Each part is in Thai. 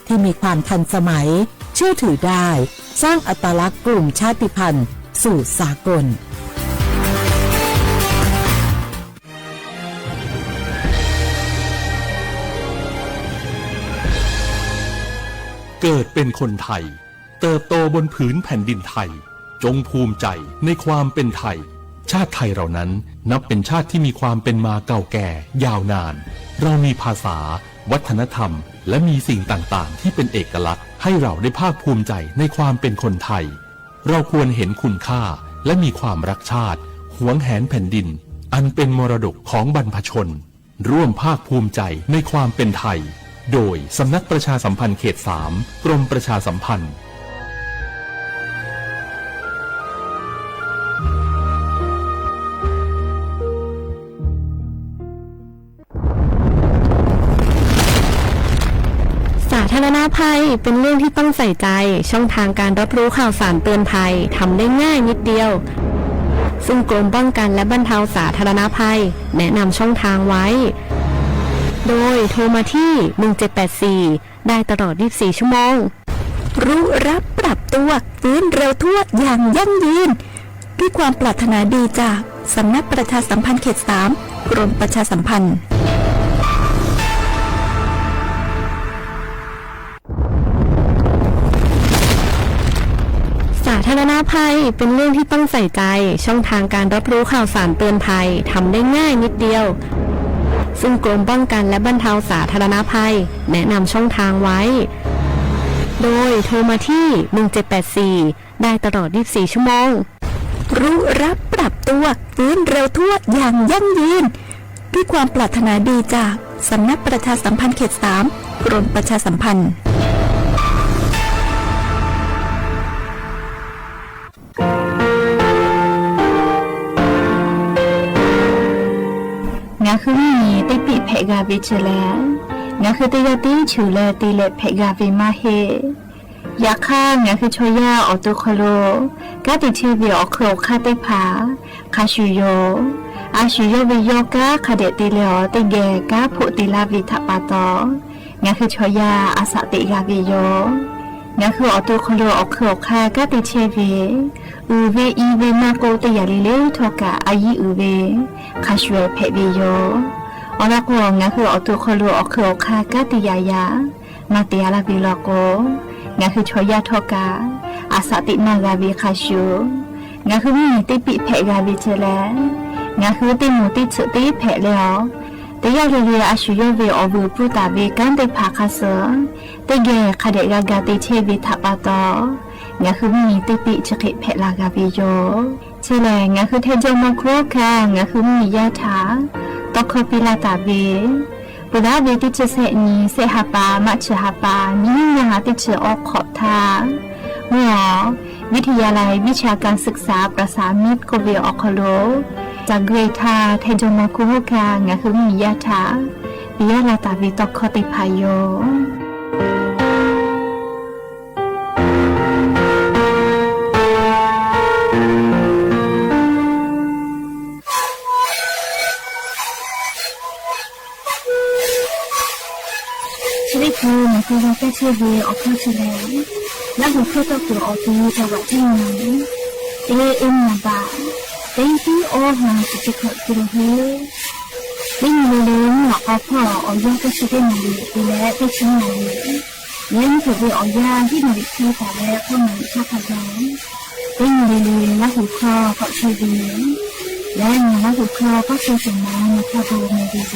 ที่มีความทันสมัยเชื่อถือได้สร้างอัตลักษณ์กลุ่มชาติพันธุ์สู่สากลเกิดเป็นคนไทยเติบโตบนผืนแผ่นดินไทยจงภูมิใจในความเป็นไทยชาติไทยเรานั้นนับเป็นชาติที่มีความเป็นมาเก่าแก่ยาวนานเรามีภาษาวัฒนธรรมและมีสิ่งต่างๆที่เป็นเอกลักษณ์ให้เราได้ภาคภูมิใจในความเป็นคนไทยเราควรเห็นคุณค่าและมีความรักชาติหวงแหนแผ่นดินอันเป็นมรดกของบรรพชนร่วมภาคภูมิใจในความเป็นไทยโดยสำนักประชาสัมพันธ์เขต 3 กรมประชาสัมพันธ์สาธารณภัยเป็นเรื่องที่ต้องใส่ใจช่องทางการรับรู้ข่าวสารเตือนภัยทำได้ง่ายนิดเดียวซึ่งกรมป้องกันและบรรเทาสาธารณภัยแนะนำช่องทางไว้โดยโทรมาที่1784ได้ตลอด24ชั่วโมงรู้รับปรับตัวฟื้นเร็วทั่วอย่างยั่งยืนด้วยความปรารถนาดีจากสำนักประชาสัมพันธ์เขต 3 กรมประชาสัมพันธ์สาธารณภัยเป็นเรื่องที่ต้องใส่ใจช่องทางการรับรู้ข่าวสารเตือนภัยทำได้ง่ายนิดเดียวซึ่งกรมป้องกันและบรรเทาสาธารณภัยแนะนำช่องทางไว้โดยโทรมาที่1784ได้ตลอด24ชั่วโมงรู้รับปรับตัวฟื้นเร็วทั่วอย่างยั่งยืนด้วยความปรารถนาดีจากสำนักประชาสัมพันธ์เขต 3 กรมประชาสัมพันธ์งาคือมีติปิเพกาวิจแลงาคือติยติชูแลติเลเพกาวิมาเฮยาค่างาคือชยาออตุคโลกาติเทวิออโครคาติผาคาชูโยอาชูโยวิโยกาคาเดติเลอติเกกาพุติลาวิทัปาตองาคือชยาอาสติกาวิโยงาคือออตุคโลออโครคากาติเทวิอูเวอีเวมาโกติยาลิเลทอกาอายีอูเวคาชเวเพวิโยอลาโกงาคือออตุคโลออโครคากาติยายามาติยาลาวิลาโกงาคือชยาทอกาอาสตินากาวิคาชูงาคือมีติปิเพกาวิเจแลงาคือติมูติสุติเพแล้วติยาเรียอาชุยเวอบูปุตาเวกันติภาคาเสติเกคาเดกากาติเชวิทัปาตองาคือมีติปิจกิเพลากาวิโยเชแลงาคือเทจมโครคางาคือมียะถาตอคปิลาตาเวปุระเวติเจเสนีเสหปามัชหปานิยังติเจออกขอบทาหมอวิทยาลัยวิชาการศึกษาประสานมิตรโกเวออคโลจากเกรธาเทจมาคุโฮกางาคือมียะถาปิยาลาตาวิตอคติพายโยคือมันคือเราแค่เชื่อเวออกข้าเฉลยแล้วหัวข้าตัวตัวออกตัวจะวัดที่ไหนเอ็มมาบ้าเต็มที่โอ้หาจะจะขดตัวเฮดิ้งเลยหลับเอาพ่อเอาย่าก็ช่วยได้หน่อยดีแล้วได้ช่วยหน่อยเลี้ยงถือเวเอาย่าที่หน่อยที่แต่แรกก็เหมือนชาติน้องดิ้งเลยแล้วหัวข้าก็ช่วยดีและแล้วหัวข้าก็ช่วยสมานในข้าดูในดีโด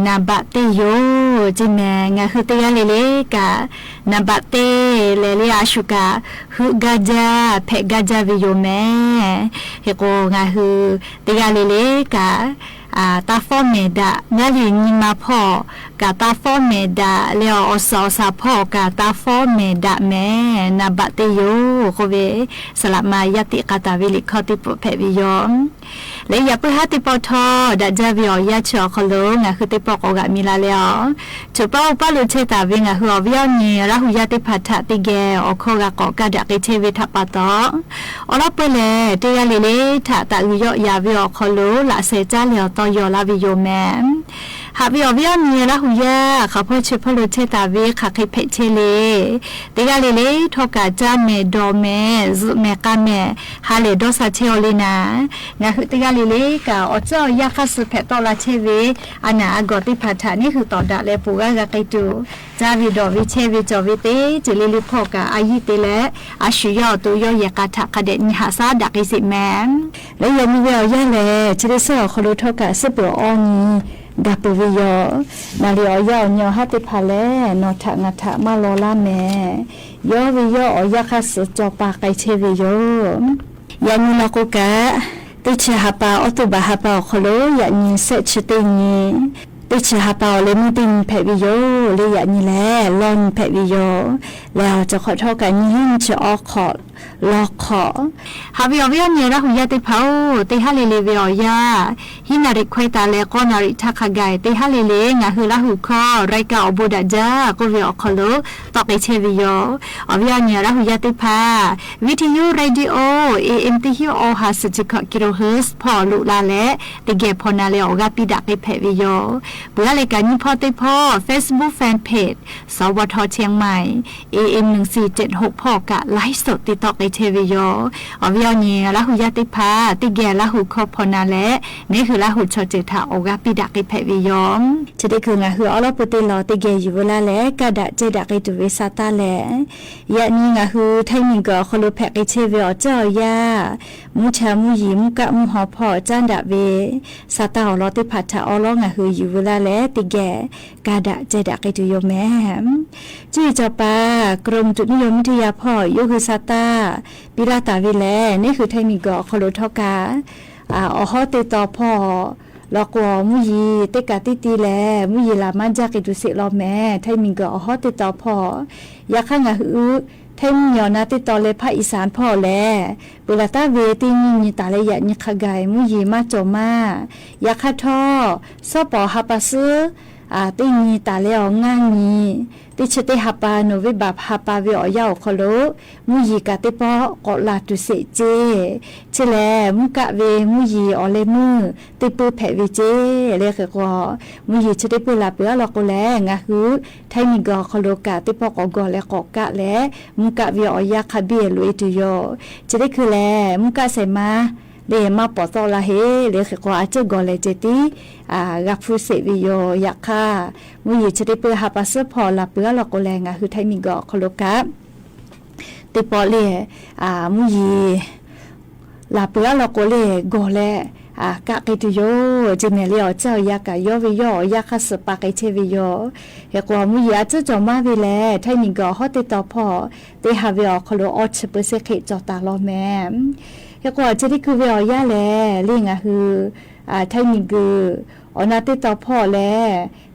นาบะเตโยจิแมงะคือเตยะเลกะนาบะเตเลอาชุกะฮึกาจาเพกาจาวิโยแมเฮโกงะคือเตยะเลกะตาฟอเมดะงะลินิมาพ่อกะตาฟอเมดะเลออซอซาพ่อกะตาฟอเมดะแมนาบะเตโยโคเวสละมายติกะตาวิลิคอติปเพวิโยและอย่าเพิ่งหาติปทอดัจจวิอยาชอคโลงะคือติปกอกะมีลาเลอจุปาอุปาลุเชตาวิงะคืออวิยนีระหุยาติพัทธติเกอโคกะกอกะดะกิเทวิทัปปะตออลอเปเลเตยะเลทะตะอุยอยาวิอคโลละเซจาเลอตอยอลาวิโยแมหาวิอวิยนีระหุยาขะพอชิพลุเชตาวิขะคิเพเชเลเตยะเลทอกะจาเมดอเมซุเมกะเมฮาเลดอซาเชโอลินางะคือเตยะเลกะอเจ้ายาคัสเพตอลาเชเวอานาอกอติพัทธานี่คือตอดะเลปูกะกะกิตุจาวิดอวิเชวิจอวิเตจิลิลิพอกะอายิเตเลอาชุยอตุยอยะกะทะกะเดนิหาซาดะกิสิแมและยังมีเวลยะเลจิลิซอคโลทอกะสิปออนีดาปวิโยนาลิออยญอฮัติพาเลนอทะงะทะมาโลลาเมยอวิโยอยะคัสจอปาไกเชวิโยยานุลาโกกะติชะฮาปาอตุบะฮาปาคโลยะนิเซชติงีติชะฮาปาเลมุติงเพวิโยเลยยะนิแลลอนเพวิโยแล้วจะขอโทษกันยินจะออกขอลอกขอฮาวิอวิยนีระหุยาติเผาติฮาเลเลวิออยาหินาริควตาเลกอนาริทักไกติฮาเลเลงะฮือละหุคอไรกะอบุดะจากวิอคโลตอกไอเชวิโยอวิยนีระหุยาติพาวิทยุเรดิโอ AM ติฮิโอฮาสจิกกิโลเฮิรตซ์พอลุลาเลติเกพอนาเลออกาปิดะไอเพวิโยเบื่อเลยกันนี่พอติพอ Facebook Fan Page สวทเชียงใหม่ AM 1476พอกะไลฟ์สดติดต่อไอเทวิโยอวิยนีละหุยาติพาติเกละหุคอพอนาเลนี่คือละหุชอเจทาออกาปิดะไอเพวิโยจะได้คืองะฮืออลอปติลอติเกอยู่เวลาเลกะดะเจดะไอตุเวซาตาเลยะนี่งะฮือไทมิงกอคโลแพกไอเทวิโอเจ้ายามุชามุยิมกะมุหอพอจันดะเวซาตาอลอติพัทธะอลองะฮืออยู่เวลาเลติเกกะดะเจดะไอตุโยแมจี้จอปากรมจุดนิยมวิทยาพ่อยุคือซาตาปิราตาวิแลนี่คือไทมิกอคโลทอกาอฮอติตอพ่อลอกวมุยีเตกาติตีแลมุยีลามันจากิตุสิลอแม่ไทมิกอฮอติตอพ่อยาข้างะฮือไทมิยอนาติตอเลภาคอีสานพ่อแลเวลาตาเวตินิตาเลยะนิขกายมุยีมาโจมายาคาทอซอปอฮาปาซืติงีตาเลอง่างนีติชติฮาปาโนวิบับฮาปาวิอยาวคโลมุยีกะติปอกอลาตุเสเจเชแลมุกะเวมุยีออเลมือติปูแผวิเจเลกกอมุยีชติปูลาเปียลอกแลงะฮือไทมิกอคโลกะติปอกอกอและกอกะแลมุกะวิอยาคาเบลุอิตุโยจะได้คือแลมุกะใส่มาเดมาปอตอลาเฮเลขกว่าอาจจะกอเลเจติกับฟูเสวิโยยะค่ะมุยจะได้เปื่อหาปัสพอลาเปื่อลอกแรงคือไทมิกอคโลกะติปอเลมุยลาเปื่อลอกเลกอเลกะกิตุโยจิเมเลอเจ้ายากะยอวิโยยะคัสปะไกเทวิโยเฮกว่ามุยอาจจะจอมาวิแลไทมิกอฮอติตอพอติฮาวิอคโลออชเปเซเคจอตาลอแมเฮกว่าจะได้คือวิอยาแลลิงะคือไทมิกืออนาติตอพ่อแล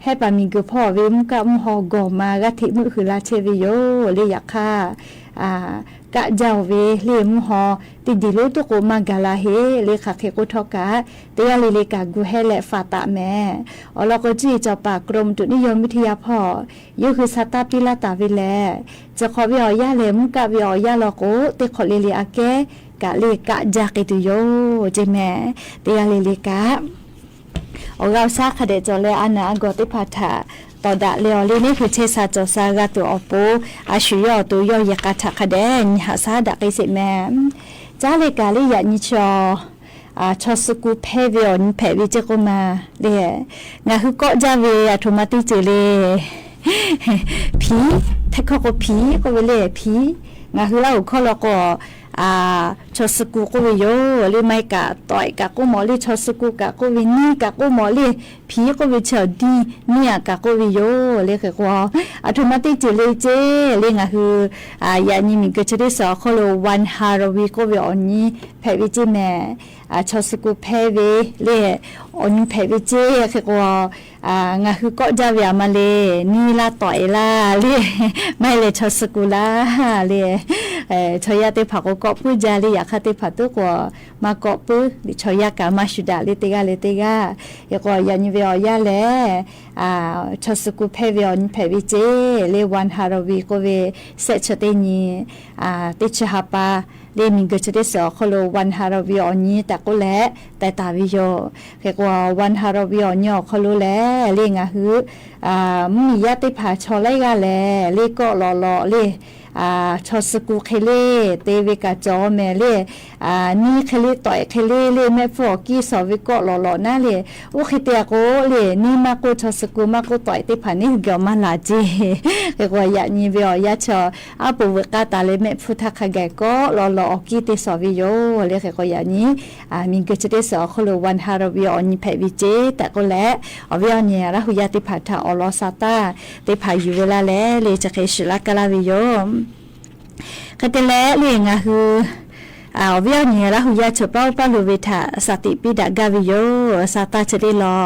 ให้ปามิกือพ่อเวมกะมฮอกอมากะทิมือคือลาเชวิโยเลยะค่ะกะเจ้าเวเลมฮอติดิโลตุโกมากาลาเฮเลคะเคโกทอกะเตยะเลกะกูเฮและฟาตะแมอลอกจีจอปากรมจุนิยมวิทยาพ่อยุคือซาตาปิลาตาวิแลจะขอวิอยาเลมกะวิอยาลอโกเตขอเลเลอะเกกะเลกะจากิตุโยเจแมเตยะเลกะอเราซาคเดจอเลอานาโกติพัทธะตอดะเลอลีนี่คือเชซาจอซากะตุอโปอาชุยอตุยอยะกะทะคเดนหาซาดะกิสิแมจาเลกาลิยะนิชอชอสกูเพวิอนเพวิเจโกมาเลงะคือก็จาเวอะโทมาติเจเลผีทะคอก็ผีก็เวเลผีงะคือเราขอลอก็ ชอสกูก็วิโยเลยไม่กะต่อยกะกูหมอเลยชอสกูกะกูวินี่กะกูหมอเลยผีก็วิเฉดดีเนี่ยกะกูวิโยเลยคือว่าอัตโนมัติจิเลยเจเลยงะคือยานี่มีก็จะได้สอเขาโลวันฮาราวีก็วิอันนี้แพวิจิแม่ชอสกูแพวิเลยอันนี้แพวิจิคือว่างะคือก็จะวิอามาเลยนี่ละต่อยละเลยไม่เลยชอสกูละเลยชอยาเตผักก็พูดจาเลยอยากให้เตผักตัวก็มาก็พูดชอยากามาชุดาเลยเตกาเลยเตกาแล้วก็ยันยี่เวียยาเลยชอสกูเพวิอนเพวิเจเลยวันฮาราวีก็เวเสชเตนีติชฮาปาเลมิงก็จะได้สอขโลวันฮาราวีอันนี้แต่ก็แลแต่ตาวิโยแค่ว่าวันฮาราวีอันนี้ขโลแลเลงะฮือมีญาติผาชอไลกาแลเลก็หล่อเลชอสกูเคเลเตวิกาจอแม่เลนี่เคเลต่อยเคเลเลแม่ฟอกี้สอวิก็หล่อๆนะเลโอเคเตียโกเลนี่มาโกชอสกูมาโกต่อยเตผานี่เกี่ยวมาลาจีเรียกว่าอยากนี่เวียอยากชออาปุเวกาตาเลแม่พุทธคแกก็หล่อๆกี้เตสอวิโยเรียกว่าอย่างนี้มีก็จะได้สอขโลวันฮาราวิออนนี่แพวิเจแต่ก็แล้วอวิอเนี่ยละหุยาติผาทาอลอซาตาเตผาอยู่เวลาแล้วเลจะเคชิลากาลาวิโยก็แต่แล้วเรื่องก็คือวิญญาณละหุยาชอบปาลูเวทาสติปิดากาวิโยสตาจะได้รอ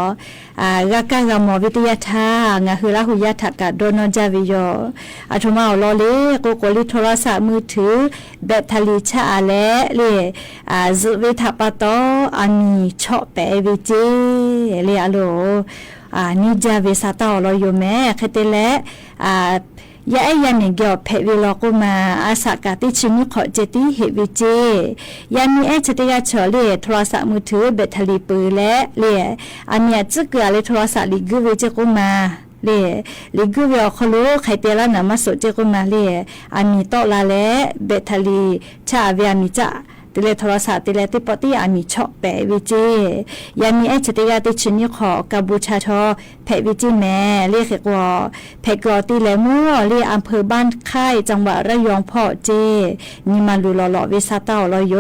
กากากามอวิทยาทางก็คือละหุยาทักกะโดนจาวิโยทมาลอเลโกโกลิโทรศัพท์มือถือแบตเตอรี่ชาเลจุเวทาปะโตอามีชอบเปวิเจเลอะโลนิจาเวสตาลอยแม่คเตเลยายันเนี่ยเกี่ยวเพวิลกุมาอาสากาติชิมุขอเจติเหวิเจยันนี้จะได้ชอเลโทรศัพท์มือถือแบตเตอรี่ปืนและอันนี้จะเกิดเลยโทรศัพท์ลิกเวเจกุมาลิกเวอคโลใครเตล่านามาสเจกุมาอันนี้ต่อละและแบตเตอรี่ชาเวียมิจ่าติเลโทรศัพท์ติเลติปติอามีชอบเปวิจิยามีจะได้ติชินิขอกาบูชาทอเพวิจิแม่เรียกว่าเพกอติเลมัวเรียอำเภอบ้านค่ายจังหวัดระยองพ่อเจนี่มาลูหล่อวิสาตาลอยโย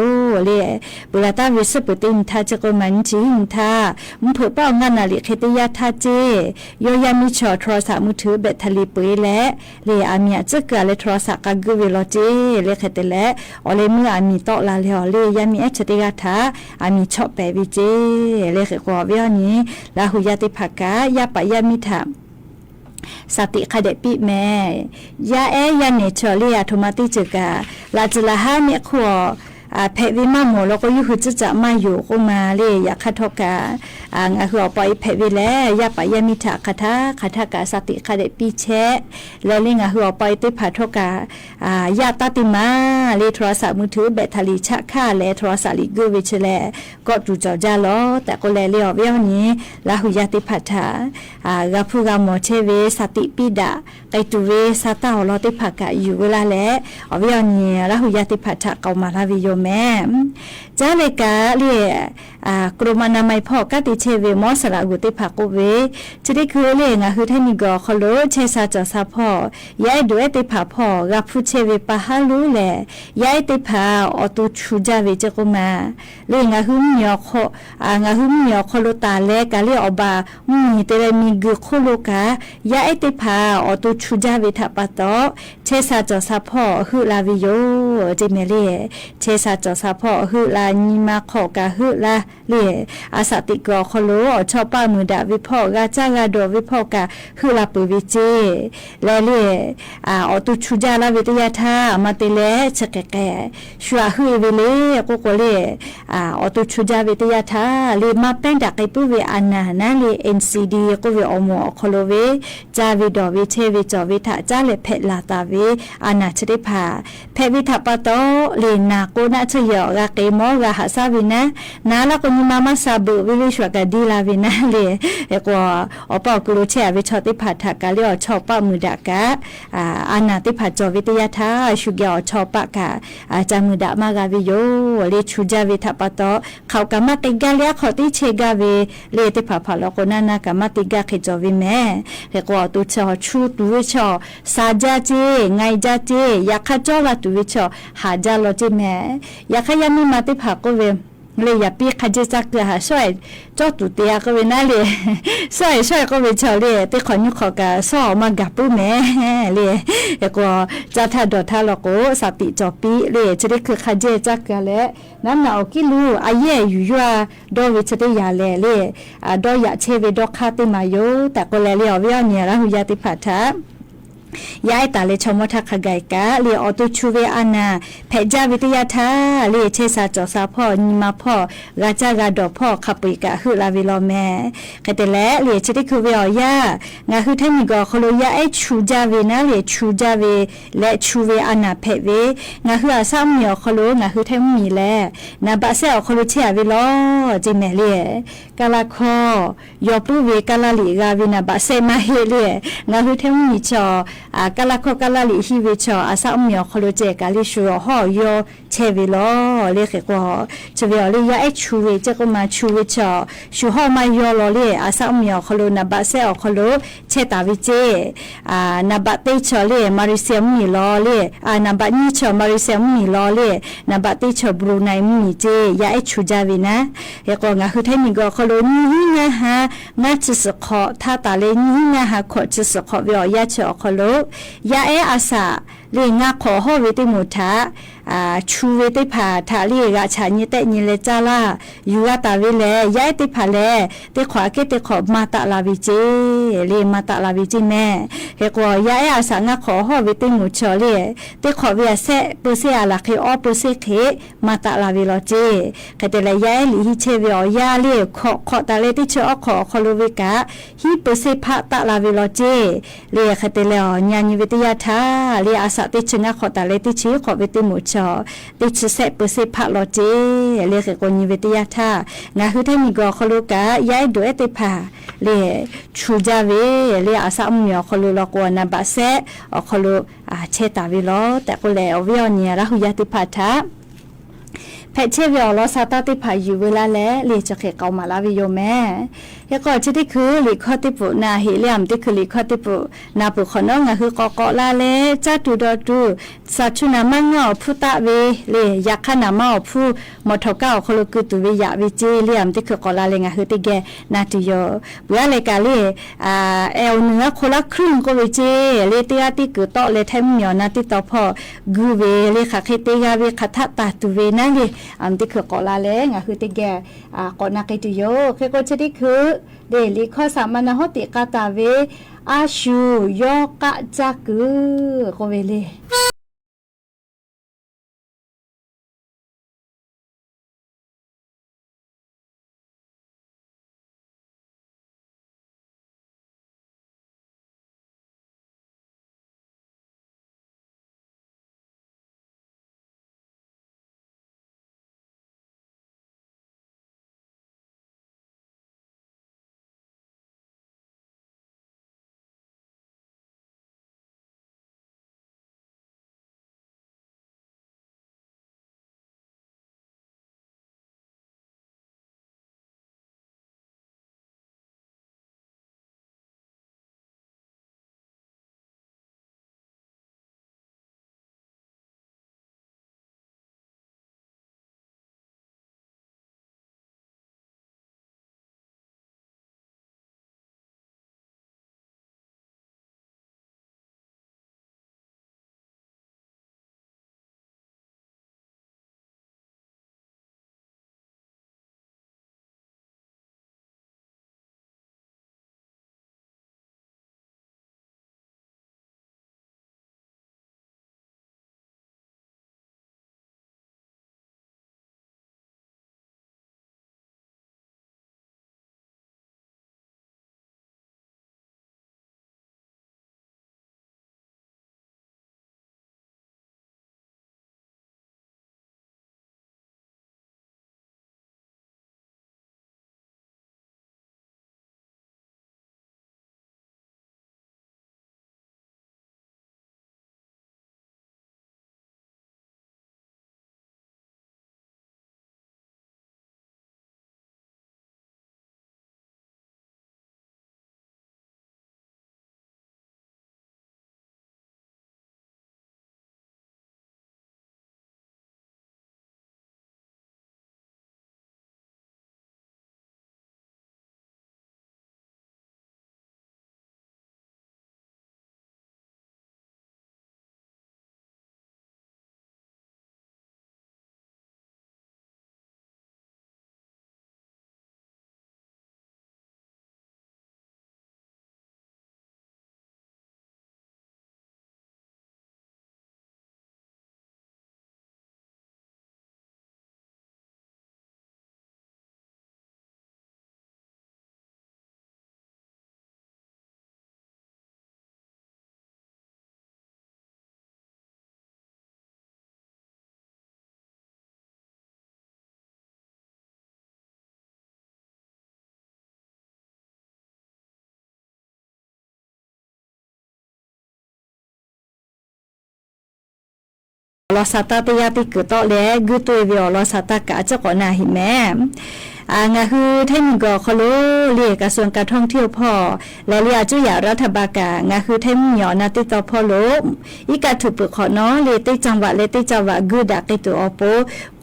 เรียบุรตาวิสปุตินทาจะกมันจิงทามุเผอเป้างานนาลิเคติยาทาเจโยยามีชอโทรศัพท์มือถือแบตเตอรี่ปุยและเรียอามีจะเกิดเลยโทรศัพท์กากูวิโลเจเรียกเตและอเลมืออามีโตลาเลเลยยามีชติกาถาอามีชอบเปวิเจเลขกว่าเวียนี้ลาหุยาติภากายาปยามิถาสติขเดปิแม่ยายาเนชอเลียโทมาติจกาลาจลาฮาเมขวเพวิมาโมแล้วก็ยุหุจะมาอยู่ก็มาเลยอยากคัทกางาหัวปอยเพวิแล้วยาปยามิถาคาถากาสติขเดปิเชแล้วเลยงาหัวปอยติผาทกายาตติมาเลยโทรศัพท์มือถือแบตเตอรี่ชะค่าและโทรศัพท์ลิกูวิชแลก็จูจอจาล้อแต่ก็แลเลี้ยวเวียนี้ลาหุยาติผาถากาพูกามอเชเวสติปิดาไกตูเวสตาลอติผากาอยู่เวลาแล้วเวียนี้ลาหุยาติผาถาเกามาลาวิโยแม่จ้าเลยกะเรียกรมอนามัยพ่อกติเชเวมอสระกุติภาโกเวจะได้คือเรียงคือท่านิกอคโลเชซาจอซาพ่อยายด้วยติภาพ่อกับผู้เชเวปะฮาลูแลยายติภาอตุชูจาเวเจกุมาเรียงคือมีอคงาคือมีอคโลตาเลกะเรียอบามีเตเรมีกุโคโลกายายติภาอตุชูจาเวทัปะโตเชซาจอซาพ่อคือลาวิโยเจเมเลเชซาจอซาพ่อคือลานีมาขอกะคือลาเลียอาสติกอคโลชอบป้ามือดาวิพ่อกาจ้ากาโดวิพ่อกะคือลาปุวิเจและเลียอตุชูจาลาวิทยาธามาเตเลชะแกชัวคือเวเลโกโกเลอตุชูจาวิทยาธาเลมาเป็นดักไอปุเวอันนานะเล NCD ก็เวอมอคโลเวจาวิดอวิเทวิจอวิทะจาเลเพลาตาเวอานาชดิภาเพวิทะปะโตเลนาโกนา นะเฉยกะเกมอกะหาซาวินะนาละก็มีมามาซาบุวิวิชวกะดีลาวินะเลยเอกว่าอปอกรุเชวิชอติผัดทักกะเลียวชอปะมือดากะอานาติผัดจอวิทยาทาชุกยอชอปะกะจามือดามากาวิโยเลชูจาวิทัปะตอเขากะมาติกะเลียขอติเชกะเวเลติผัดผัดละก็นานากะมาติกะเขจอวิแม่เอกว่าตุชอชูตุวิชอซาจาเจไงจาเจยาคาจอละตุวิชอหาจาโลเจแม่ยาขยามีมาติผัดก็เวเลยอย่าปีขจิจักเกหาช่วยจอตุเตียก็เวน่าเลยช่วยก็เวชเลยแต่ขอยุขอกะซ้อมากับปุ้แม่เลยแล้วก็จะถ้าดอทาลก็สติจอปีเลยจะได้คือขจิจักกะแล้วนั่นน่ะเอากิลูอาเย่อยู่ยัวดอวิจะได้ยาเลยดออยากเชเวดอคาติมาโยแต่ก็เลยเอาเวียเนี่ยแล้วหุยาติผัดทะยายตาเลชมทักขไกกะเลออตุชูเวอานาเพจาวิทยาทาเลเชซาจอซาพ่อนิมาพ่อราจากาดอพ่อขับปุยกะคือลาวิโลแม่กะแต่และเลเชติคือเวอยางาคือท่านมีก็คโลยาไอชูจาเวนะเลชูจาเวและชูเวอานาเพเวงาคืออาซามีอคโลงาคือท่านมีแลนาบะเซอคโลเชอวิโลจิแม่เลกาลาคอยอปุเวกาลาลีกาวินาบะเซมาเฮเลงาคือท่านมีจอกาลาโคกาลาลิฮิวิชออาซาอมีอคโลเจกาลิชัวฮอยอเชวิโลเลเขกว่าเชวิโอเลยาไอชูเวเจก็มาชูวิชอชูฮอมายอโลเลอาซาอมีอคโลนาบะเซอคโลเชตาวิเจนาบะเตชอเลมาริเซียมมีโลเลนาบะนีชอมาริเซียมมีโลเลนาบะเตชอบรูไนมีเจยาไอชูจาวินะเฮก็งาคือไทมิโกคโลนี่งาฮางาจิสขอถ้าตาเลนี่งาฮาขอจิสขอวิอยาชอคโลยาเออาสาเรียงาขอฮอเวติมุทาชูเวติผาทาเรียกาชาญิเตญิเลจาลายูกาตาเวเลยาติผาเลติขวาเกติขอมาตะลาวิเจเรมาตะลาวิจิแม่เฮกว่ายาเออาสางาขอฮอเวติมุชอเลติขอเวียเซปุเซอาลาเคออปุเซเคมาตะลาวิโลเจกะเตเลยาเอลิฮิเชเวียาเลขอตาเลติชอขอโลเวกาฮิปุเซพะตะลาวิโลเจเรียกะเตเลญาณิวิทยาทาเรียอาสาติชงาขอตาเลติชิขอเวติมุชติชเซปเซพะโลเจเรียกกนิวิทยาทางาคือถ้ามีกอคโลกะยายดูเอติพาเรียชูจาเวเรียอาสามีอคโลลกวนาบะเซอคโลเชตาวิโลแต่ก็แล้ววิอเนี่ยราหุยาติพาทาเพชเชวิอลซาตาติพายูเวลาและเรียจะเขกเอามาลาวิโยแม่เฮก็จะได้คือลิคอติปุนาเฮเลียมที่คือลิคอติปุนาปุขนองคือกอกลาเลจัตุดอตูสัชุนามังเงาพุตะเวเลยักขนามาผู้มทเก้าคโลกุตุวิยาวิจิเลียมที่คือกอลาเลงคือติแกนาติโยเวลาเลกาเลเอลเนื้อคนละครึ่งก็วิจิเลติอาติกุโตเลเทมยอนาติตอพอกูเวเลขาเคติกาเวคทัตตาตุเวนั่นเลที่คือกอลาเลงคือติแกกอนากิตุโยคือก็จะได้คือเดลิข้อสามัญหติกาตาเวอาชูโยกะจักก็เวเล ลอสาตาตยาติเกิดต่อแลกูตัวเวียลอสาตากะเจ้าก่อนนาหิแม่งาคือไทยมีก็คโลเรียกระทรวงการท่องเที่ยวพ่อและเรียจุยารัฐบาลกางาคือไทยมีหยอนาติต่อพ่อโลอีกาถูกปึกขอน้อเลติจังหวัดเลติจังหวัดกูดักไอตัวอโป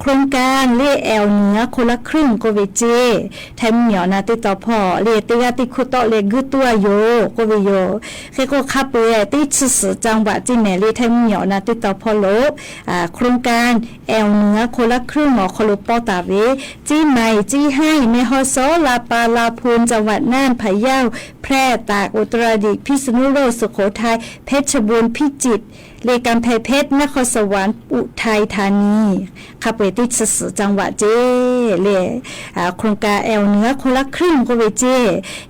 โครงการเล่แอลเหนือคนละครึ่งโกเวเจไทยมีหยอนาติต่อพ่อเลติกาติคุตอเลกูตัวโยโกเวโยเคก็ขับเปติชื่อจังหวัดจีแม่เลไทยมีหยอนาติต่อพ่อโลโครงการแอลเหนือคนละครึ่งหมอคโลปอตาเวจีใหม่จีให้แม่ฮอซอลาปาลาพูนจังหวัดน่านพะเยาแพร่ตากอุตรดิตถ์พิษณุโลกสุโขทัยเพชรบูรณ์พิจิตรเลกำแพงเพชรนครสวรรค์อุทัยธานีขับไปติดสื่อจังหวัดเจเลโครงการแอลเหนือคนละครึ่งก็เวเจ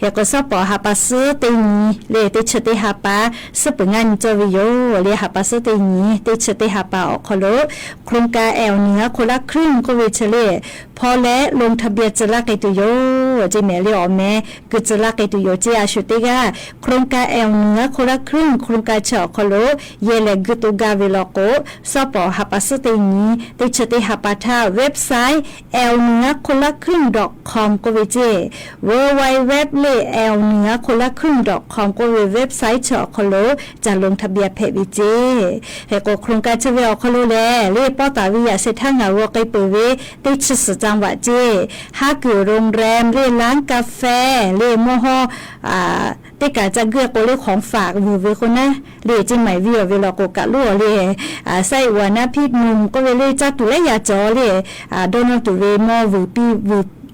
อยากก็สอบปอหาปาซื้อตินีเลติชติหาปาสืบงานจวิโยเลหาปาซื้อตินีติชติหาปาออกคโลโครงการแอลเหนือคนละครึ่งก็เวเชเลพอและลงทะเบียนจะลักไอตุโยเจแม่เลี้ยอแม่ก็จะลักไอตุโยเจอาชุติกาโครงการแอลเหนือคนละครึ่งโครงการเฉาะคโลเยเลกตุกาเวลโกสปอหาปัสตินีติชติหาปาทาเว็บไซต์แอลเหนือคนละครึ่ง .com ก็เวเจ www เลแอลเหนือคนละครึ่ง .com ก็เว็บไซต์เฉาะคโลจะลงทะเบียนเพจวิเจเฮก็โครงการเฉวคโลแลเลปอตาวิยาเซทังาวไกเปเวติชสจังหวัดเจหาคือโรงแรมเลร้านกาแฟเลมอฮติกาจะเกือโกเลของฝากวิวเวคนนะเลจิใหม่วิวเวลโกกะลัวเลใส่หัวหน้าพี่นุ่มก็เลยจัดตุเลยาจอเลยโดนตุเวมอวิปี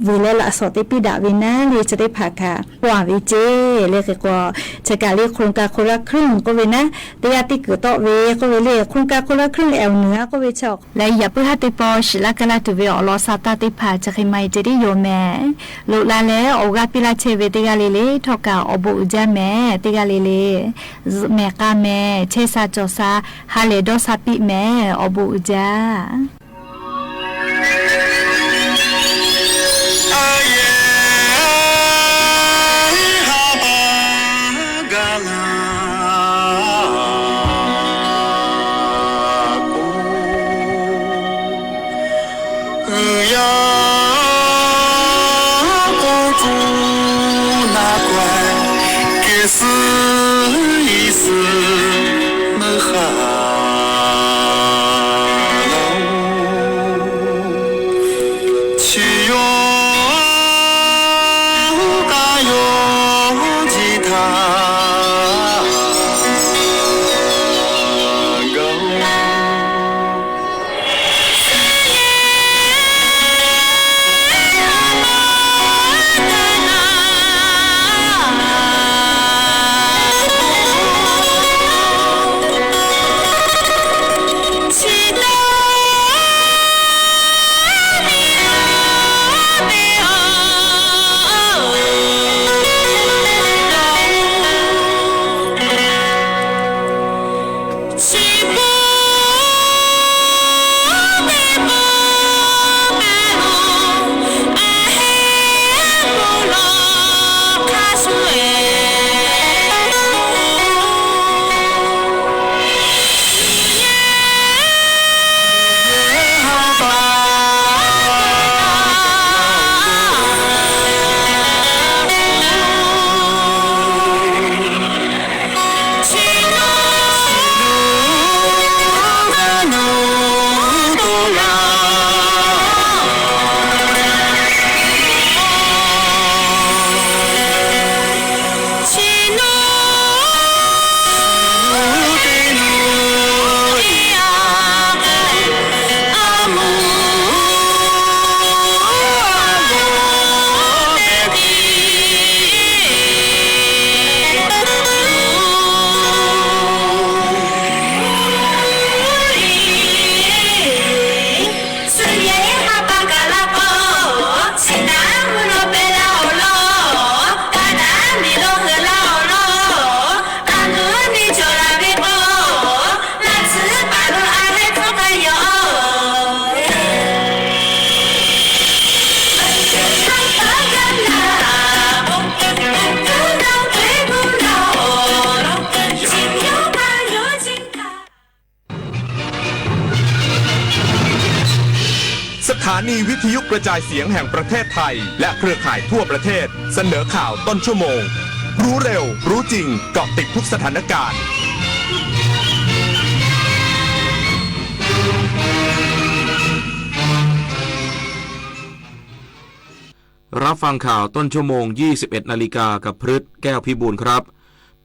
วิเลละสอติปิดาวินาเลยจะได้ผ่าค่ะกว่าวิเจเลยก็จะการเรียกโครงการคนละครึ่งก็เวนะแต่ยาติเกิดต่อเวก็เวเลยโครงการคนละครึ่งแอลเหนือก็เวชอกและอย่าเพิ่งหัดติปอชิลากะลาตุเวอลอซาตาติผ่าจะใครไม่จะได้โยแม่ลุลาแล้วโอกาปิลาเชเวติกาเลเลทอกาอบุจาแม่ติกาเลเลแม่กาแม่เชซาจอซาฮาเลดอซาปิแม่อบุจา านีวิทยุกระจายเสียงแห่งประเทศไทยและเครือข่ายทั่วประเทศเสนอข่าวต้นชั่วโมงรู้เร็วรู้จริงเกาะติดทุกสถานการณ์รับฟังข่าวต้นชั่วโมง 21 นาฬิกากับพฤทธิ์แก้วพิบูลครับ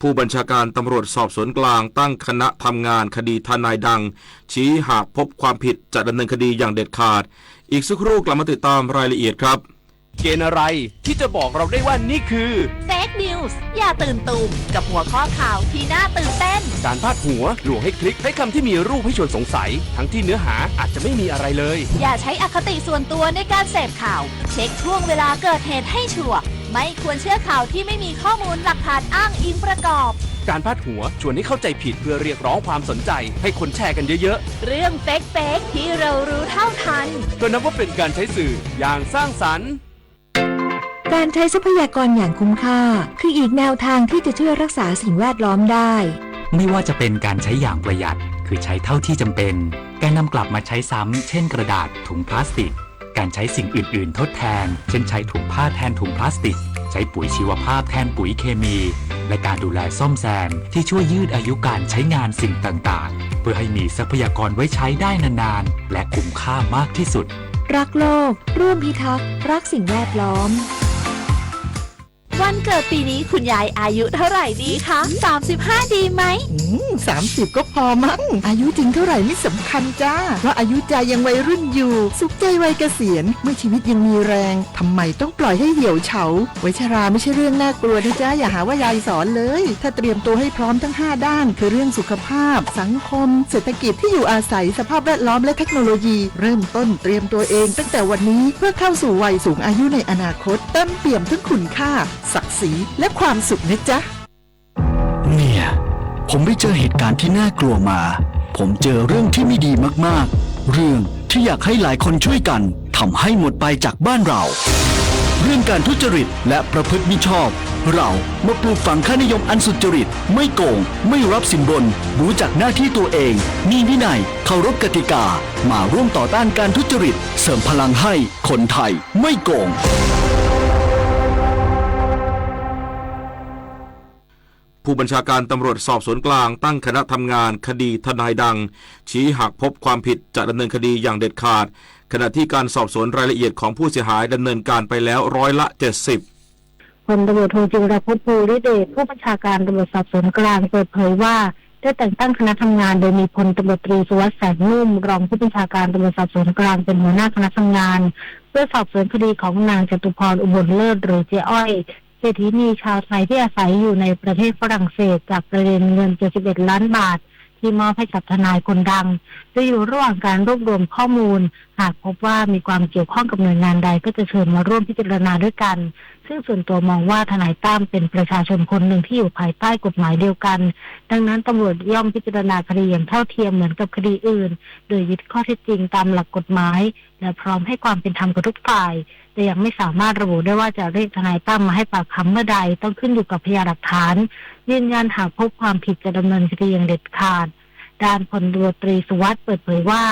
ผู้บัญชาการตำรวจสอบสวนกลางตั้งคณะทำงานคดีทนายดังชี้หากพบความผิดจะดำเนินคดีอย่างเด็ดขาดอีกสักครู่กลับมาติดตามรายละเอียดครับเกณฑ์อะไรที่จะบอกเราได้ว่านี่คือเฟกนิวส์อย่าตื่นตูมกับหัวข้อข่าวที่น่าตื่นเต้นการพาดหัวลวงให้คลิกใช้คำที่มีรูปให้ชวนสงสัยทั้งที่เนื้อหาอาจจะไม่มีอะไรเลยอย่าใช้อคติส่วนตัวในการเสพข่าวเช็คช่วงเวลาเกิดเหตุให้ชัวร์ไม่ควรเชื่อข่าวที่ไม่มีข้อมูลหลักฐานอ้างอิงประกอบการพาดหัวชวนให้เข้าใจผิดเพื่อเรียกร้องความสนใจให้คนแชร์กันเยอะๆเรื่องเฟกที่เรารู้เท่าทันก็นับว่าเป็นการใช้สื่ออย่างสร้างสรรค์การใช้ทรัพยากรอย่างคุ้มค่าคืออีกแนวทางที่จะช่วยรักษาสิ่งแวดล้อมได้ไม่ว่าจะเป็นการใช้อย่างประหยัดคือใช้เท่าที่จำเป็นการนำกลับมาใช้ซ้ำเช่นกระดาษถุงพลาสติกการใช้สิ่งอื่นๆทดแทนเช่นใช้ถุงผ้าแทนถุงพลาสติกใช้ปุ๋ยชีวภาพแทนปุ๋ยเคมีและการดูแลซ่อมแซมที่ช่วยยืดอายุการใช้งานสิ่งต่างๆเพื่อให้มีทรัพยากรไว้ใช้ได้นานๆและคุ้มค่ามากที่สุดรักโลกร่วมพิทักษ์รักสิ่งแวดล้อมวันเกิดปีนี้คุณยายอายุเท่าไหร่ดีคะ35ดีไหม30ก็พอมั้งอายุจริงเท่าไหร่ไม่สำคัญจ้าเพราะอายุใจยังวัยรุ่นอยู่สุขใจวัยเกษียณเมื่อชีวิตยังมีแรงทำไมต้องปล่อยให้เหี่ยวเฉาวัยชราไม่ใช่เรื่องน่ากลัวนะจ้าอย่าหาว่ายายสอนเลยถ้าเตรียมตัวให้พร้อมทั้ง5ด้านคือเรื่องสุขภาพสังคมเศรษฐกิจที่อยู่อาศัยสภาพแวดล้อมและเทคโนโลยีเริ่มต้นเตรียมตัวเองตั้งแต่วันนี้เพื่อเข้าสู่วัยสูงอายุในอนาคตเต็มเปี่ยมทั้งคุณค่าศักดิ์ศรีและความสุขนะจ๊ะเนี่ยผมไปเจอเหตุการณ์ที่น่ากลัวมาผมเจอเรื่องที่ไม่ดีมากๆเรื่องที่อยากให้หลายคนช่วยกันทำให้หมดไปจากบ้านเราเรื่องการทุจริตและประพฤติมิชอบเรามาปลูกฝังค่านิยมอันสุจริตไม่โกงไม่รับสินบนรู้จักหน้าที่ตัวเองมีวินัยเคารพกติกามาร่วมต่อต้านการทุจริตเสริมพลังให้คนไทยไม่โกงผู้บัญชาการตำรวจสอบสวนกลางตั้งคณะทำงานคดีทนายดังชี้หากพบความผิดจะดำเนินคดีอย่างเด็ดขาดขณะที่การสอบสวนรายละเอียดของผู้เสียหายดำเนินการไปแล้ว70%พลตำรวจโทจิรพจน์ ภูริเดชผู้บัญชาการตำรวจสอบสวนกลางเปิดเผยว่าได้แต่งตั้งคณะทำงานโดยมีพลตำรวจตรีสุวัสดิ์แสงนุ่มรองผู้บัญชาการตำรวจสอบสวนกลางเป็นหัวหน้าคณะทำงานเพื่อสอบสวนคดีของนางจตุพรอุบลเลิศหรือเจ๊อ้อยเศรษฐีนีชาวไทยที่อาศัยอยู่ในประเทศฝรั่งเศสจากประเด็นเงิน71ล้านบาทที่มอบให้กับทนายคนดังจะอยู่ระหว่างการรวบรวมข้อมูลหากพบว่ามีความเกี่ยวข้องกับหน่วยงานใดก็จะเชิญมาร่วมพิจารณาด้วยกันซึ่งส่วนตัวมองว่าทนายตั้มเป็นประชาชนคนหนึ่งที่อยู่ภายใต้กฎหมายเดียวกันดังนั้นตำรวจย่อมพิจารณาคดีอย่างเท่าเทียมเหมือนกับคดีอื่นโดยยึดข้อเท็จจริงตามหลักกฎหมายและพร้อมให้ความเป็นธรรมกับทุกฝ่ายแต่ยังไม่สามารถระบุได้ว่าจะเรียกทนายตั้มมาให้ปากคำเมื่อใดต้องขึ้นอยู่กับพยานหลักฐานยืนยันหากพบความผิดจะดำเนินคดีอย่างเด็ดขาดด้านพลตำรวจตรีสุวัสดิ์เปิดเผยว่า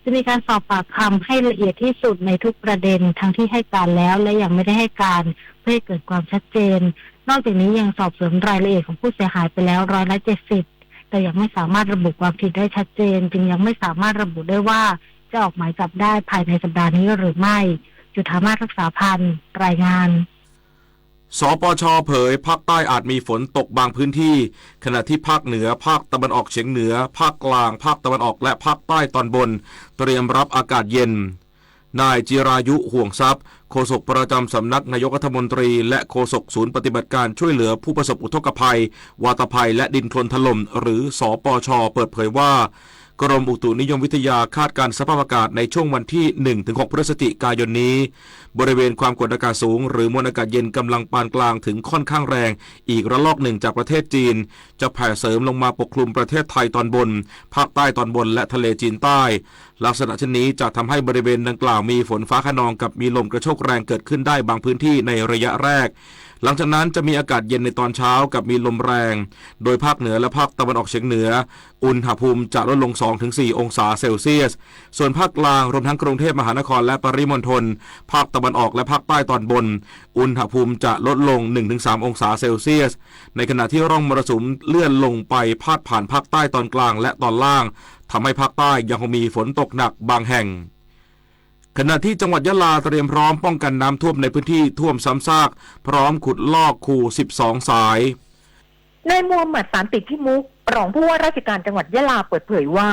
จะมีการสอบปากคำให้ละเอียดที่สุดในทุกประเด็นทั้งที่ให้การแล้วและยังไม่ได้ให้การเพื่อให้เกิดความชัดเจนนอกจากนี้ยังสอบสวนรายละเอียดของผู้เสียหายไปแล้ว70%แต่ยังไม่สามารถระบุความผิดได้ชัดเจนจึงยังไม่สามารถระบุได้ว่าจะออกหมายจับได้ภายในสัปดาห์นี้หรือไม่จุฑามาสรักษาพันธ์รายงานสปช.เผยภาคใต้อาจมีฝนตกบางพื้นที่ขณะที่ภาคเหนือภาคตะวันออกเฉียงเหนือภาคกลางภาคตะวันออกและภาคใต้ตอนบนเตรียมรับอากาศเย็นนายจิรายุห่วงทรัพย์โฆษกประจำสำนักนายกรัฐมนตรีและโฆษกศูนย์ปฏิบัติการช่วยเหลือผู้ประสบอุทกภัยวาตภัยและดินโคลนถล่มหรือสปช.เปิดเผยว่ากรมอุตุนิยมวิทยาคาดการณ์สภาพอากาศในช่วงวันที่ 1-6 พฤศจิกายนนี้บริเวณความกดอากาศสูงหรือมวลอากาศเย็นกำลังปานกลางถึงค่อนข้างแรงอีกระลอกหนึ่งจากประเทศจีนจะแผ่เสริมลงมาปกคลุมประเทศไทยตอนบนภาคใต้ตอนบนและทะเลจีนใต้ลักษณะเช่นนี้จะทำให้บริเวณดังกล่าวมีฝนฟ้าคะนองกับมีลมกระโชกแรงเกิดขึ้นได้บางพื้นที่ในระยะแรก หลังจากนั้นจะมีอากาศเย็นในตอนเช้ากับมีลมแรงโดยภาคเหนือและภาคตะวันออกเฉียงเหนืออุณหภูมิจะลดลง 2-4 องศาเซลเซียสส่วนภาคกลางรวมทั้งกรุงเทพมหานครและปริมณฑลภาคตะวันออกและภาคใต้ตอนบนอุณหภูมิจะลดลง 1-3 องศาเซลเซียสในขณะที่ร่องมรสุมเลื่อนลงไปพาดผ่านภาคใต้ตอนกลางและตอนล่างทำให้ภาคใต้ยังคงมีฝนตกหนักบางแห่งขณะที่จังหวัดยะลาเตรียมพร้อมป้องกันน้ำท่วมในพื้นที่ท่วมซ้ำซากพร้อมขุดลอกคู12 สายนายมูฮัมหมัด สานติพิมุขรองผู้ว่าราชการจังหวัดยะลาเปิดเผยว่า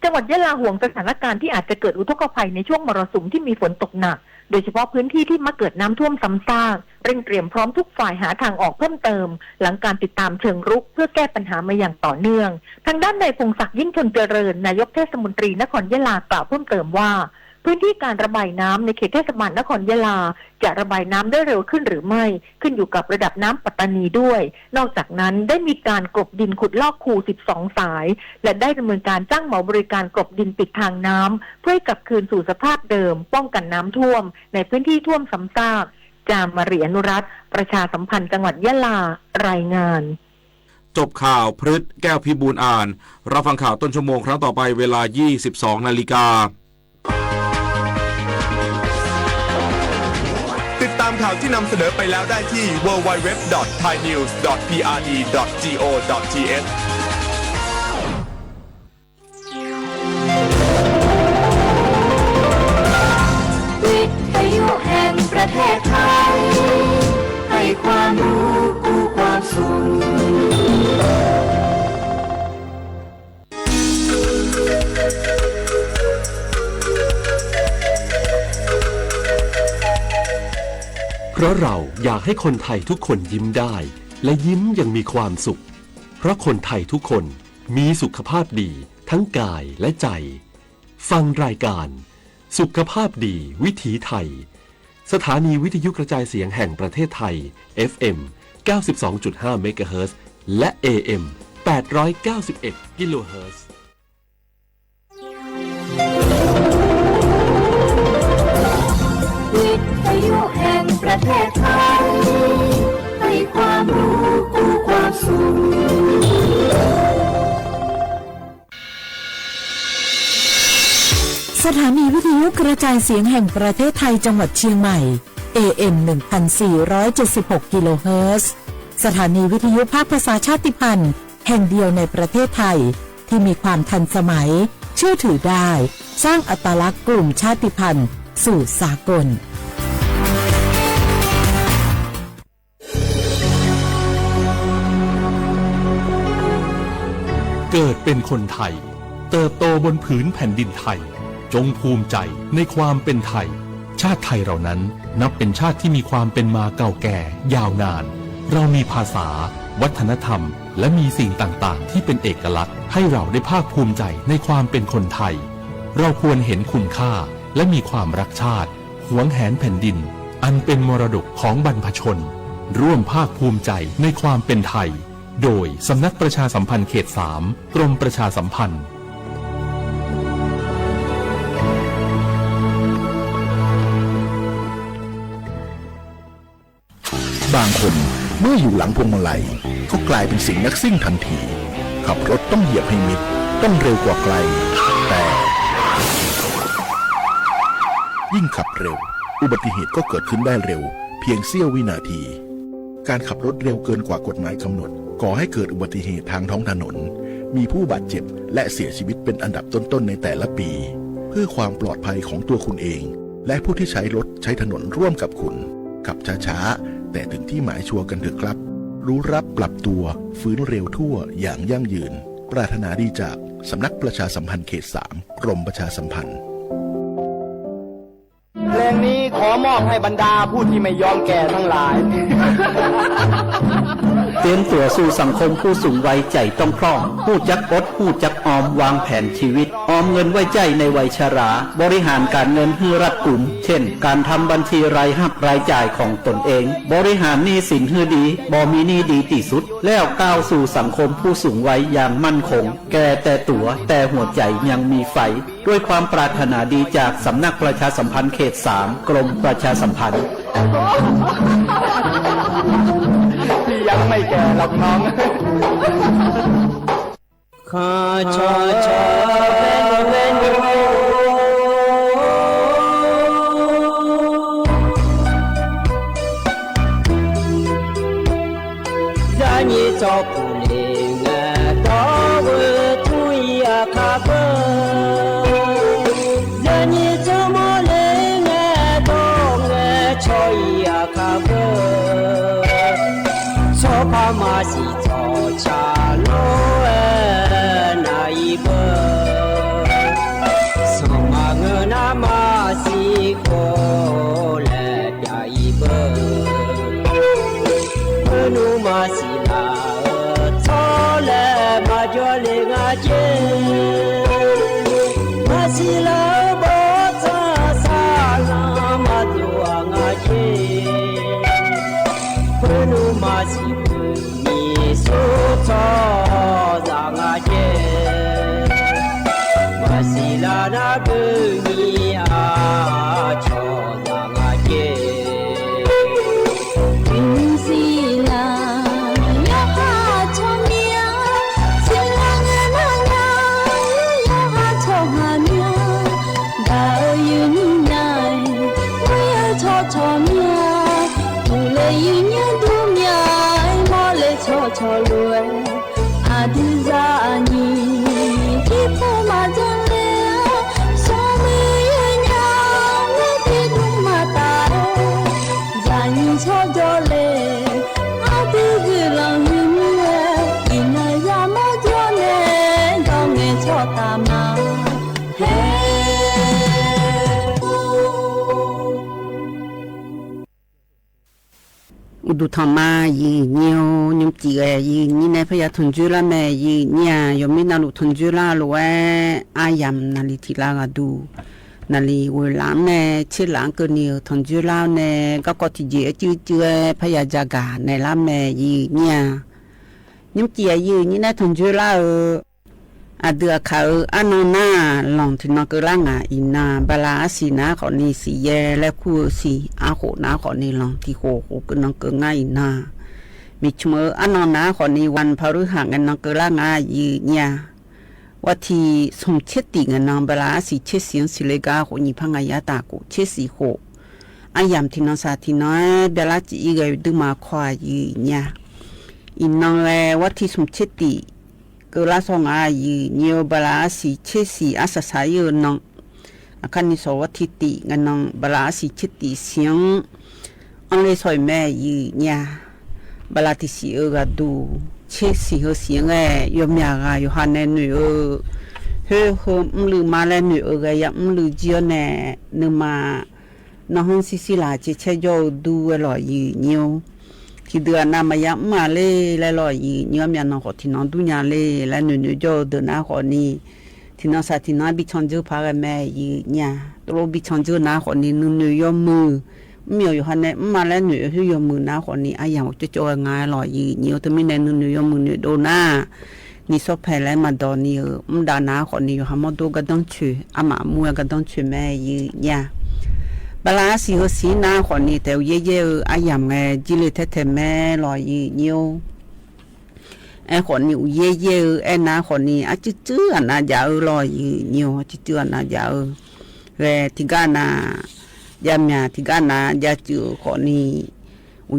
จังหวัดยะลาห่วงสถานการณ์ที่อาจจะเกิดอุทกภัยในช่วงมรสุมที่มีฝนตกหนักโดยเฉพาะพื้นที่ที่มักเกิดน้ำท่วมซ้ำซากเร่งเตรียมพร้อมทุกฝ่ายหาทางออกเพิ่มเติมหลังการติดตามเชิงรุกเพื่อแก้ปัญหามาอย่างต่อเนื่องทางด้านนายพงศักดิ์ยิ่งชนเจริญนายกเทศมนตรีนครยะลากล่าวเพิ่มเติมว่าพื้นที่การระบายน้ำในเขตเทศบาลนครยะลาจะระบายน้ำได้เร็วขึ้นหรือไม่ขึ้นอยู่กับระดับน้ำปัตตานีด้วยนอกจากนั้นได้มีการกลบดินขุดลอกคู12 สายและได้ดำเนินการจ้างเหมาบริการกลบดินปิดทางน้ำเพื่อให้กลับคืนสู่สภาพเดิมป้องกันน้ำท่วมในพื้นที่ท่วมซ้ำซากจามมารีอนุรัตน์ประชาสัมพันธ์จังหวัดยะลารายงานจบข่าวพฤษแก้วพิบูลอ่านรับฟังข่าวต้นชั่วโมงครั้งต่อไปเวลา 22 นาฬิกาติดตามข่าวที่นำเสนอไปแล้วได้ที่ www.thainews.prd.go.th วิทยุแห่งประเทศไทยให้ความรู้คู่ความสุขเพราะเราอยากให้คนไทยทุกคนยิ้มได้และยิ้มอย่างมีความสุขเพราะคนไทยทุกคนมีสุขภาพดีทั้งกายและใจฟังรายการสุขภาพดีวิถีไทยสถานีวิทยุกระจายเสียงแห่งประเทศไทย FM 92.5 เมกะเฮิรตซ์และ AM 891 กิโลเฮิรตซ์วิทยุแห่งประเทศไทยให้ความรู้คู่ความสุขสถานีวิทยุกระจายเสียงแห่งประเทศไทยจังหวัดเชียงใหม่ AM 1476 กิโลเฮิรตซ์สถานีวิทยุภาคภาษาชาติพันธุ์แห่งเดียวในประเทศไทยที่มีความทันสมัยเชื่อถือได้สร้างอัตลักษณ์กลุ่มชาติพันธุ์สู่สากลเกิดเป็นคนไทยเติบโตบนผืนแผ่นดินไทยจงภูมิใจในความเป็นไทยชาติไทยเรานั้นนับเป็นชาติที่มีความเป็นมาเก่าแก่ยาวนานเรามีภาษาวัฒนธรรมและมีสิ่งต่างๆที่เป็นเอกลักษณ์ให้เราได้ภาคภูมิใจในความเป็นคนไทยเราควรเห็นคุณค่าและมีความรักชาติหวงแหนแผ่นดินอันเป็นมรดกของบรรพชนร่วมภาคภูมิใจในความเป็นไทยโดยสำนักประชาสัมพันธ์เขต 3 กรมประชาสัมพันธ์บางคนเมื่ออยู่หลังพวงมาลัยก็กลายเป็นสิ่งนักซิ่งทันทีขับรถต้องเหยียบให้มิดต้องเร็วกว่าไกลแต่ยิ่งขับเร็วอุบัติเหตุก็เกิดขึ้นได้เร็วเพียงเสี้ยววินาทีการขับรถเร็วเกินกว่ากฎหมายกำหนดก่อให้เกิดอุบัติเหตุทางท้องถนนมีผู้บาดเจ็บและเสียชีวิตเป็นอันดับต้นๆในแต่ละปีเพื่อความปลอดภัยของตัวคุณเองและผู้ที่ใช้รถใช้ถนนร่วมกับคุณขับช้าๆแต่ถึงที่หมายชัวร์กันเถอะครับรู้รับปรับตัวฟื้นเร็วทั่วอย่างยั่งยืนปรารถนาดีจากสำนักประชาสัมพันธ์เขต 3 กรมประชาสัมพันธ์เพลงนี้ขอมอบให้บรรดาผู้ที่ไม่ยอมแก่ทั้งหลาย เตรียมตัวสู่สังคมผู้สูงวัยใจต้องพร้อมผู้จักอดผู้จักออมวางแผนชีวิตออมเงินไว้ใจในวัยชราบริหารการเงินให้รัดกุมเช่นการทำบัญชีรายรับรายจ่ายของตนเองบริหารหนี้สินให้ดีบ่มีหนี้ดีที่สุดแล้วก้าวสู่สังคมผู้สูงวัยอย่างมั่นคงแก่แต่ตัวแต่หัวใจยังมีไฟด้วยความปรารถนาดีจากสำนักประชาสัมพันธ์เขต 3 กรมประชาสัมพันธ์ พี่ยังไม่แก่หรอกน้องข้าชอเป็น你照顾你我到我土呀卡不让你怎么来我到我朝呀卡不说怕马西早茶路那一步什么我那马西过来呀一步努马西ดูทำมายีเนียวนิมจียีนี่ในพยาทุนจุลาแม่ยีเนี่ยยมินาลุทุนจุลาลวยอายามนาลิทิลากดูนาลีเวลาเนี่ยเชื่อหลังก็เนี่ยทุนจุลาเนี่ยก็ที่เจจื้อพยาจากาในละแม่ยีเนี่ยนิมจียีนี่ในทุนจุลาอาเดือเขาอันน่าลองที่นกล่างอินาบาลาสีนาขอนี่สีแย่และคู่สีอาโหนาขอนี่ลองที่โหก็นกง่ายนามีชมอันน่าขอนี่วันพฤหัสกันนกล่างยีเนี่ยว่าที่สมเชติกันนบาลาสีเชสียงสิเลกาขอนี่พังยาตากุเชสีโหอายามที่นสาที่น้อยเบลาจีอีกดูมาควายยีเนี่ยอินนองแลว่าที่สมเชติก็ลาสองยีเนียวบาลาสีเชสีอาศัยอยู่น้องอาการนิสวัติติกันน้องบาลาสีเชติเสียงอันเลยสอยแม่ยีเนี่ยบาลาที่สีก็ดูเชสีเขาเสียงยมยากอยู่หันในหนูเฮ้มลืมมาแล้วหนูก็ยังลืมเจียวแน่นึกมาน้องสิลาเชยดูอร่อยยีเนียวที่เดือนน้ำมายังมาเลยแล้วลอยเนื้อมีน้องขอที่น้องดูญาเลยแล้วหนูจะเดินหน้าขอนี่ที่น้องสัตที่น้องบิชอนจูพากันแม่ยีเนี่ยตัวบิชอนจูหน้าขอนี่หนูยอมมือมีอยู่หันเนี่ยมาแล้วหนูที่ยอมมือหน้าขอนี่อย่างจะง่ายลอยเนื้อแต่ไม่แน่หนูยอมมือหนูโดนหน้านี่สอบแพ้แล้วมาดอนนี่มันด่าหน้าขอนี่อยู่หามาดูกันต้องช่วยอามามัวกันต้องช่วยแม่ยีเนี่ยบาลาสีหัวสีน้าขอนี่แต่เย่ๆอายามจิเลเทแม่ลอยเนียวขอนี่เย่ๆน้าขอนี่จื้อน่ายาวลอยเนียวจื้อน่ายาวที่กานายามยาที่กานายาจื้อขอนี่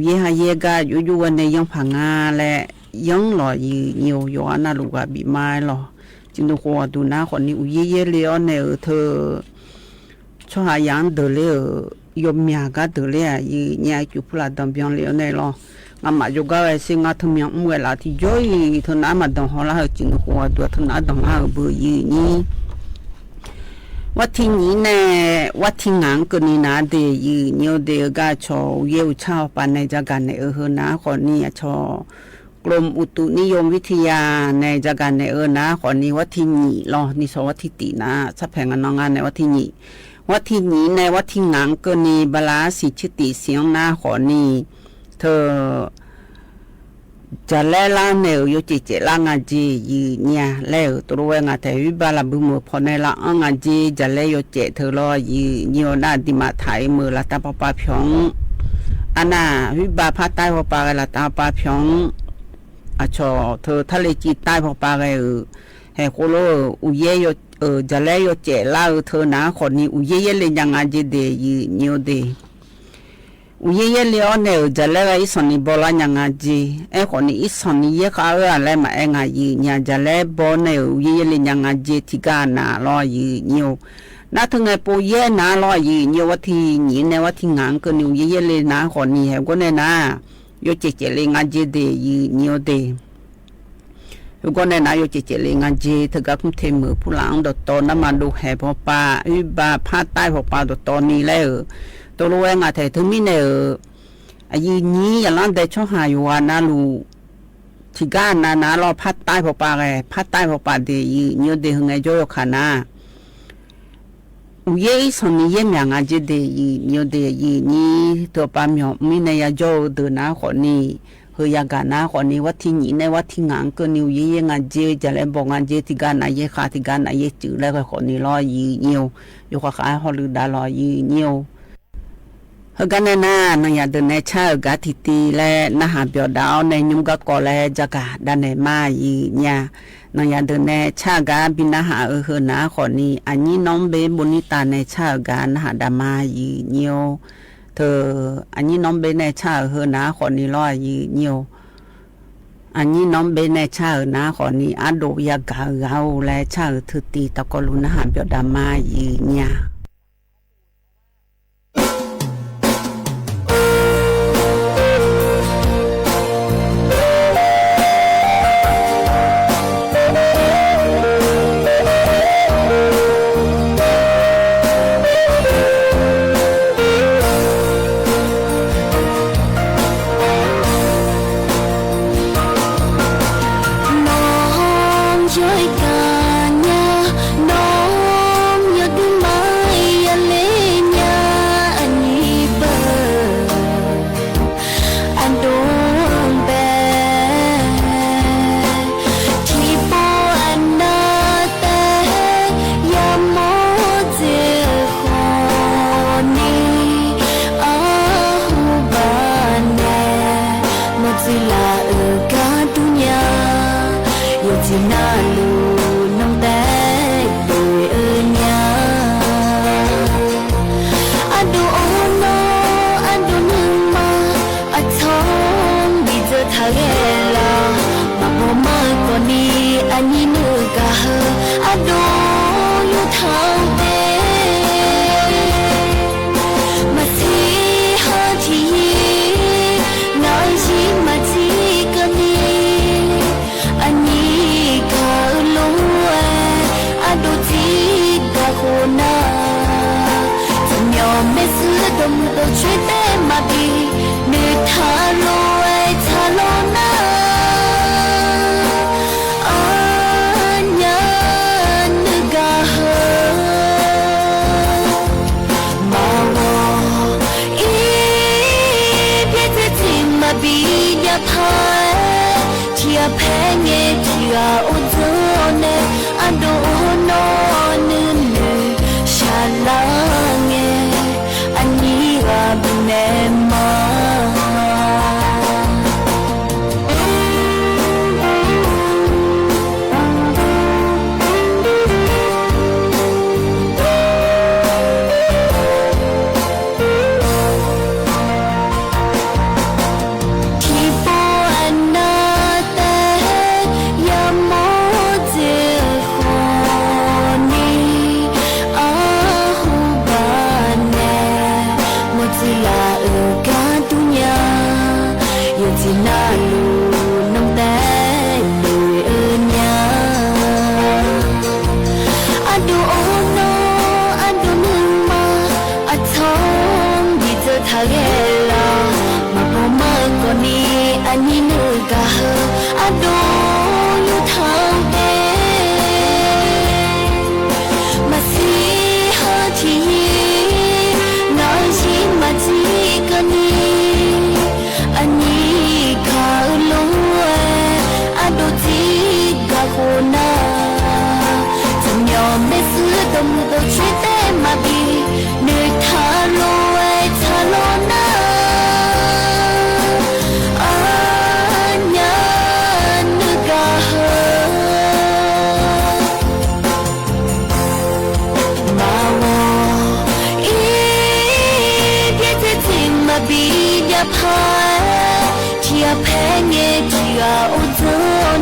เย่หายกาอยู่วันในยังพังาและยังลอยเนียวย้อนน่าลูกบีไม้หรอจึงดูหัวดูน้าขอนี่เย่ๆเลยเนี่ยเธอชอบยังเดลเลยยมมีก็เดลเลยเนี่ยจุพลาดำเบียงเลยเนี่ยหรองามาโยกาสิงาทำยังมวยลาที่ย่อยทุนน้ำมาดองหัวละจึงหัวตัวทุนน้ำดองหาเบอร์ยี่นี่วัดที่นี้เนี่ยวัดที่งานก็นี่นะเดียเนียวเดียก็ชอเยี่ยวชาวปันในจักรในนะคนนี้ชอกรมอุตุนิยมวิทยาในจักรในนะคนนี้วัดที่นี้รอนี่สวัดที่ตีนะสับแผงงานงานในวัดที่นี้วัดที่นี้ในวัดที่งานก็นี่บาลาสิชติเสียงหน้าขอนี่เธอจะเล่ล่าเนียวจีเจล่างอาจีเนี่ยเล่ตัวงาแต่วิบาลบุมพอในละอ่างอาจีจะเล่ยเจเธอรอยีเนียวหน้าดิมาไทยมือละตาปะพยอง อันน่ะวิบาพาใต้พอปาละตาปาพยองอาชอเธอทะเลจีใต้พอปาเฮโคโลอุเยโยจะเลโยเจลาเธอนะคนนี้อุเยเลยยังอาเจเดยีเนียวเดอุเยเลยอันเนี่ยจะเลไอ้สนิบอลยังอาเจคนนี้อีสนิเยข้าวอะไรมาเองอายีเนี่ยจะเลบอลเนี่ยอุเยเลยยังอาเจที่กานาลอยีเนียวน่าถึงไงปูเย่นาลอยยีเนียววัที่นี่เนี่ยวัที่งานก็นิวเย่เลยนะคนนี้เห็นก็เนี่ยนะโยเจเจเลยงานเจเดยีเนียวเดอยู่ก็เนี่ยนะโยเจเจเลยงานเจถึงกับคุณเทมือผู้หลังดตอนน้ำมันดูแห่พอปาอุบาพาใต้พอปาดตอนนี้แล้วตัวรู้ว่างาแต่ถึงมีเนี่ยอายีนี้อย่างนั้นได้ช่วงหาอยู่ว่านาลูที่ก้านนะรอพาใต้พอปาไงพาใต้พอปาเดยีเนียวเดหงไงโยกขานาอุเย่สนิเย่เมียงอาเจเดยีเนียวเดยีนี่ตัวปามยอมีในยาโจเดินนะคนนี้เฮียกานะคนนี้วัดที่นี่ในวัดที่งานก็นิวเย่งอาเจจะเล่นบอกอาเจที่กานาเย่ขาที่กานาเย่จืดแล้วก็คนนี้รอยีเนียวอยู่ข้างๆฮอลลือดารอยีเนียวเฮกันน่ะนายเดินในชาเกาทิตีและนะหาเบียดาวในยุมก็กอและจักดันในมายีเนี่ยนายเดินในชากาบินาหาเฮนะคนนี้อันนี้น้องเบบนิตาในชากานะหาดามายีเนียวเธออันนี้น้องเบในชาเฮนะคนนี้รอยีเนียวอันนี้น้องเบในชานะคนนี้อาโดยากาเกาและชาเธอตีตะกลุนะหาเบียดามายีเนี่ยที่ปวดนาแต่ยามโมเจ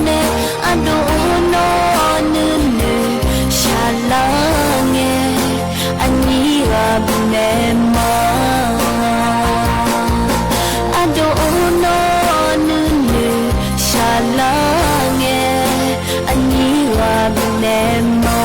ne ado no nu nu shalange ani ga bune ma ado no nu nu shalange ani ga bune ma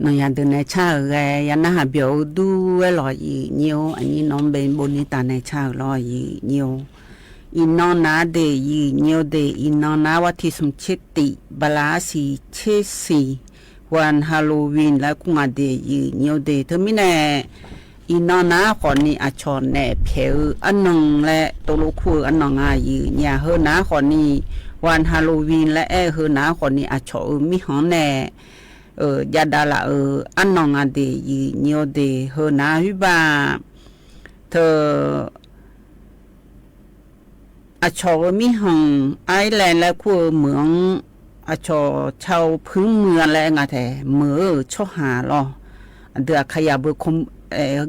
nó nhà từ này cha rồi nhà nó hà biểu du lo gì nhiều anh ấy nói bên bốn này ta này cha lo gì nhiều in nó ná để gì nhiều để in nó náว่าที่สมชิติบลาสีเชสีวันฮาโลวีนแล้วก็มาเดย์nhiều đểเธอไม่แน่อินน้าคนนี้อาชอนแน่เพลอันนงและตัวลูกคู่อันนงอายืเนี่ยเฮน้าคนนี้วันฮาโลวีนและเฮน้าคนนี้อาชอมีหอนแน่ยาดาละอันนองอาเดยีเนียวเดเฮนาฮิบาเธออาชอมีหงไอแลนด์และคู่เมืองอาชอชาวพื้นเมืองและงาแท้เมือชอหาลอเดือขยับเบอร์คม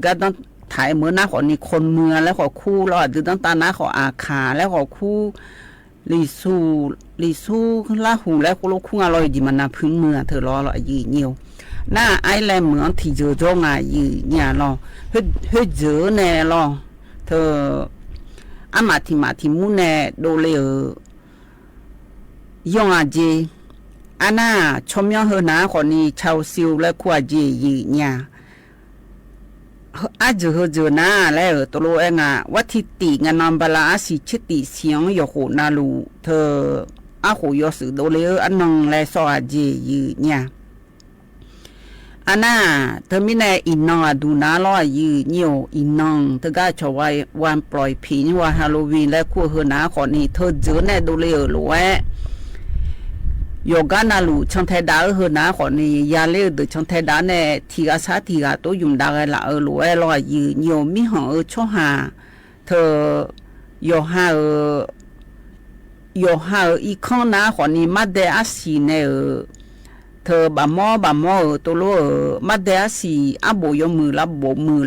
ก็ต้องถ่ายเมือหน้าของนี่คนเมืองแล้วขอคู่รอดหรือต้องตาหน้าขออาคาแล้วขอคู่ลิซูลาหูแล้วก็ลูกคุ้งอร่อยดีมันนะพื้นเมืองเธอรอรอยีเนียวหน้าไอแลนด์เมืองที่เจอจ้องอ่ะยีเนี่ยรอเฮ้เจอแน่รอเธออามาที่มูแน่โดเลยองอาเจอันน่ะชมยองเฮนะคนนี้ชาวซิวและขวาเจยีเนี่ยอาจจะเจอหน้าแล้วตัวโลเองอ่ะวัตถิติงานนำบลาสิชิติเสียงยโหนาลูเธออาโหยสือโดเลอันนงและสออาเจยีเนี่ยอันน่ะเธอไม่แน่อินนองดูน้าลอยยีเนียวอินนองเธอก็ชอบวันปล่อยผีวันฮาโลวีนและคู่เฮนาคนนี้เธอเจอแน่โดเลหรือว่าโยกานาลูช่างไทยดาเฮนาคนนี้ยาเล่ดูช่างไทยดาเนี่ยทีกาซาทีกาตัวยุ่มดาละรวยลอยยืนโยมิหงช่อหาเธอโยหาอีข้างนาคนนี้มาเดอาสีเนี่ยเธอบะมอตัวโลมาเดอาสีอาโบยมือละโบมือ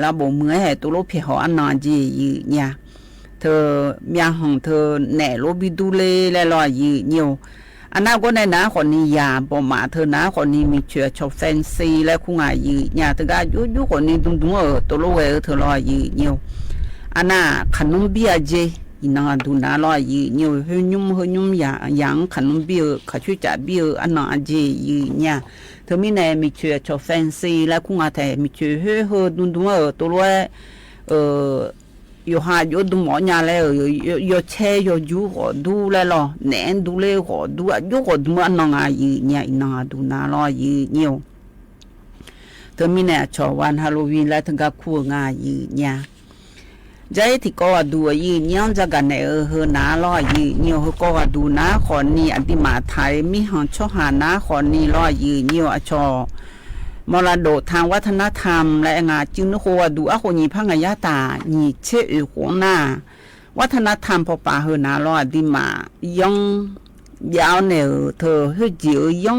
ให้ตัวโลเพียหออันนอนจีเนี่ยเธอเมียของเธอแหน่โลบิดูเลและลอยยืนโยอันนั้นก็ในน้าคนนี้ยาปอมาเธอน้าคนนี้มีเชื้อชอบแฟนซีและคุ้งอายืเนี่ยเธอก็ยุคนนี้ดุ้งตัวโลเวเธอลอยยืเนี่ยอันน่ะขนมเบียเจอินาดูน้าลอยยืเนี่ยเฮยุ่มยังขนมเบียข้าช่วยจ่าเบียอันน่ะเจยืเนี่ยเธอมีแน่มีเชื้อชอบแฟนซีและคุ้งอาแต่มีเชื้อเฮดุ้งตัวโลอยู่หาอยู่ดูหมอยาแล้วอยู่เชยอยู่ยูหัวดูเลยหรอแหนดูเลยหัวดูยูหัวดูมันนองอายีเนี่ยนองดูน่าลอยยีเนี่ยเธอมีเนี่ยชอบวันฮาโลวีนแล้วถึงกับคู่งายีเนี่ยใจที่ก็ดูยีเนี่ยจะกันเนี่ยเฮน่าลอยยีเนี่ยเขาก็ดูน้าคนนี้อันที่มาไทยมีหันชอบหาน้าคนนี้ลอยยีเนี่ยชอบมรดกทางวัฒนธรรมและงานจึงนึกว่าดูอาคนนี้พังยาตานี่เชื่อหัวหน้าวัฒนธรรมพอป่าเฮนาลอดีมายองยาวเนี่ยเธอเฮจียอง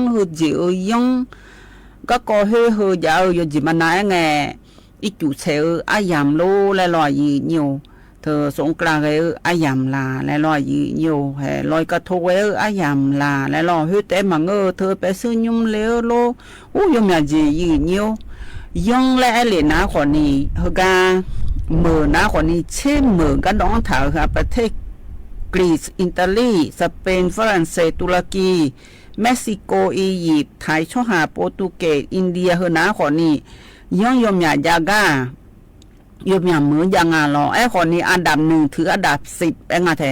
ก็เฮยาวอยู่จีมันไหนไงอีจุเชออายามโลและลอยยีนิวเธอสงกรานต์อายามลาและลอยยีนิวแห่ลอยกระทงอายามลาและลอยเฮแต่มังเธอไปซื้อยุ่มเลี้ยวโลยมยาจียีนิวยองและเลนาคนนี้เฮกาเมื่อนาคนนี้เช่นเมื่อกันน้องถาวรประเทศกรีซอิตาลีสเปนฝรั่งเศสตุรกีเม็กซิโกอียิปต์ไทยชหาโปรตุเกสอินเดียเฮนาคนนี้ย่องยมยายากายมยามือยางาลอไอคนนี้อันดับ1ถืออันดับ10ไองาแท้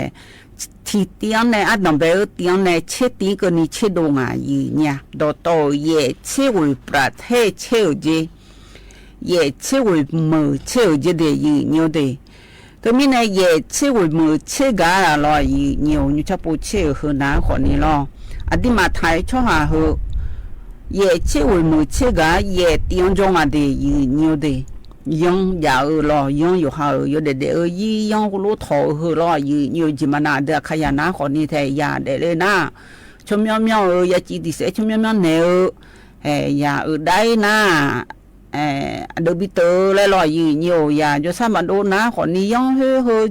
ที่เตียงในอันดับเตียงในเชตีก็นี่เชดงายีเนี่ยโดโตเย่เชวิประเทศเชลเจเย่เชวิมือเชลเจเดยีเนี่ยเดเธ ตัวมีในเย่เชื่อวิมือเชื่อกาลอยเหนียวอยู่ชะปูเชื่อคือน้าคนนี้ลออดีมาไทยช่อหาเหเย่เชื่อวิมือเชื่อกาเย่เตียงจงอะเดยเหนียวเดยังยาลอยังอยู่หาอยู่เดยี่ยังกูรู้ทอลออยู่จิมานาเดขยานาคนนี้แทยาเดเลยนะชมยอมยาจีดิเสชมยอมเนอยาได้นะเดบิเตอร์เลยลอยอยู่ยาจะสามารถโดนนะคนนี้ยัง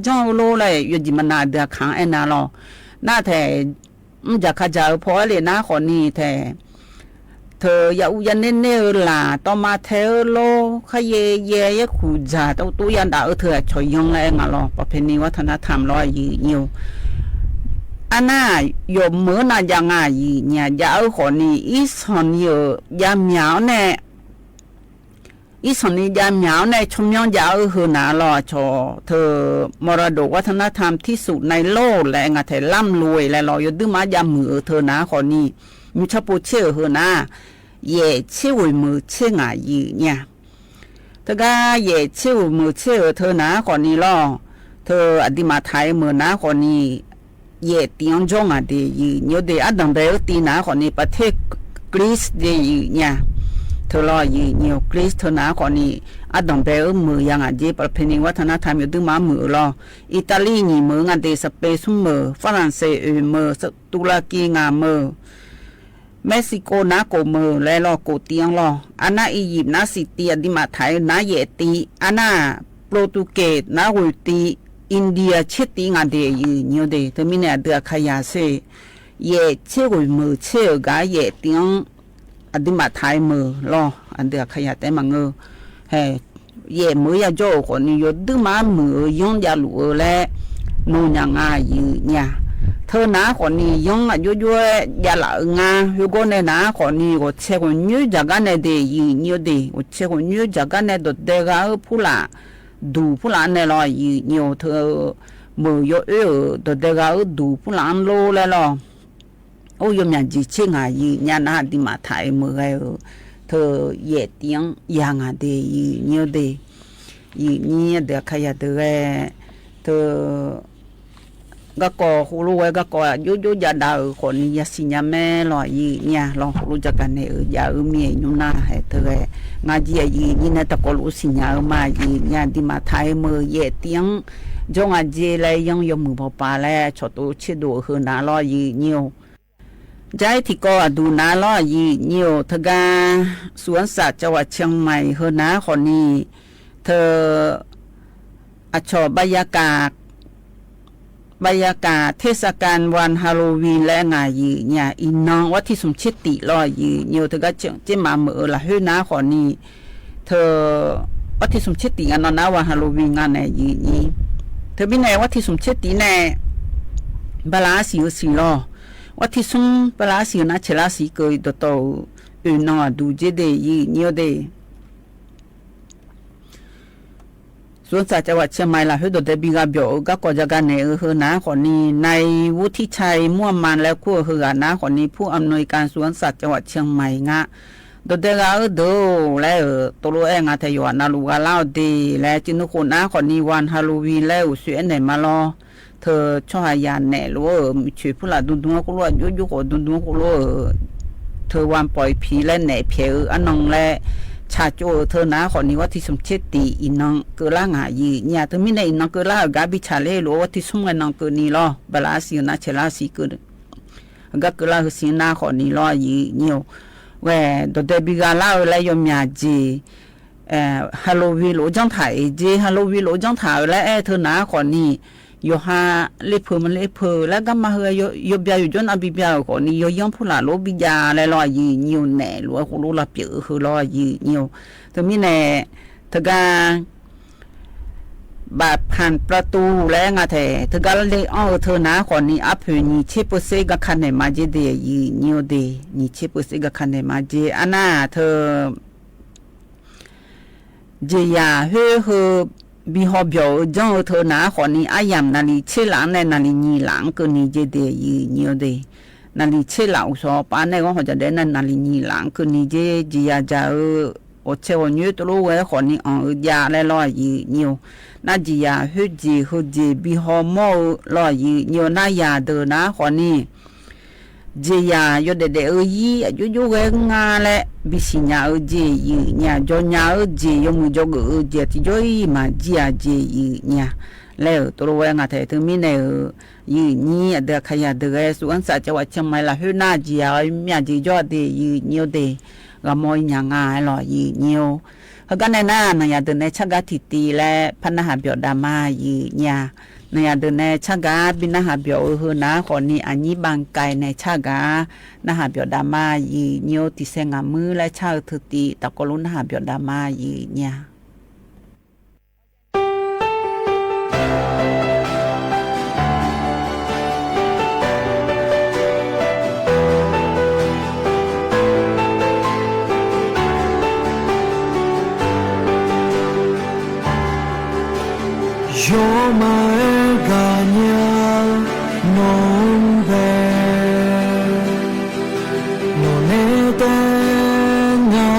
จังโลเลยอยู่จิมานาเดขังนาลอน่าแทจะขจายพอเลยนะคนนี้แทเธออย่าอุยันเน่ๆล่ะต่อมาเธอโลขยเยขุจ่าต้องตู้ยันดาวเธอช่วยยังไงมาลอประเพณีวัฒนธรรมลอยอยู่อันน่ะยมเหมือนยังไงเนี่ยยาคนนี้อีสอนอยู่ยามเหนียวแน่อีสอนนี้ยามเหนียวแน่ชมยองยาหือหนาลอชอเธอมรดกวัฒนธรรมที่สุดในโลกและงาเธอร่ำรวยและรออยู่ดื้อมายามมือเธอนะคนนี้มีชาปูเชื่อหือนะเย่เชื่อวิมือเชื่องายีเนี่ยเธอก็เย่เชื่อมือเชื่อเธอนะคนนี้ลอเธออดีมาไทยมือนะคนนี้เย่เตียงจงอะเดียอยู่เดียอดัมเบลตีนะคนนี้ประเทศกรีซเดียเนี่ยเธอรออยู่กรีซเธอนะคนนี้อดัมเบลมือยังอะเดียประเพณีวัฒนธรรมอยู่ดึงมามือรออิตาลีนี่มืองอะเดียสเปซุมมือฝรั่งเศสมือตุรกีงามือเม็กซิโกนะโกเมอและลอโกเตียงลออันน่าอียิปต์นะสิเตียดิมาไทยนะเยตีอันน่าโปรตุเกสนะฮุตีอินเดียเชติงาเดยนิวเดเธอมีเนี่ยเดือขยาเซเยเชื่อกุมือเชื่อกาเยเตียงอดิมาไทยมือลออันเดือขยาแต่มังเฮเยมือยาโจคนนี้ยดึงมามือยองยาหลัวและนูยังไงเนี่ยเธอหนาคนนี้ยังอายุด้วยยาละงาอยู่ก็ในหนาคนนี้ก็เชื่อคนยืดจากกันในเดียยืดเดียเชื่อคนยืดจากกันในดดเดกาผู้ละดูผู้ละในลอยยืดเธอมือเยอะดดเดกาดูผู้ละโลเลยล่ะโอ้ยมันจีเชื่องายืดยานาดิมาไทยมือเธอเย็ดยังยังอาเดียยืดเดียนี่เดือขยะเดือเธอก็ก่อฮูรู้ไว้ก็ก่อยุยาดาวคนยาสิญาแม่ลอยเนี่ยลองฮูรู้จักกันเนี่ยยาเมียยุ่งหน้าให้เธองาจีนี่นะตะกรู้สิญามาเนี่ยดิมาไทยมือเย่เตียงจงอาจีเลยยังยมือพอปาแล้วชดตัวชิดูหือนาลอยเนี่ยใจที่ก็ดูนาลอยเนี่ยเธอกาสวนสัตว์จังหวัดเชียงใหม่หือนาคนนี้เธออชอบบรรยากาศเทศกาลวันฮาโลวีนและงานยีเนี่ยอีน้องวัดที่สมชิติลอยยีเนี่ยเธอก็เจ้ามาเมื่อละหื้อน้าคนนี้เธอวัดที่สมชิติงานนั้นวันฮาโลวีนงานไหนยีนี่เธอไม่แน่วัดที่สมชิติแน่บาลาสีลอวัดที่สมบาลาสีนะเชลาสีเกยตัวโตน้องดูเจเดยีเนี่ยเดส่วนจังหวัดเชียงใหม่ล่ะคือโดดเดบิกาเบียวก็กจะกันในนะคนนี้ในวุฒิชัยม่วงมันแล้วคู่คือนะคนนี้ผู้อำนวยการสวนสัตว์จังหวัดเชียงใหม่งะโดดเดกาดูแล้วตัวเองอาทยวันนาลูกาเล่าดีและจินุคนนะคนนี้วันฮาโลวีนแล้วสวยไหนมาลอเธอช่วยยานแหน่รู้ช่วยผู้หลานดุนๆก็รู้ยุกดุนๆก็รู้เธอวันปล่อยผีและแหน่เพียวอันนองและชาโจเธอนะคนนี้ว่าที่สมเชติอินองเกล่างหายีเนี่ยเธอไม่ได้อินองเกล่ากาบิชาเล่รู้ว่าที่สมกันนองเกนี่ล้อบลาสีนะเชลาสีเกิดก็เกล่าสีนะคนนี้ล้อยีเนี่ยเว้ดเดบิกาล่าอะไรยมยาจีฮาโลวีนโลจังถ่ายจีฮาโลวีนโลจังถ่ายและเธอนะคนนี้โยฮาเล็บมันเล็บแล้วก็มาเฮยโยบยาอยู่จนอบิบยาคนนี้โยยังผู้หลานโลบิยาและลอยยีนิวแหน่หรือว่าคนรู้ละเปียคือลอยยีนิวแต่มีแหน่เธอก็บาดผ่านประตูแล้วไงเธอก็เลยเธอนะคนนี้อัพนี่เชปเซก็คันในมาเจเดียยีนิวเดนี่เชปเซก็คันในมาเจอันน่ะเธอเจียเฮบีฮอบเบียวจังเธอหนาคนนี้อายามนาลีเชลังในนาลีนีหลังก็นี่เจเดียยีเดนาลีเชลังสอบปานในก็เขาจะได้นาลีนีหลังก็นี่เจจียจะ我这我女的路为可能家来了一牛，那几呀后几比好毛了一牛那呀的那可能。je ya yo de yi yo ga nga le bi si nya je yi nya jo nya je yo mu jo go je ti jo yi ma ji ya je yi nya le to ro nga the tu mi ne yi ni de kha ya de ga su an sa cha wa chang mai la hu na ji ya mya ji jo de yi nyo de ga mo nya nga lo yi nyo ha ga na na ya de ne cha ga ti ti le phan na ha byo da ma yi nyaในเดือนในชาติบินนาหาเบียวนะคนนี้อันนี้บางไกในชาตินาหาเบียวดามายีเนียวติเสงามือและชาติตีตะกลุนนาหาเบียวดามายีเนี่ยYou're my ganya non ve non ete nga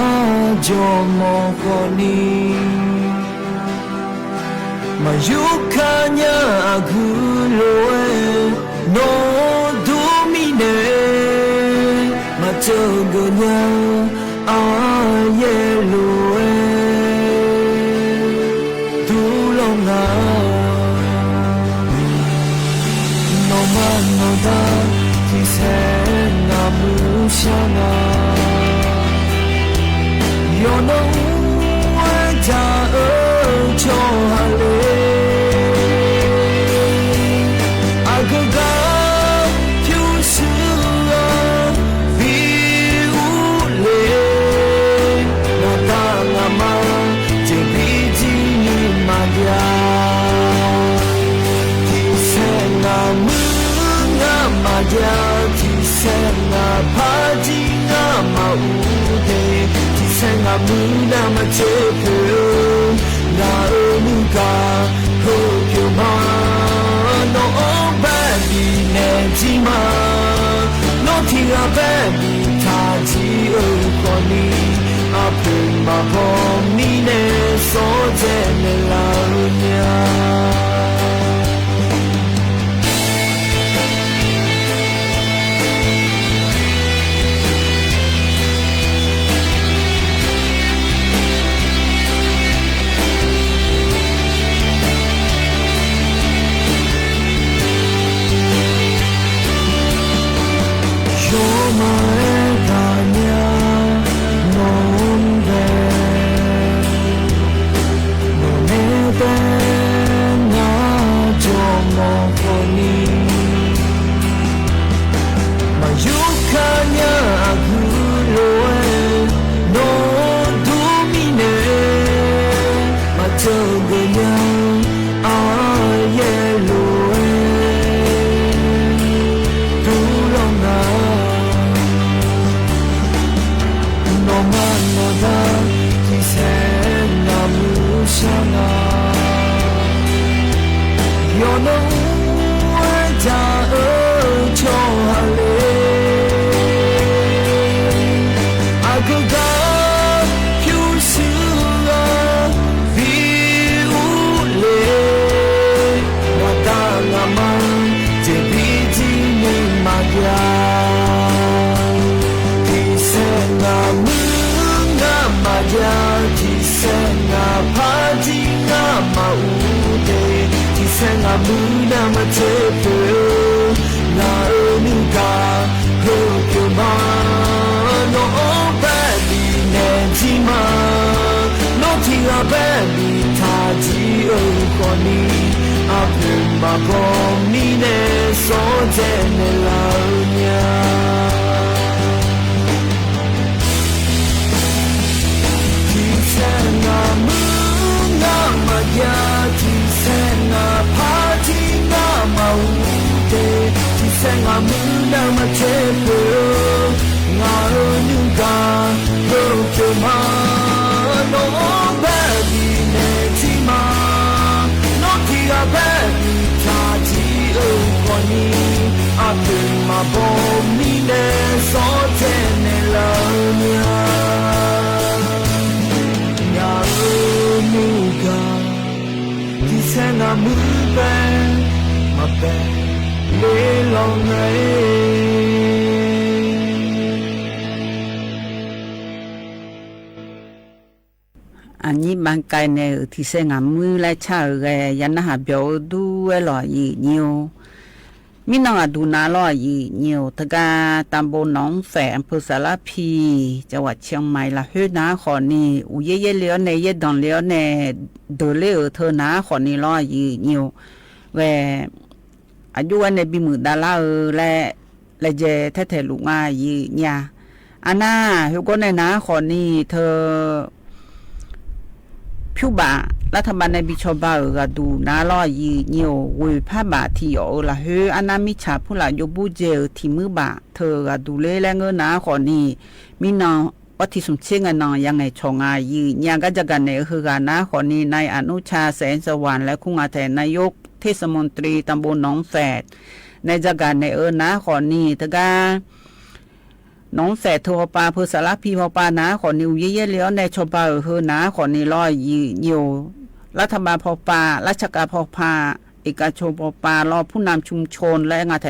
jomo koni mayukanya aguloe no domine matogonya ayeloe tulonga ti sei na musana yo no wa ja cho hale agaga pyu su bi u le na ta na ma je bi ji ni ma ya ti sei na ja ti senga paji nga maude ti senga muna ma chepe na omuka kokyo ma no obadi ne jima no ti abadi taji okoni apu ma bomi ne so je ne la nya Muna ma chepe na omuka kokyo ma no obadi ne jima no ti abadi taji okoni apu ma bomi ne so je ne la nya ti senga muna ma ya ti senga maude ti senga muna ma chepe nga onuga kokyo ma no obadi ne jima no ti abadi taji okoni apu ma bomi ne so te ne la nya มือแบมาแบเลลองไงอันนี้บางไกในที่เสงามือและชาเรยันนะหาเบียวดูเอลอยีเนียวมินองดูนาลอยีเนียวตะกาตำบลหนองแฝอำเภอสารพีจังหวัดเชียงใหม่ละเฮือนาขอนี่อุเยเลี้ยวในเยดอนเลี้ยวในเดเลอเธอนาขอนี่ลอยีเนียวแวอายุวันในบิมือดาลาและเจแท้ๆลูกงายีญาอันน่าเฮาก็ในนาขอนี่เธอผิวบารัฐบาลในบิชอบาก็ดูนาลอยีเนียวเวผ้าบาที่อละเฮอันนามิชาผู้ละยบูเจที่มือบาเธอก็ดูเลและเงินนาขอนี่มีน้องวัติสมเชงนองยังไงชงอายีญาก็จะกันในคือการนาขอนี่นายอนุชาแสนสวรรค์และคุงอาแทนนายกเทศมนตรีตำบลหนองแฝดในจักรในนาขอนี่ตะกาน้องแฝดโทรปาเพื่อสารพีพอปานาขอนิวเย่เลี้ยวในชบาเฮอนาขอนี่ลอยอยู่รัฐบาลพอปาราชการพอปาเอกชนพอปารอผู้นำชุมชนและงาแท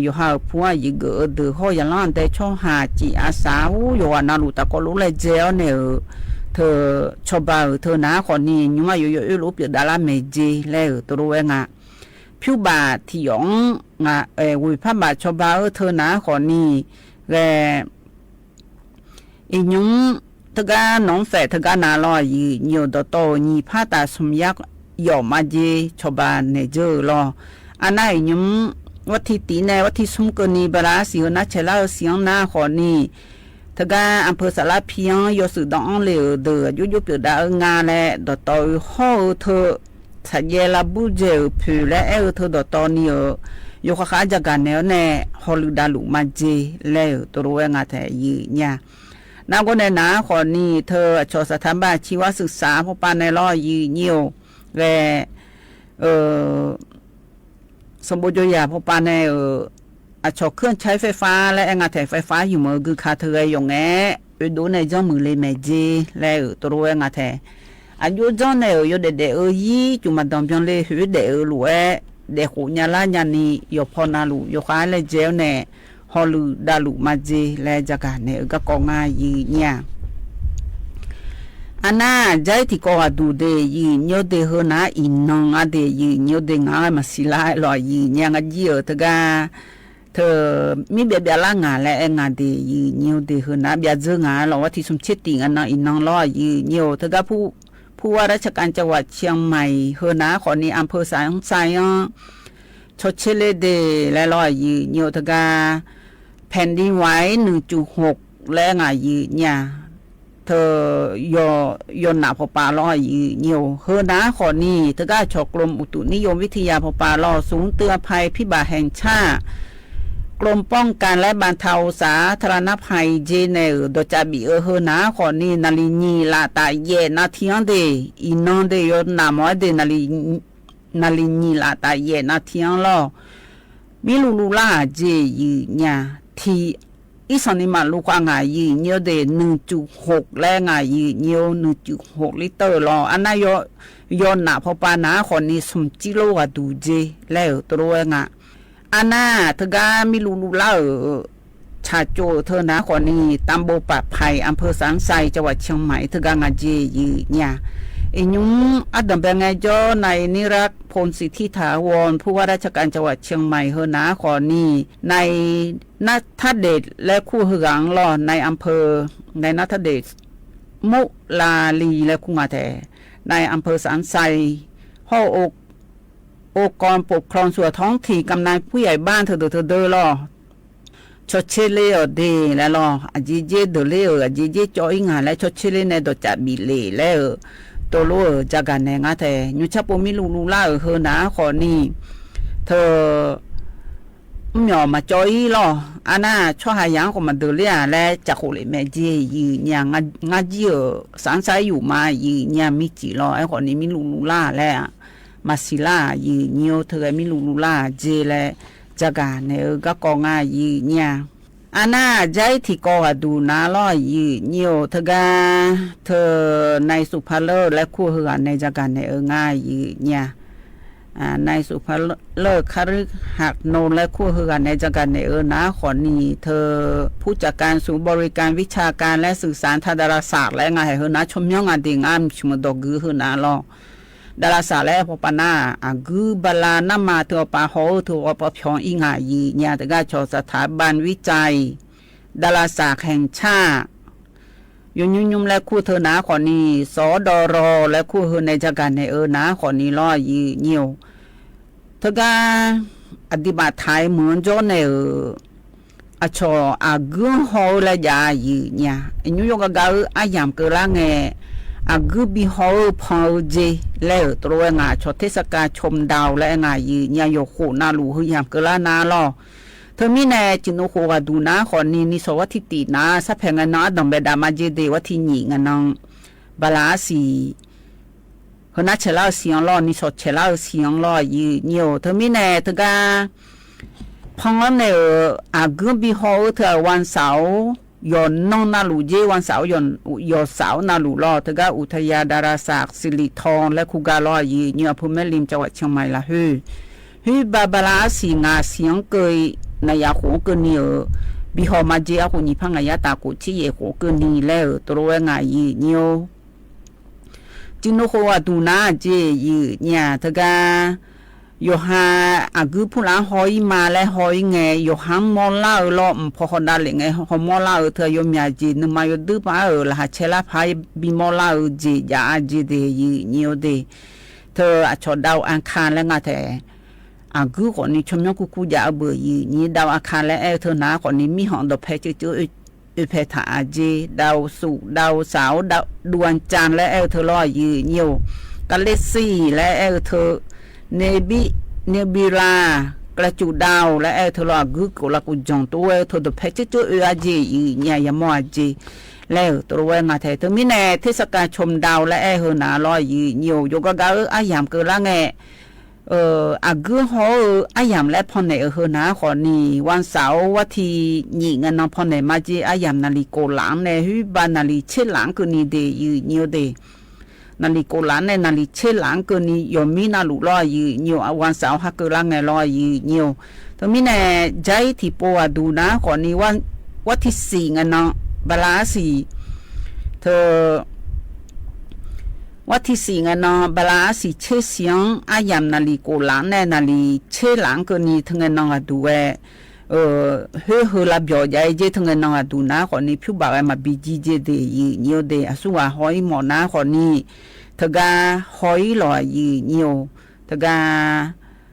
อยู่หาพัวยิเกอเดือห้อยล้านแต่ช่องหาจีอาสาวอยู่ว่านาลูตะก็รู้เลยเจลเนี่ยเธอชบาเธอนาขอนี่ยุ่งอยู่รูปอยู่ดาราเมจีแล้วตัวเองผิวบาที่ยองวิภาบาชบาเธอนาขอนี่แกอีนุ่งตะกาน้องแฝดตะกานาลอยยีโดโตยีผ้าตาสมยักยอมาเจชบานเนเจอรออันนั้นยุ่งวัดที่ตีในวัดที่สมกนีบราสิวนัชเชลาเสียงนาขอนี่ตะกาอำเภอสารพียงยสุดองเหลือเดือยุบเดือดางาและโดโตห่อเธอสัญญาลาบูเจผือและเธอโดโตนี่ยกขาจากกันแล้วเนี่ยฮอลดาลุมาเจแล้วตัวเองอาจจะยืนเนี่ยนักก็ในนาขอนี่เธอชสถาบันชีวศึกษาพอปานในล้อยืนเยี่ยวและสมบูรณ์ยาพอปานในชเครื่องใช้ไฟฟ้าและงานแถไฟฟ้าอยู่เมื่อคือคาเธออย่างเงี้ยดูในจ้ามือเลยแม่เจแล้วตัวเองอาจจะอายุจ้าเนี่ยอยู่เด็กยี่จุดมาดำจังเลยหัวเด็กรวยเด็กหูญาลาญานียพอนาลูยกขาเลเจลเนฮอลูดาลูมาเจเลจักาเนก็กองายีเนี่ยอันน่าใจที่ก็ดูเดยีเนียวเดฮนาอินนองอเดยีเนียวเดงามาสิลาลอยยีเนี่ยงาจีตะกาเธอมีเบียลางาและงาเดยีเนียวเดฮนาเบียเจงาเราว่าที่สมชิติงอันนั้นอินนองลอยยีเนียวตะกาผู้ว่าราชการจังหวัดเชียงใหม่เฮอนาขอนี้อำเภอสายไซชดเชลเดและลอยยีเนียวตะกาแผ่นดินไหว 1.6 และงายีเนี่ยเธอยนหนาพอปาลอยยีเนียวเฮอนาขอนี้ตะกาชกรมอุตุนิยมวิทยาพอปาลอสูงเตือนภัยพิบัติแห่งชาติกรมป้องกันและบรรเทาสาธารณภัยเจเนลโดจาบีเฮนาขอนี่นาลินีลาตาเยนาเทียงเดอินอนเดยนามอเดนาลินีลาตาเยนาเทียงลอมิลูลาเจยีญาทีอีสันนิมาลูกงายีเนียวเด 1.6 และงายีเนียว 1.6 ลิตรลออันนายยนนาพอปานาขอนี่สมจิโลกดูเจแล้วตัวงาอันน่าเธอก็มีลูล่าชาโจเธอนะคนนี้ตำบลปะไผ่อำเภอสันทรายจังหวัดเชียงใหม่เธอก็งาเจยีเนี่ยยุ่งอดัมเป็นไงจ้อในนิรักพลสิทธิถาวรผู้ว่าราชการจังหวัดเชียงใหม่เฮอนะคนนี้ในนัทเดชและคู่หางรอในอำเภอในนัทเดชมุลาลีและคู่มาแต่ในอำเภอสันทรายห่ออกองค์กรปกครองส่วนท้องถิ่นกำนันผู้ใหญ่บ้านเธอเดอรอชดเชลเลอเดแล้วรออจีเจเดเลออจีเจจอยงานและชดเชลเลในดจับบิเลแล้วตัวลูจากกันในงานแต่ยุชปมิลูล่าเฮนะขอนี่เธอหย่อมาจอยรออันน่าช่วยหายังของมันเดเลียและจากโหเลแม่เจยีเนี่ยงาจีสันสายอยู่มายีเนี่ยมิจิรอไอ้ขอนี้มิลูล่าแล้วมาสิลายีเนียวเธอมิลูล่าเจและจักรเนี่ยก็กองายีเนี่ยอันน่าใจที่ก็ดูนาลอยยีเนียวเธอในสุภาเลและคู่เหือในจักรเนี่ยง่ายยีเนี่ย ในสุภเลิกคฤหักโนนและคู่เฮือนในจักรในนะขอนี้เธอผู้จัดการศูนย์บริการวิชาการและสื่อสารทางดาราศาสตร์และงานเฮือนะชมย่องอดีงามชมดอกกือเฮือนะลอดาราศาสตร์และพปนากือบลานามาเธอปาโฮเธอปพองอิงายีญาติกาชสถาบันวิจัยดาราศาสตร์แห่งชาติยุ่มและคู่เธอนะขอนี้สดรและคู่เฮือในจักรในนะขอนี้ลอยีเนียวเธอก็อธิบายไทยเหมือนจนอาชออากุนฮอละยายีเนี่ยนิวยอร์กก็อายามเกล้าเงอากุบิฮอพอเจแล้วตัวงาชอเทศกาลชมดาวและงายีเนี่ยโยโคนาลูหยามเกล้านาลอเธอมีแน่จินโนโคกาดูนะขอนี้นิสวัติตินะสัพเพงนะดอมเบดามาเจเดวัติญิงนองบาลาสีเฮนัชเชลาเสียงล้อนี่สดเชลาเสียงล้อยีเนียวเธอมีแน่เธอก็พังแล้วเนี่ยอากุบิฮอเธอวันเสาร์ยนน้องนาลูเจวันเสาร์ยนเสาร์นาลูล้อเธอก็อุทยานดาราศาสตร์สิริธรและคูกาล้อยีเนียวพูแม่ริมจังหวัดเชียงใหม่ละฮือบาบาลาสีงาเสียงเกยนายาโขเกเนียวบิฮอมาเจอาโขนิพังอายาตาโกที่เยโขเกนีแล้วตัวงายีเนียวจินโนโคว่าดูน่าเจยีเนี่ยเธอก็โยฮาอากุพูลาหอยมาและหอยไงโยฮัมมอลาล้อมพอคนดาเลงไงหอมมอลาเธอโยมีอาจีนึมาโยดื้อป้าละหาเชลาพายบิมอลาเจยาจีเดยีเนียวเดเธออาชอดาวอังคารและงาแต่อากุคนนี้ชมยองกุยาเบยีนี่ดาวอังคารและเธอหน้าคนนี้มีหองดอกเพชรจื้อเพถาเจดาวสุกดาวเสาร์ดวงจันทร์และเธอลอยยืนเยี่ยวกาเลซี่และเธอเนบิลากระจุดาวและเธอลอยกุกลากุจงตัวเธอดเพชรจื้อเจยืนยามอเจแล้วตัวงาเธอมีแน่เทศกาลชมดาวและเธอหนาลอยยืนเยี่ยวยกกะอายามเกล้าแงอากุฮออายามและพอนในเฮนะขอนี้วันเสาร์วันที่ยี่เงินน้องพอนในมาจีอายามนาฬิโกหลังในฮือบานาฬิเชหลังก็นี้เดยืเนียวเดนาฬิโกหลังในนาฬิเชหลังก็นี้ยอมมีนาลุลอยยืเนียววันเสาร์ฮักเกลังในลอยยืเนียวแต่มีในใจที่ปัวดูนะขอนี้วันที่สี่เงินน้องบาลาสีเธอวัดที่สี่เงินบาลาสิเชเสียงอายามนาลีโกหลังแน่นาลีเชหลังก็นี้ทั้งเงินนองดูเฮือลาบยอใจเจทั้งเงินนองดูนะคนนี้ผิวบ่าวมาบีจีเจเดยีเนียวเดอสุวาหอยหมอนะคนนี้ทกาหอยลอยยีเนียวทกา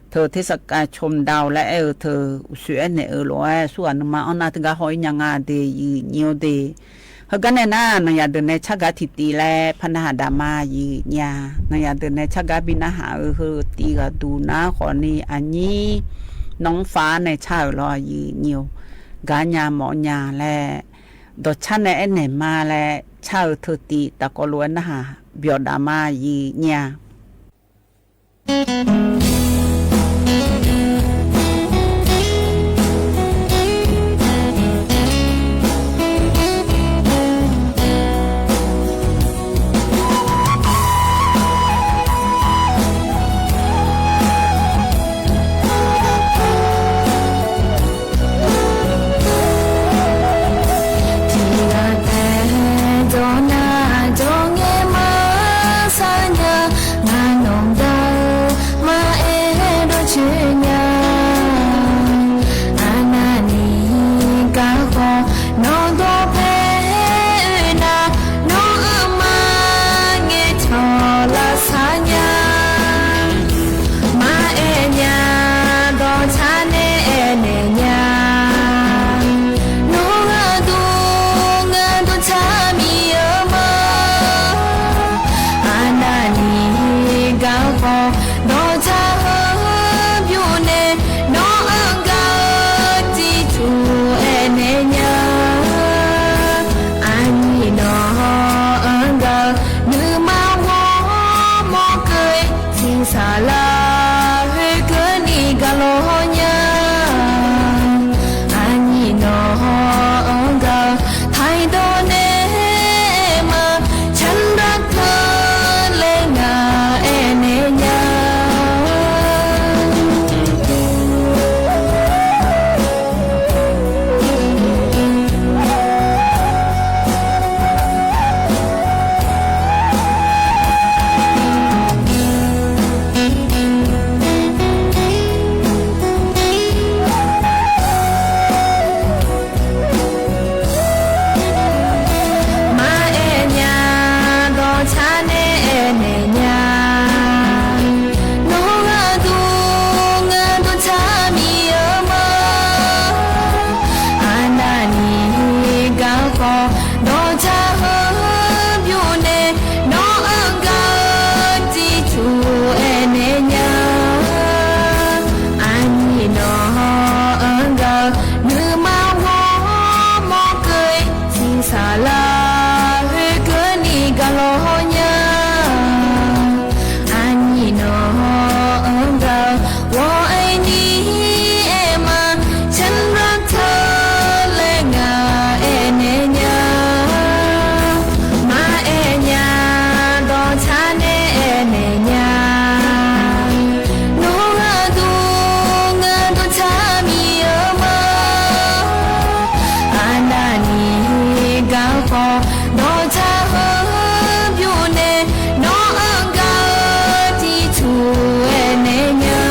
เธอเทศกาลชมดาวและเธอสวยเนี่ยลอยส่วนมาเอานาทกาหอยยังงาเดยีเนียวเดเฮกันเนี่ยนะนายาเดินในชักกะทิตีและพันหาดามายีญานายาเดินในชักกะบินาหาตีกะดูนะขอนี้อันนี้น้องฟ้าในชาลอยยีเนียวกาญาหมอญาและดอชันในเนมาและชาเธอตีตะกล้วนนะฮะเบียดามายีญา去 Salah Gani galonya Ani no engkau Wo ini ema Chandra telenga enenya Ma enya do chane enenya No ngadu ngadu chami ema Anani gafo do cha byu ne no anga ti chu enenya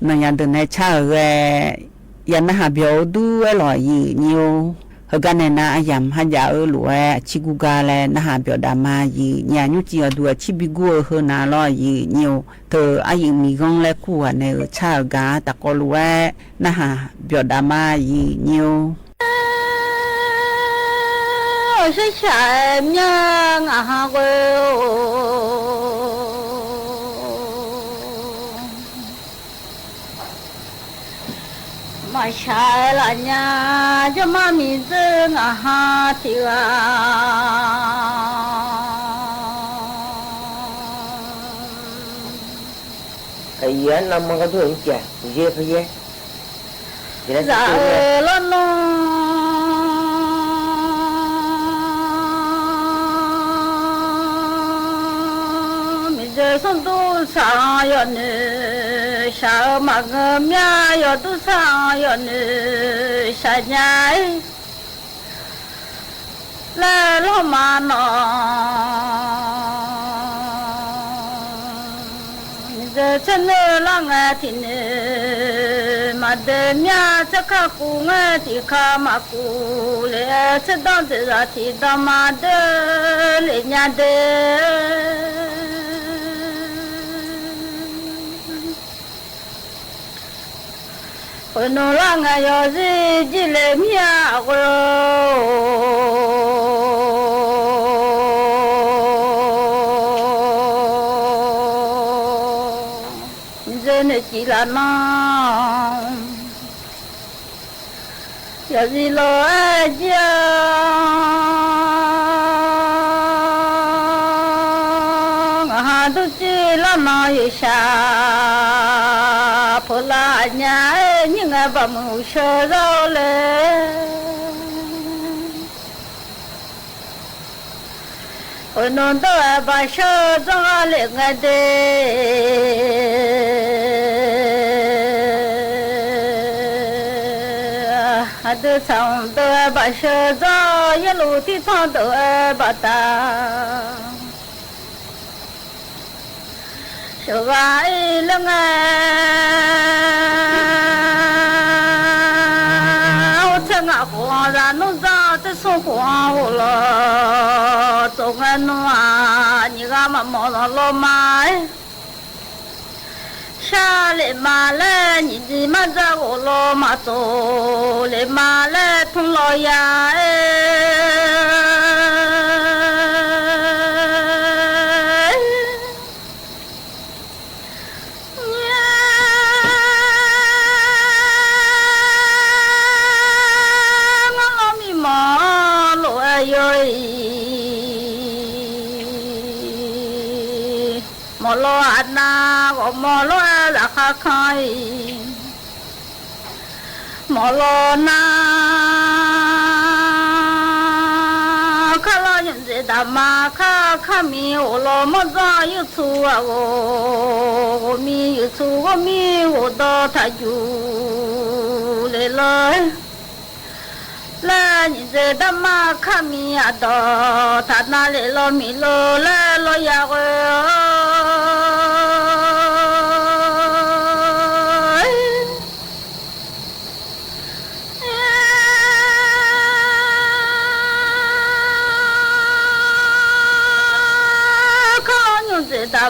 nè nhà đường này cha về nhà nó hà biểu du ấy loại gì nhiều hơn cái này na yam hay giờ ở lúa chỉ gu gà là nó hà biểu đam mà gì nhà nhú chỉ ở đùa chỉ bị gu hơn na loại gì nhiều từ ai những mì gong lại của này ở cha gà ta có lúa nó hà biểu đam mà gì nhiều ôi sẽ chạy nha ngà quê mà chạy là nhà cho mà mình dưng ngà thì cái gì anh làm mà cái tuổi trẻ dễ phải dễ dạ luôn mình giờ sống tu sa yo nữ sa mà mía yo tu sa yo nữ sa nhai là lo mà nó giờ chân là nghe thì mà để mía chắc cả cụ nghe thì cả mà cụ lẽ chắc đó thì ra thì đó mà để lẽ nhà để ôi nó là nghe yo gì chỉ lẽ mía này chỉ là nó giờ gì lo ai hà tôi chỉ là nó vậy sao phô la nhà những người bà mù sơ rau lên ôi non tôi bà sơ rau lên ngay đây tôi sống tôi bà sơ ra yên lũ thì thon tôi bà ta sơ vai lưng áo chân ngã hoa ra nó ra tôi sống hoa hồ lo tôi nghe nó như gà mà mò nó lo mai sa lệ mà lệ nhìn gì mà ra gỗ lo mà tổ lệ mà lệ thùng lo ya ngon mi mò lo ơi mò lo anh na gõ mò lo là khá khai mò lo na khá lo những gì đã mà khá mi ô lo mò ra yu chu à ô mi yu chu ô mi ô đo thà yu lê lời la nhìn gì đã mà khá mi à đo thà na lê lo mi lo lê lo ya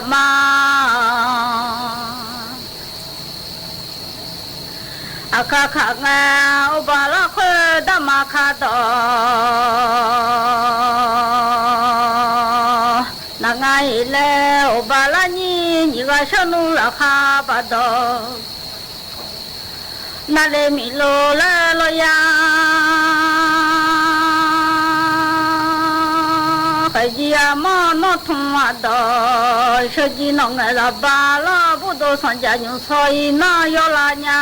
mà à khá khá nghe ô bà la khơi đã mà khá đỏ แล้วบาลานีนี่ก็ชนุราคาบาดอนาเลมิโลละโลยาขยียามอนทวดอชจีนองละบาลาบุโดสัญญาญสอยนายลาญา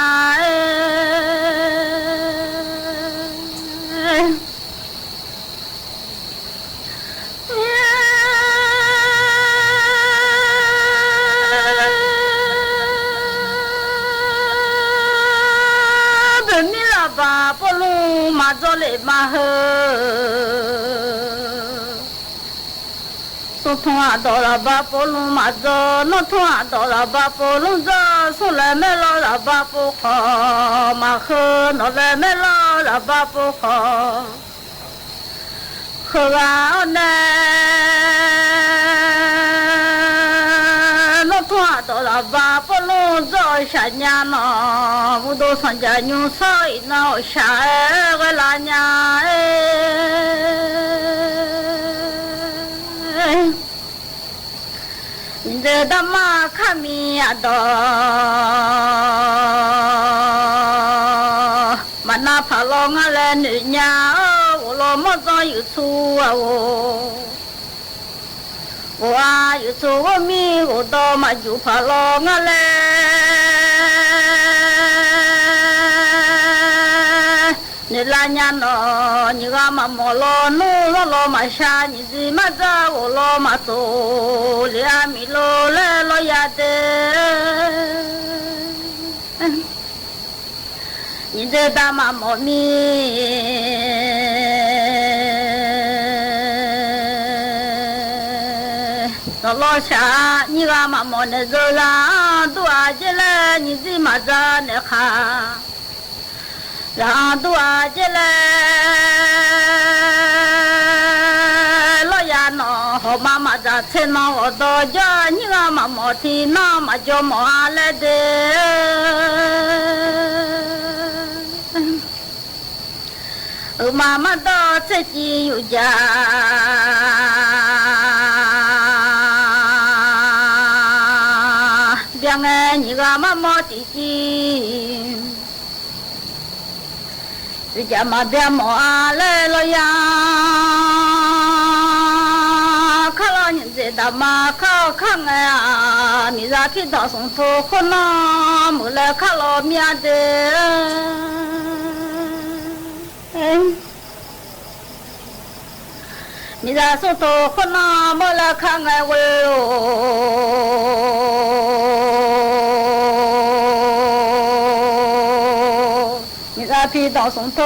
ปลุมาจเลมาเฮสุทวดอลาบาปลุมาจนทวดอลาบาปลุจสุเลเมลลาบาปุขมาเฮนเลเมลลาบาปุขขวาเนตอลาบาปลุจอชัญญาโนบุโดสัญญาญุสอยนาชาเกลาญาเดดมาขมิอาดอมันนาพลองอะไรหนึ่งยาโอโลมจออยู่ชัวว่าอยู่ชัวมีกูโตมาอยู่พลองอะไรนี่ลาญาโนนี่ก็มาโมโลนูโลมาชานี่สิมาจ้าโอโลมาโตเลียมิโลเลโลยาเดนี่เดดามาโมมีโลชานี่ก็มาโมเนโซลาตัวเจเลนี่สิมาจ้าเนค่ะลาตัวเจเลลอยานอหอมามาจะเชนอดอจานี่ก็มาโมทีนามาจอมอะไรเดมามาดอเจจีอยู่จาเบียงเงนี่ก็มาโมทีจีจะมาเดียมอะไรลอยาข้าลอยจะดามาข้าข้างมีราคิดส่งโทคนน้ำมือเล็กข้าลอยมีเดมีราส่งโทคนน้ำมือเล็กข้างเวโรพี่ดอกสงโต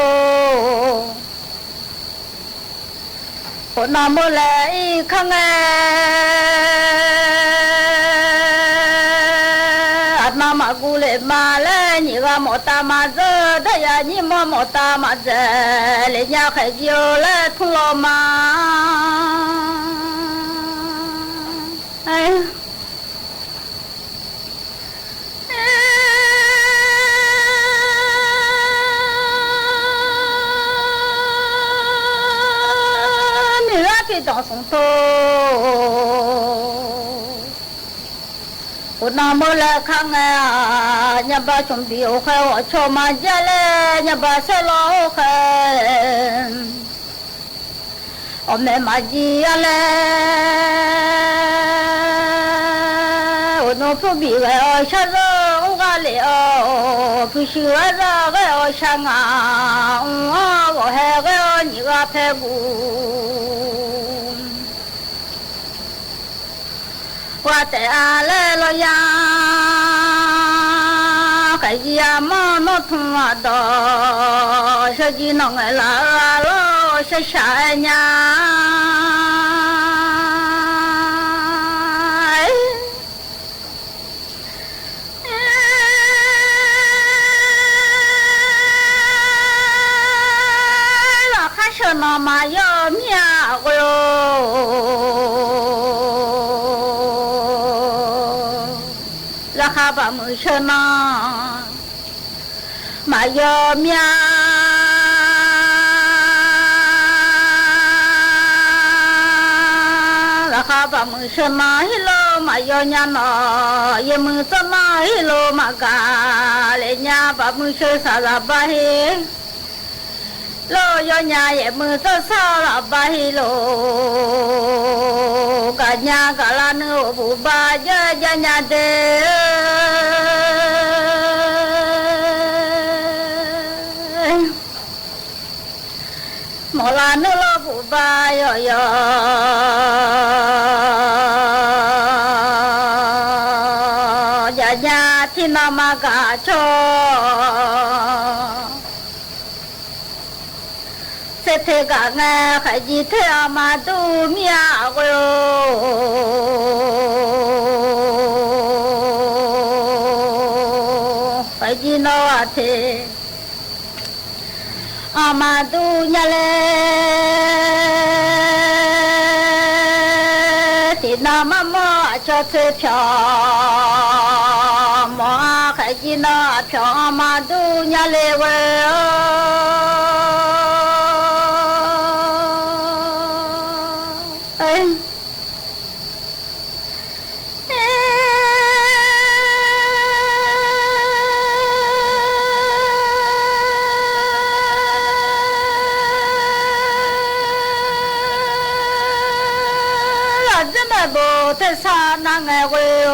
คนน้ำมือแลข้างอัดน้ำมากูเลยมาเลยนี่ก็หมดตามาเจอได้ยานี่หมดตามาเจอเลยยาไข่เจียวเลยทุ่งลมมาดอกสงโตคนน้ำมือเล็กข้างยาบาชมดีโอเคชมมาเจริญยาบาเสลโอเคอเมมาจีอะไรโน้ผู้บีก็ชาโร่อุกาเลโอผู้ชื่ออะไรก็ช่างก็เฮก็นี่ก็เพกูว่าแต่อะไรลอยาใครยามอนทุ่งดอชจีนองลาโลชชายญาเราข้าชนมายอมยากโยข้าบมือชนะมายอมยาราคา บะมือชนะฮิโลมายอญาณอยมือสนาฮิโลมากาเลญาบะมือเชสาลาบะเฮโลยอญาเยมือสสาลาบะฮิโลกะญากะลานุบุบาเยญาญาเดมอลานุโลบุบายอยอยาญาทินามากาโชเสเทกะงะขจิเทอามาตุมิยาโกขจิโนอะเทอามาตุญะเลตินามะมะชะเทพยมอขจินะพยอามาตุญะเลเวโบเทสานังเวโอ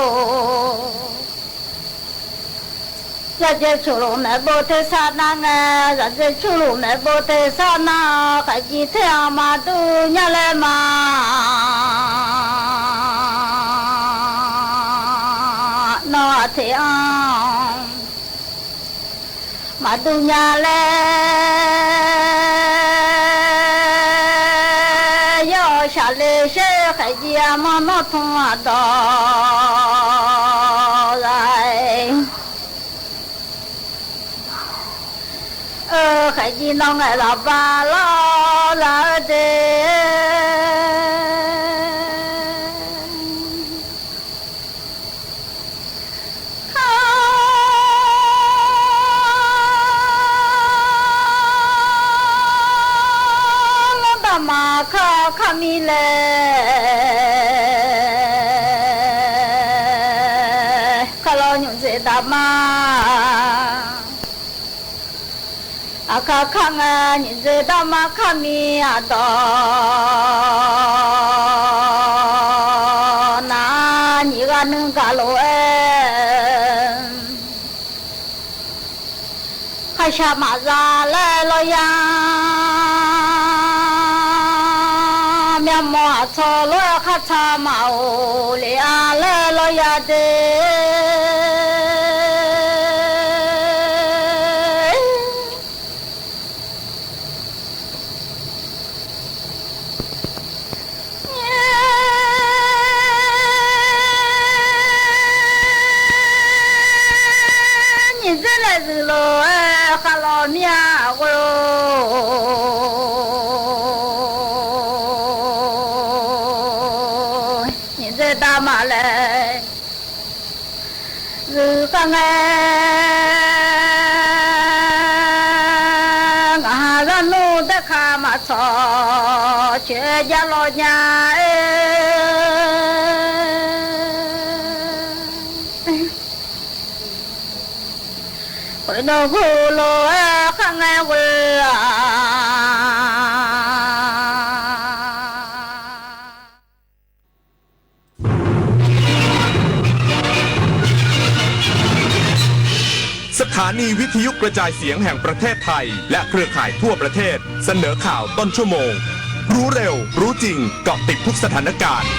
ยากจะชุลุแม่โบเทสานังอยากจะชุลุแม่โบเทสานาขจิเทอามาตุญะเลมาโนเทอามาตุญะเลชาเลเชขยียามานอทงดอไรขยีน้องไอลาบาลาลาเดมาข้าขามีเลข้าลอยอยู่เสดามาอาข้าข้างอยู่เสดามาข้ามีอาดอนานี่ก็นึงกาโลข้าชามาซาเลลอยาเมียมัวชอลอยข้าชามาโอเลียเลลอยาเด你这来是喽，哈老娘我喽。大马来，日刚哎，俺让弄得看嘛操，全家老娘哎，回到后路哎，看哎我啊。สถานีวิทยุกระจายเสียงแห่งประเทศไทยและเครือข่ายทั่วประเทศเสนอข่าวต้นชั่วโมงรู้เร็วรู้จริงเกาะติดทุกสถานการณ์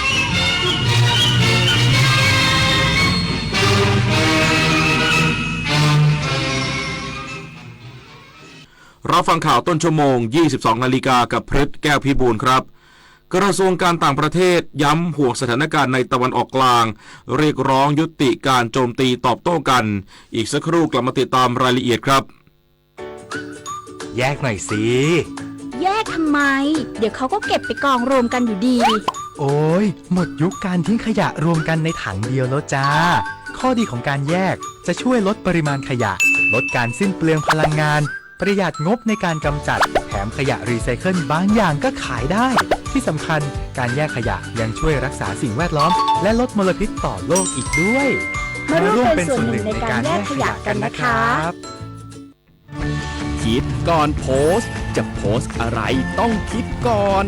รับฟังข่าวต้นชั่วโมง 22 นาฬิกากับพฤทธิ์แก้วพิบูลครับกระทรวงการต่างประเทศย้ำห่วงสถานการณ์ในตะวันออกกลางเรียกร้องยุติการโจมตีตอบโต้กันอีกสักครู่กลับมาติดตามรายละเอียดครับแยกหน่อยสิแยกทำไมเดี๋ยวเขาก็เก็บไปกองรวมกันอยู่ดีโอ้ยหมดยุคการทิ้งขยะรวมกันในถังเดียวแล้วจ้าข้อดีของการแยกจะช่วยลดปริมาณขยะลดการสิ้นเปลืองพลังงาน ประหยัดงบในการกำจัดแถมขยะรีไซเคิลบางอย่างก็ขายได้ที่สำคัญการแยกขยะยังช่วยรักษาสิ่งแวดล้อมและลดมลพิษต่อโลกอีกด้วยมาร่วมเป็นส่วนหนึ่งในการแยกขยะกันนะครับคิดก่อนโพสต์จะโพสต์อะไรต้องคิดก่อน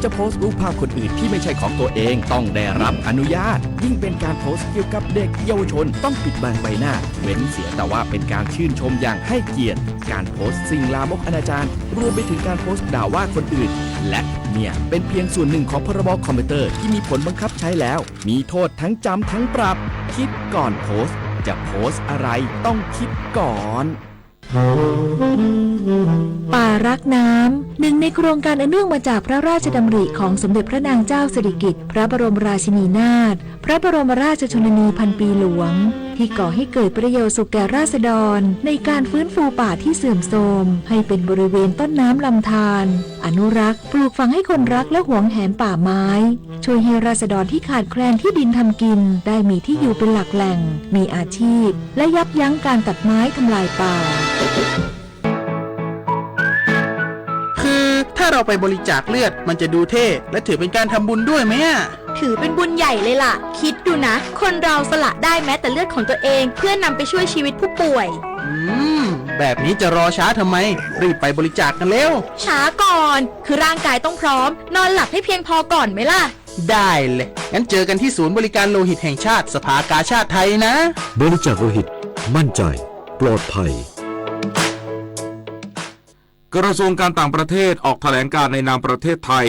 จะโพสต์รูปภาพคนอื่นที่ไม่ใช่ของตัวเองต้องได้รับอนุญาตยิ่งเป็นการโพสต์เกี่ยวกับเด็กเยาวชนต้องปิดบังใบหน้าเว้นเสียแต่ว่าเป็นการชื่นชมอย่างให้เกียรติการโพสต์สิ่งลามกอนาจารรวมไปถึงการโพสต์ด่าว่าคนอื่นและเนี่ยเป็นเพียงส่วนหนึ่งของพรบคอมพิวเตอร์ที่มีผลบังคับใช้แล้วมีโทษทั้งจำทั้งปรับคิดก่อนโพสต์จะโพสต์อะไรต้องคิดก่อนป่ารักน้ำหนึ่งในโครงการอันเนื่องมาจากพระราชดำริของสมเด็จพระนางเจ้าสิริกิติ์พระบรมราชินีนาถพระบรมราชชนนีพันปีหลวงที่ก่อให้เกิดประโยชน์สุขแก่ราษฎรในการฟื้นฟูป่าที่เสื่อมโทรมให้เป็นบริเวณต้นน้ำลำธารอนุรักษ์ปลูกฝังให้คนรักและหวงแหนป่าไม้ช่วยให้ราษฎรที่ขาดแคลนที่ดินทำกินได้มีที่อยู่เป็นหลักแหล่งมีอาชีพและยับยั้งการตัดไม้ทำลายป่าคือถ้าเราไปบริจาคเลือดมันจะดูเท่และถือเป็นการทำบุญด้วยไหมถือเป็นบุญใหญ่เลยล่ะคิดดูนะคนเราสละได้แม้แต่เลือดของตัวเองเพื่อนำไปช่วยชีวิตผู้ป่วยแบบนี้จะรอช้าทำไมรีบไปบริจาคกันเร็วช้าก่อนคือร่างกายต้องพร้อมนอนหลับให้เพียงพอก่อนไหมล่ะได้เลยงั้นเจอกันที่ศูนย์บริการโลหิตแห่งชาติสภากาชาดไทยนะบริจาคโลหิตมั่นใจปลอดภัยกระทรวงการต่างประเทศออกแถลงการณ์ในนามประเทศไทย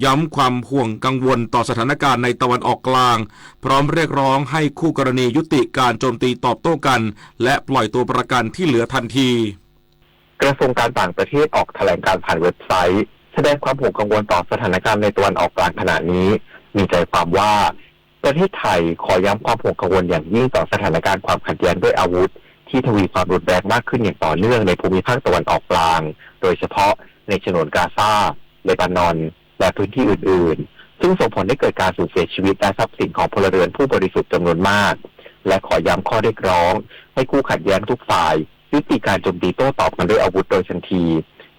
ย้ำความห่วงกังวลต่อสถานการณ์ในตะวันออกกลางพร้อมเรียกร้องให้คู่กรณียุติการโจมตีตอบโต้กันและปล่อยตัวประกันที่เหลือทันทีกระทรวงการต่างประเทศออกแถลงการผ่านเว็บไซต์แสดงความห่วงกังวลต่อสถานการณ์ในตะวันออกกลางขณะนี้มีใจความว่าประเทศไทยขอย้ำความห่วงกังวลอย่างยิ่งต่อสถานการณ์ความขัดแย้งด้วยอาวุธที่ทวีความรุนแรงมากขึ้นอย่างต่อเนื่องในภูมิภาคตะวันออกกลางโดยเฉพาะในฉนวนกาซาเลบานอนและพื้นที่อื่นๆซึ่งส่งผลให้เกิดการสูญเสียชีวิตและทรัพย์สินของพลเรือนผู้บริสุทธิ์จำนวนมากและขอย้ำข้อเรียกร้องให้คู่ขัดแย้งทุกฝ่ายยุติการโจมตีโต้ตอบกันด้วยอาวุธโดยทันที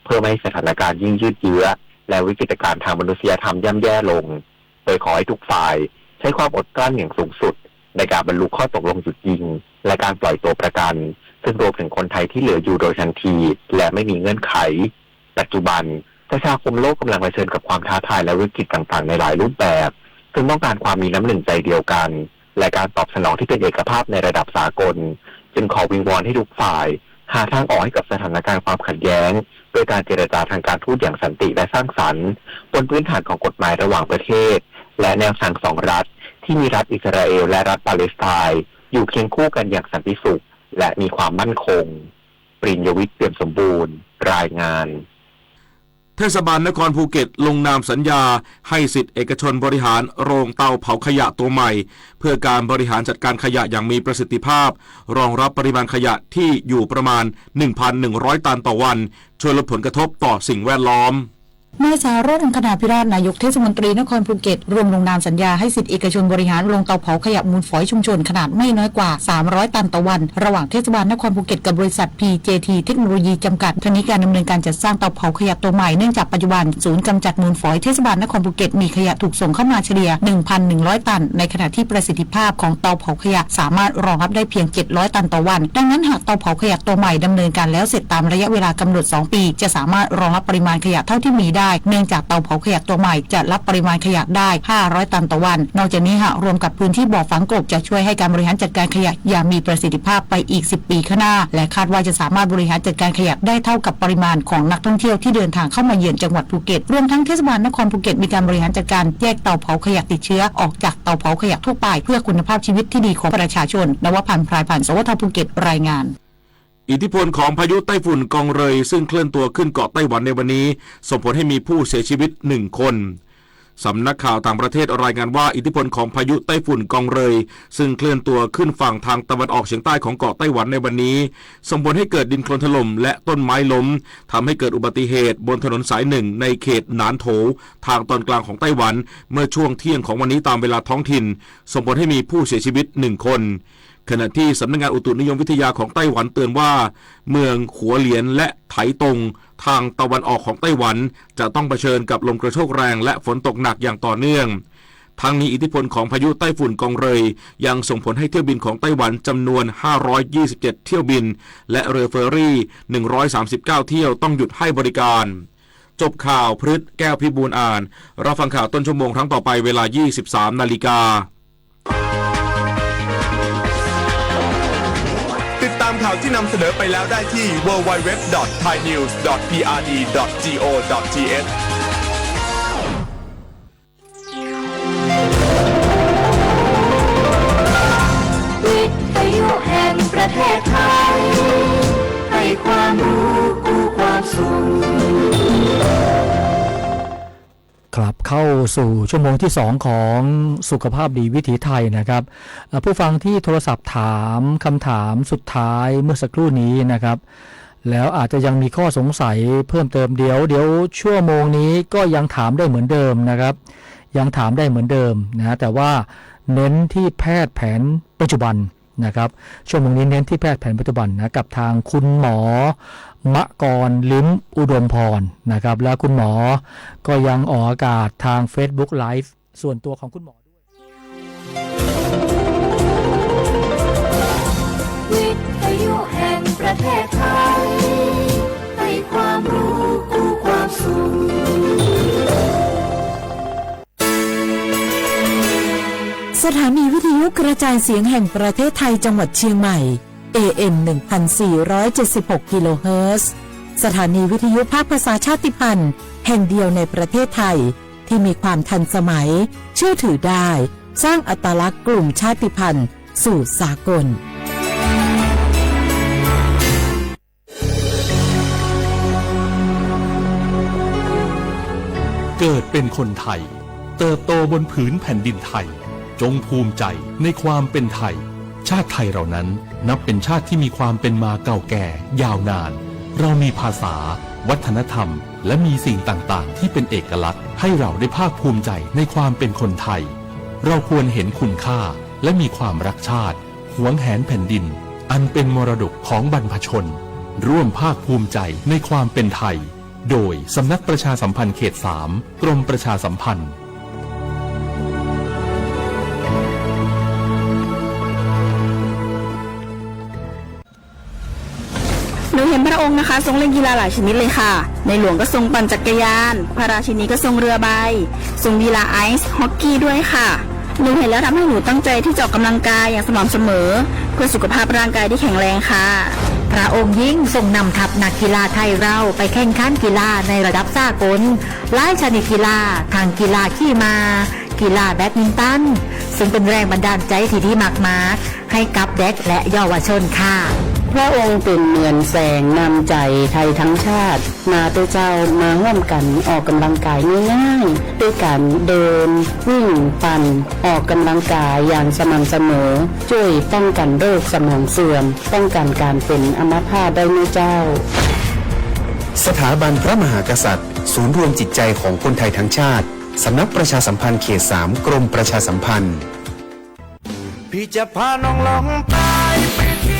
เพื่อไม่ให้สถานการณ์ยิ่งยืดเยื้อและวิกฤตการณ์ทางมนุษยธรรมย่ำแย่ลงโดยขอให้ทุกฝ่ายใช้ความอดกลั้นอย่างสูงสุดในการบรรลุข้อตกลงหยุดยิงและการปล่อยตัวประกันซึ่งรวมถึงคนไทยที่เหลืออยู่โดยทันทีและไม่มีเงื่อนไขปัจจุบันประชาคมโลกกำลังเผชิญกับความท้าทายและวิกฤตต่างๆในหลายรูปแบบซึ่งต้องการความมีน้ำหนึ่งใจเดียวกันและการตอบสนองที่เป็นเอกภาพในระดับสากลจึงขอวิงวอนให้ทุกฝ่ายหาทางออกให้กับสถานการณ์ความขัดแย้งโดยการเจรจาทางการทูตอย่างสันติและสร้างสรรค์บนพื้นฐานของกฎหมายระหว่างประเทศและแนวทางสองรัฐที่มีรัฐอิสราเอลและรัฐปาเลสไตน์อยู่เคียงคู่กันอย่างสันติสุขและมีความมั่นคงปริญญวิทย์เปี่ยมสมบูรณ์รายงานเทศบาลนครภูเก็ตลงนามสัญญาให้สิทธิเอกชนบริหารโรงเตาเผาขยะตัวใหม่เพื่อการบริหารจัดการขยะอย่างมีประสิทธิภาพรองรับปริมาณขยะที่อยู่ประมาณ 1,100 ตันต่อวันช่วยลดผลกระทบต่อสิ่งแวดล้อม นายสารส อังคณาภิราชนายกเทศมนตรีนครภูเก็ตร่วมลงนามสัญญาให้สิทธิเอกชนบริหารโรงเตาเผาขยะมูลฝอยชุมชนขนาดไม่น้อยกว่า300ตันต่อวันระหว่างเทศบาลนครภูเก็ตกับบริษัท PJT เทคโนโลยีจำกัดทั้งนี้การดำเนินการจัดสร้างเตาเผาขยะตัวใหม่เนื่องจากปัจจุบันศูนย์กำจัดมูลฝอยเทศบาลนครภูเก็ตมีขยะถูกส่งเข้ามาเฉลี่ย 1,100 ตันในขณะที่ประสิทธิภาพของเตาเผาขยะสามารถรองรับได้เพียง700ตันต่อวันดังนั้นหากเตาเผาขยะตัวใหม่ดำเนินการแล้วเสร็จตามระยะเวลากำหนด2ปีจะสามารถรองรับปริมาณขยะเท่าที่มีได้เนื่องจากเตาเผาขยะตัวใหม่จะรับปริมาณขยะได้500ตันต่อวันนอกจากนี้หากรวมกับพื้นที่บ่อฝังกลบจะช่วยให้การบริหารจัดการขยะอย่างมีประสิทธิภาพไปอีก10ปีข้างหน้าและคาดว่าจะสามารถบริหารจัดการขยะได้เท่ากับปริมาณของนักท่องเที่ยวที่เดินทางเข้ามาเยือนจังหวัดภูเก็ตรวมทั้งเทศบาลนครภูเก็ตมีการบริหารจัดการแยกเตาเผาขยะติดเชื้อออกจากเตาเผาขยะทั่วไปเพื่อคุณภาพชีวิตที่ดีของประชาชนนวพันธ์พรายพันธ์สวทภูเก็ตรายงานอิทธิพลของพายุไต้ฝุ่นกองเรยซึ่งเคลื่อนตัวขึ้นเกาะไต้หวันในวันนี้ส่งผลให้มีผู้เสียชีวิต1 คนสำนักข่าวต่างประเทศรายงานว่าอิทธิพลของพายุไต้ฝุ่นกองเรยซึ่งเคลื่อนตัวขึ้นฝั่งทางตะวันออกเฉียงใต้ของเกาะไต้หวันในวันนี้ส่งผลให้เกิดดินโคลนถล่มและต้นไม้ล้มทำให้เกิดอุบัติเหตุบนถนนสาย1ในเขตหนานโถทางตอนกลางของไต้หวันเมื่อช่วงเที่ยงของวันนี้ตามเวลาท้องถิ่นส่งผลให้มีผู้เสียชีวิต1 คน ขณะที่สำนักงานอุตุนิยมวิทยาของไต้หวันเตือนว่าเมืองขัวเหลียนและไถตงทางตะวันออกของไต้หวันจะต้องเผชิญกับลมกระโชกแรงและฝนตกหนักอย่างต่อเนื่องทั้งนี้อิทธิพลของพายุไต้ฝุ่นกองเรยยังส่งผลให้เที่ยวบินของไต้หวันจำนวน527เที่ยวบินและเรือเฟอร์รี่139เที่ยวต้องหยุดให้บริการจบข่าวพฤษแก้วพิบูลอ่านรับฟังข่าวต้นชั่วโมงครั้งต่อไปเวลา 23:00 น.ติดตามข่าวที่นำเสนอไปแล้วได้ที่ www.thainews.prd.go.thวิทยุแห่งประเทศไทยให้ความรู้กู้ความสุขครับเข้าสู่ชั่วโมงที่2ของสุขภาพดีวิถีไทยนะครับผู้ฟังที่โทรศัพท์ถามคำถามสุดท้ายเมื่อสักครู่นี้นะครับแล้วอาจจะยังมีข้อสงสัยเพิ่มเติมเดี๋ยวชั่วโมงนี้ก็ยังถามได้เหมือนเดิมนะครับยังถามได้เหมือนเดิมนะแต่ว่าเน้นที่แพทย์แผนปัจจุบันนะครับชั่วโมงนี้เน้นที่แพทย์แผนปัจจุบันนะกับทางคุณหมอมะกรลิ้มอุดมพรนะครับและคุณหมอก็ยังออกอากาศทาง Facebook Live ส่วนตัวของคุณหมอด้วยวิทยุแห่งประเทศไทยให้ความรู้กู้ความสุขสถานีวิทยุกระจายเสียงแห่งประเทศไทยจังหวัดเชียงใหม่ AM 1476 กิโลเฮิรตซ์สถานีวิทยุภาคภาษาชาติพันธุ์แห่งเดียวในประเทศไทยที่มีความทันสมัยเชื่อถือได้สร้างอัตลักษณ์กลุ่มชาติพันธุ์สู่สากลเกิดเป็นคนไทยเติบโตบนผืนแผ่นดินไทยจงภูมิใจในความเป็นไทยชาติไทยเรานั้นนับเป็นชาติที่มีความเป็นมาเก่าแก่ยาวนานเรามีภาษาวัฒนธรรมและมีสิ่งต่างๆที่เป็นเอกลักษณ์ให้เราได้ภาคภูมิใจในความเป็นคนไทยเราควรเห็นคุณค่าและมีความรักชาติหวงแหนแผ่นดินอันเป็นมรดกของบรรพชนร่วมภาคภูมิใจในความเป็นไทยโดยสำนักประชาสัมพันธ์เขต 3 กรมประชาสัมพันธ์หนูเห็นพระองค์นะคะทรงเล่นกีฬาหลายชนิดเลยค่ะในหลวงก็ทรงปั่นจักรยานพระราชินีก็ทรงเรือใบทรงกีฬาไอซ์ฮอกกี้ด้วยค่ะหนูเห็นแล้วทำให้หนูตั้งใจที่จะออกกำลังกายอย่างสม่ำเสมอเพื่อสุขภาพร่างกายที่แข็งแรงค่ะพระองค์ยิ่งทรงนำทัพนักกีฬาไทยเราไปแข่งขันกีฬาในระดับสากลหลายชนิดกีฬาทางกีฬาขี่ม้ากีฬาแบดมินตันซึ่งเป็นแรงบันดาลใจที่ดีมากๆให้กับเด็กและเยาวชนค่ะพระองค์เป็นเหมือนแสงนำใจไทยทั้งชาติมาตัวเจ้ามาร่วมกันออกกำลังกายง่ายๆด้วยการเดินวิ่งปั่นออกกำลังกายอย่างสม่ำเสมอช่วยป้องกันโรคสมองเสื่อมป้องกันการเป็นอัมพาตได้นะเจ้าสถาบันพระมหากษัตริย์ศูนย์รวมจิตใจของคนไทยทั้งชาติสำนักประชาสัมพันธ์เขต 3 กรมประชาสัมพันธ์พี่จะพาน้องลองไป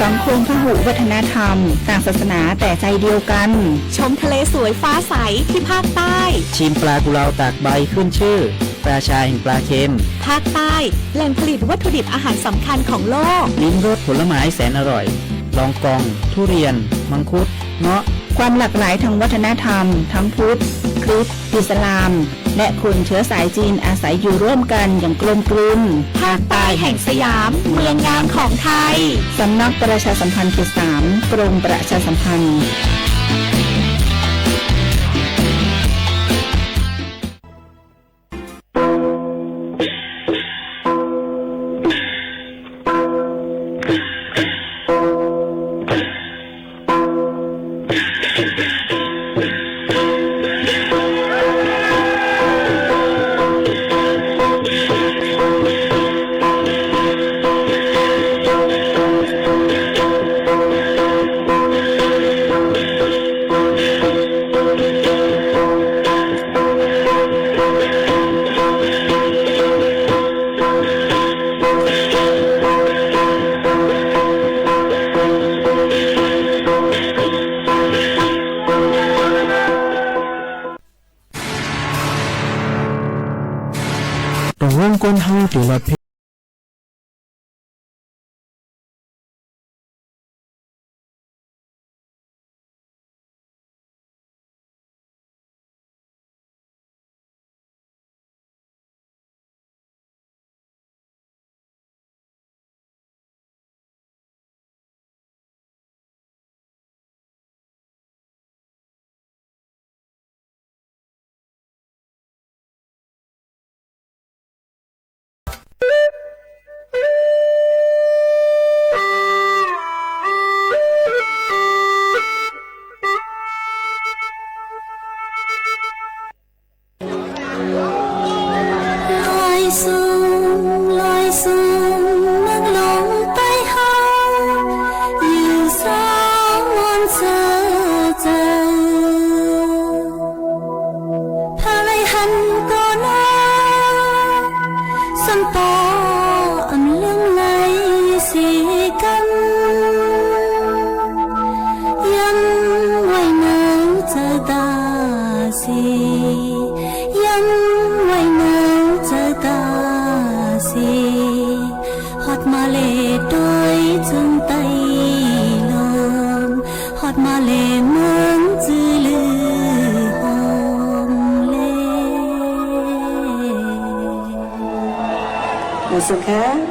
สังคมพหุวัฒนธรรมต่างศาสนาแต่ใจเดียวกันชมทะเลสวยฟ้าใสที่ภาคใต้ชิมปลากุเลาตากใบขึ้นชื่อปลาชายแห่งปลาเค็มภาคใต้แหล่งผลิตวัตถุดิบอาหารสำคัญของโลกลิ้มรสผลไม้แสนอร่อยลองกองทุเรียนมังคุดเงาะความหลากหลายทางวัฒนธรรมทั้งพุทธคริสต์อิสลามและคนเชื้อสายจีนอาศัยอยู่ร่วมกันอย่างกลมกลืนภาคใต้แห่งสยามเมืองงามของไทยสำนักประชาสัมพันธ์เขต 3 กรมประชาสัมพันธ์ ต้องวงก้นเฮาตัวละเพสุขะ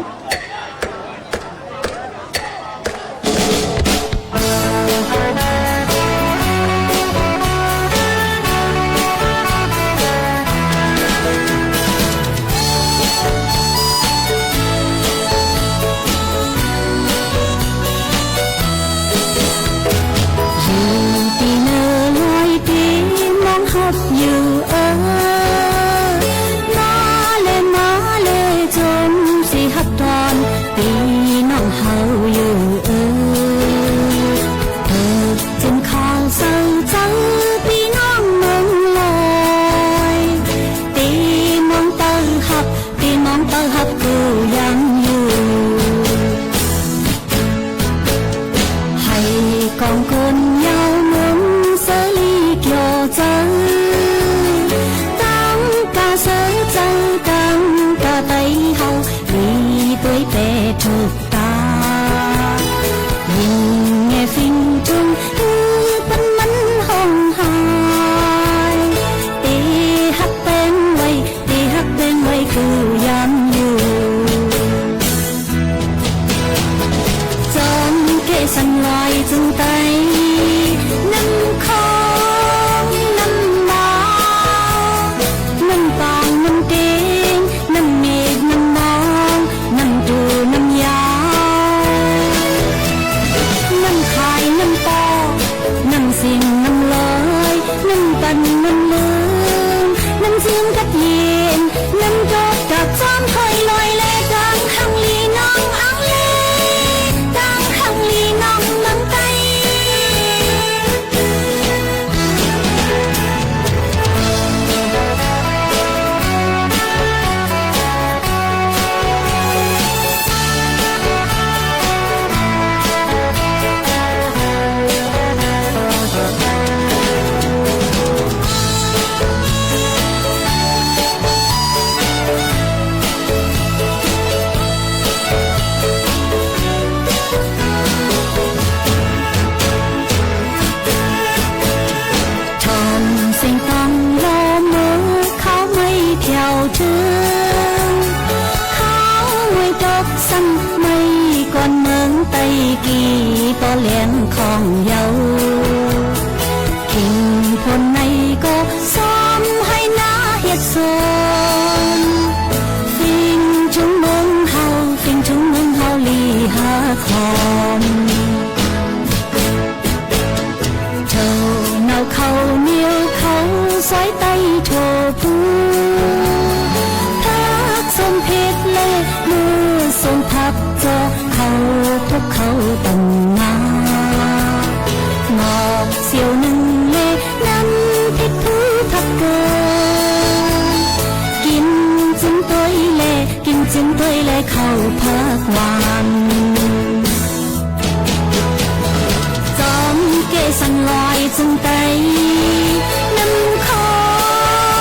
น้ำคอ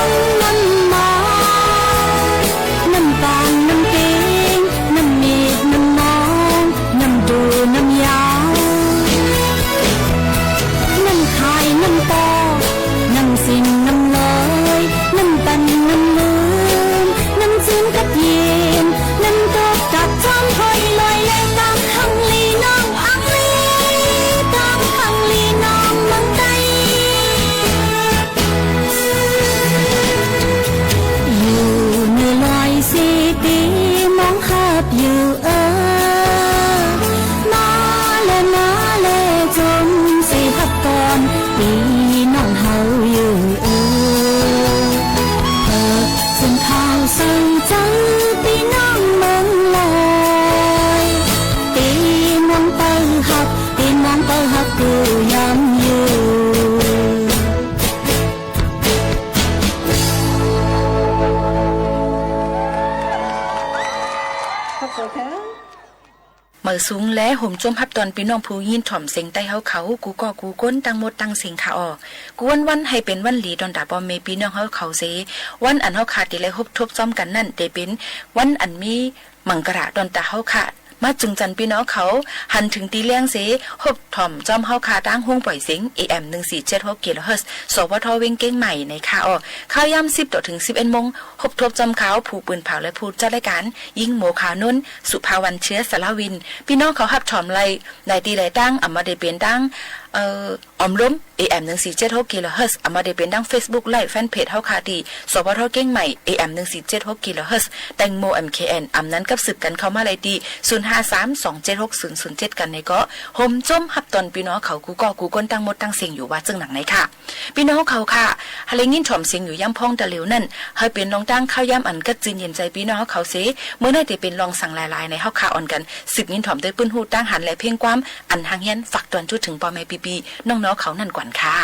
งน้ำมาน้ำ สูงและห่มจมพับตอนพี่น้องผู้ยินถ่อมเสียงใต้เฮาเขากูก็กูก้นตั้งหมดตั้งสิงค่ะออกกวันให้เป็นวันหลีดอนดาบอมเมพี่น้องเฮาเขาเสวันอันเฮาขาดที่ไรฮบทบซ้อมกันนั่นได้เป็นวันอันมีมังกระดอนตาเฮาขาดมาจึงจันพี่น้องเขาหันถึงตีเลี้ยงเสฮบถ่อมจอมเฮาคาตั้งห้องปล่อยเสียง AM 1476 กิโลเฮิรตซ์สวทเวงเก้งใหม่ในข่าวข่าวยาม10 ถึง 11 โมงฮบทบจอมเขาผู้ปืนเผาและผู้จัดรายการยิงโมขานุ่นสุภาวันเชื้อสารวินพี่น้องเขาหับถ่อมไล่ได้ตีได้ตั้งอำมาได้เป็นตั้งออมล้ม AM 1476 กิโลเฮิรตซ์อำมาได้เป็นดัง Facebook ไลฟ์แฟนเพจเฮาคาดีสวทเก้งใหม่ AM 1476 กิโลเฮิรตซ์แตงโม MKN อำนั้นกับสืบกันเข้ามาเลยดี0532760007กันในก็โฮมจมหับตอนพี่น้องเขากูก็กูก้นตั้งหมดตั้งเสียงอยู่ว่าจึงหนังไหนค่ะพี่น้องเขาค่ะฮาเลงินถ่อมเสียงอยู่ย่ำพองตะเหลวนั่นให้เป็นรองตั้งข้าวยำอันก็จืนเย็นใจพี่น้องเขาเสเมื่อได้แต่เป็นรองสั่งลายๆในเฮาคาอ่อนกัน10ยินถ่อมด้วยปื้นหูตั้งหันและเพ่งความอันหางเฮียนฝากตอนจุดถึงปอแม่ปีๆน้องๆเขานั่นกว่าค่ะ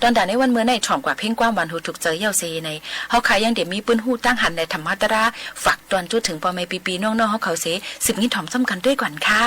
อนด่าในวันเมื่อในถ่อมกว่าเพ่งกว้างวันหูถูกเจอเย่าเซในเฮาขายยังเดี๋ยวมีปืนหูตั้งหันในธรรมะตราฝากตอนจุดถึงปอเมปีน้องๆเฮาเขาเสสิบนี้ถ่อมซ้ำกันด้วยก่อนค่ะ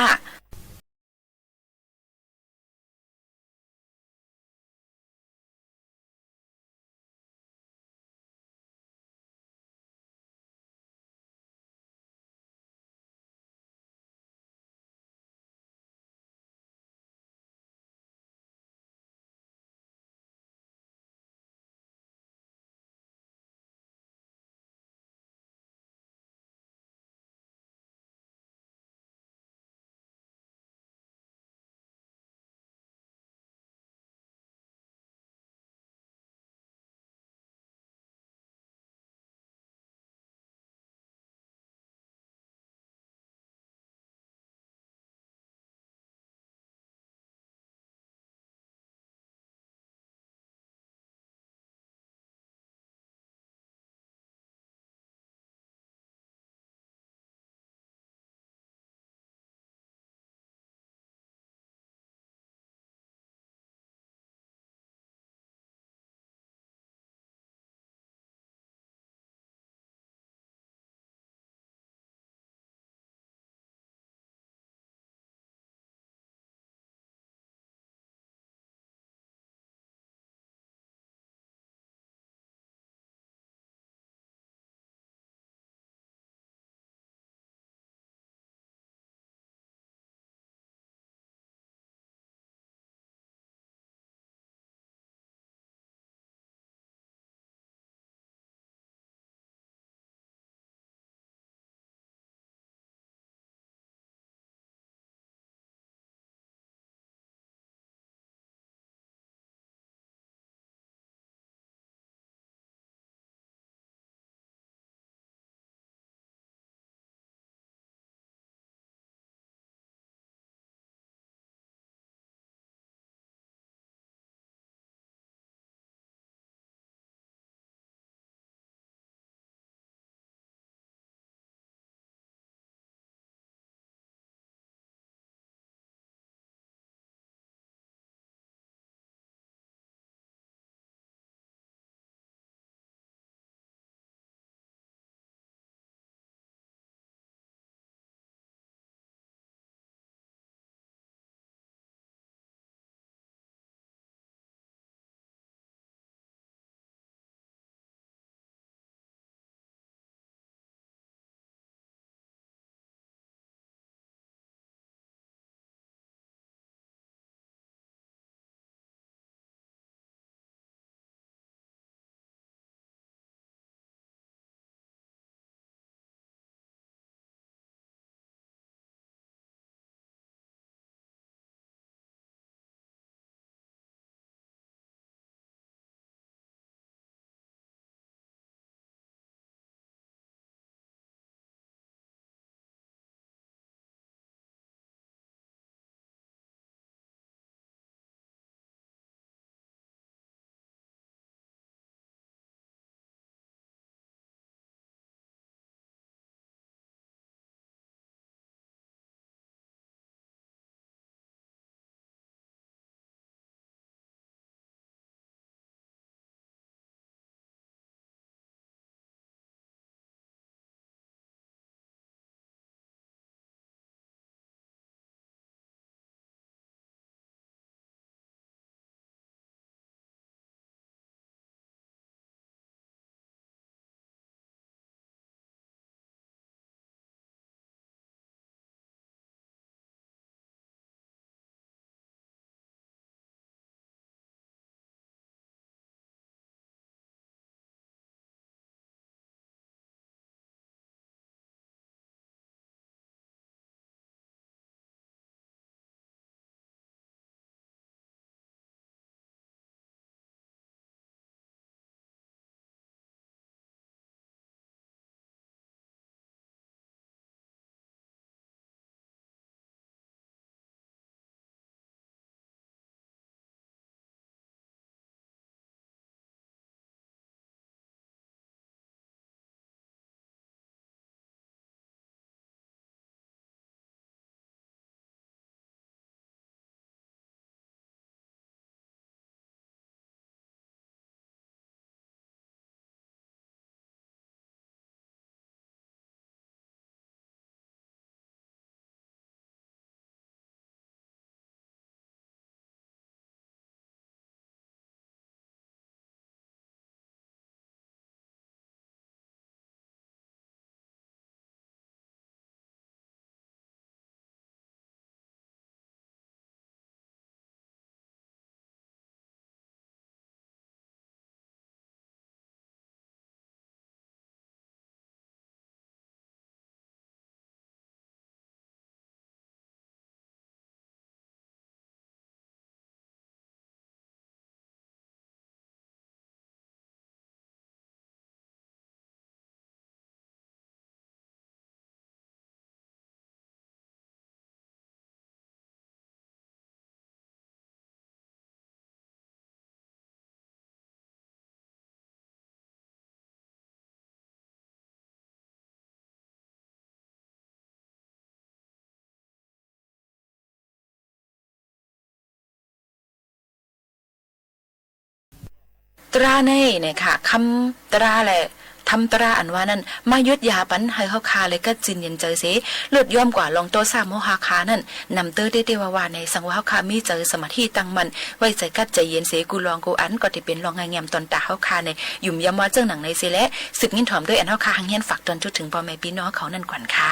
ตราในเนี่ยค่ะคำตราแหละทำตราอันว่านั้นมายุดยาปันให้เขาคาเลยก็จินเย็นเจอเสเลือดย่อมกว่าลองโตซาโมฮาคานั่นนำเตอได้วาในสังว่าเขาคามีเจอสมาธิตั้งมันไว้ใจกัดใจเย็นเสกูลองกูอันก็ที่เป็นลองไงแงมตอนตาเขาคาในยุ่มยำว่าเจ้าหนังในเสและสึกยินถอมด้วยอันเขาคาหังเฮียนฝากตอนจุดถึงพ่อแม่พี่น้องเขานั่นก่อนค่ะ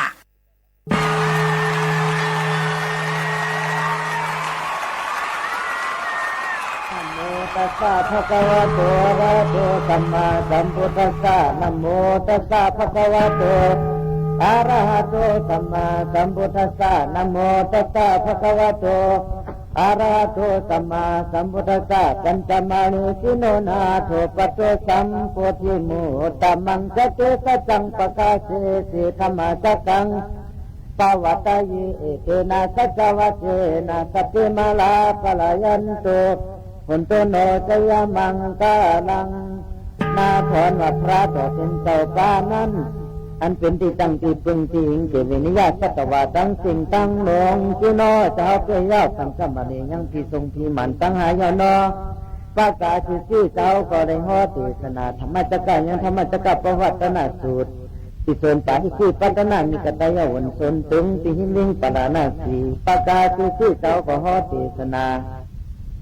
ตัสสะภะคะวะโตอะระหะโตสัมมาสัมพุทธัสสะนะโมตัสสะภะคะวะโตอะระหะโตสัมมาสัมพุทธัสสะนะโมตัสสะภะคะวะโตอะระหะโตสัมมาสัมพุทธัสสะปัญจมานุสิโนนาโทปะโตสัมโพธิมุตตมังจะเตสัจจังปะกาเสสิธรรมะจักกังปวัตตยิเอเตนะสัจวะเจนะสัพเพมาลาปะลายันโตผลตัวโนจยมังกาลังนาถอนว่าพระต่อเป็นเจ้าป้านั้นอันเป็นที่ตั้งที่พึงที่หิงเจวินิยาสัตวาตั้งสิ่งตั้งหลงจุโนเจ้าเกยาสังสมานียังพิทรงพิมันตั้งหายนอปากาสิสีเจ้าก็ได้ฮอเทศนาธรรมจักรยังธรรมจักรประวัตนาสูตรที่ส่วนปาที่สีปัตนามีกตายวันสนตึงที่หิลิงปรานาสีปากาสิสีเจ้าก็ฮอเทศนา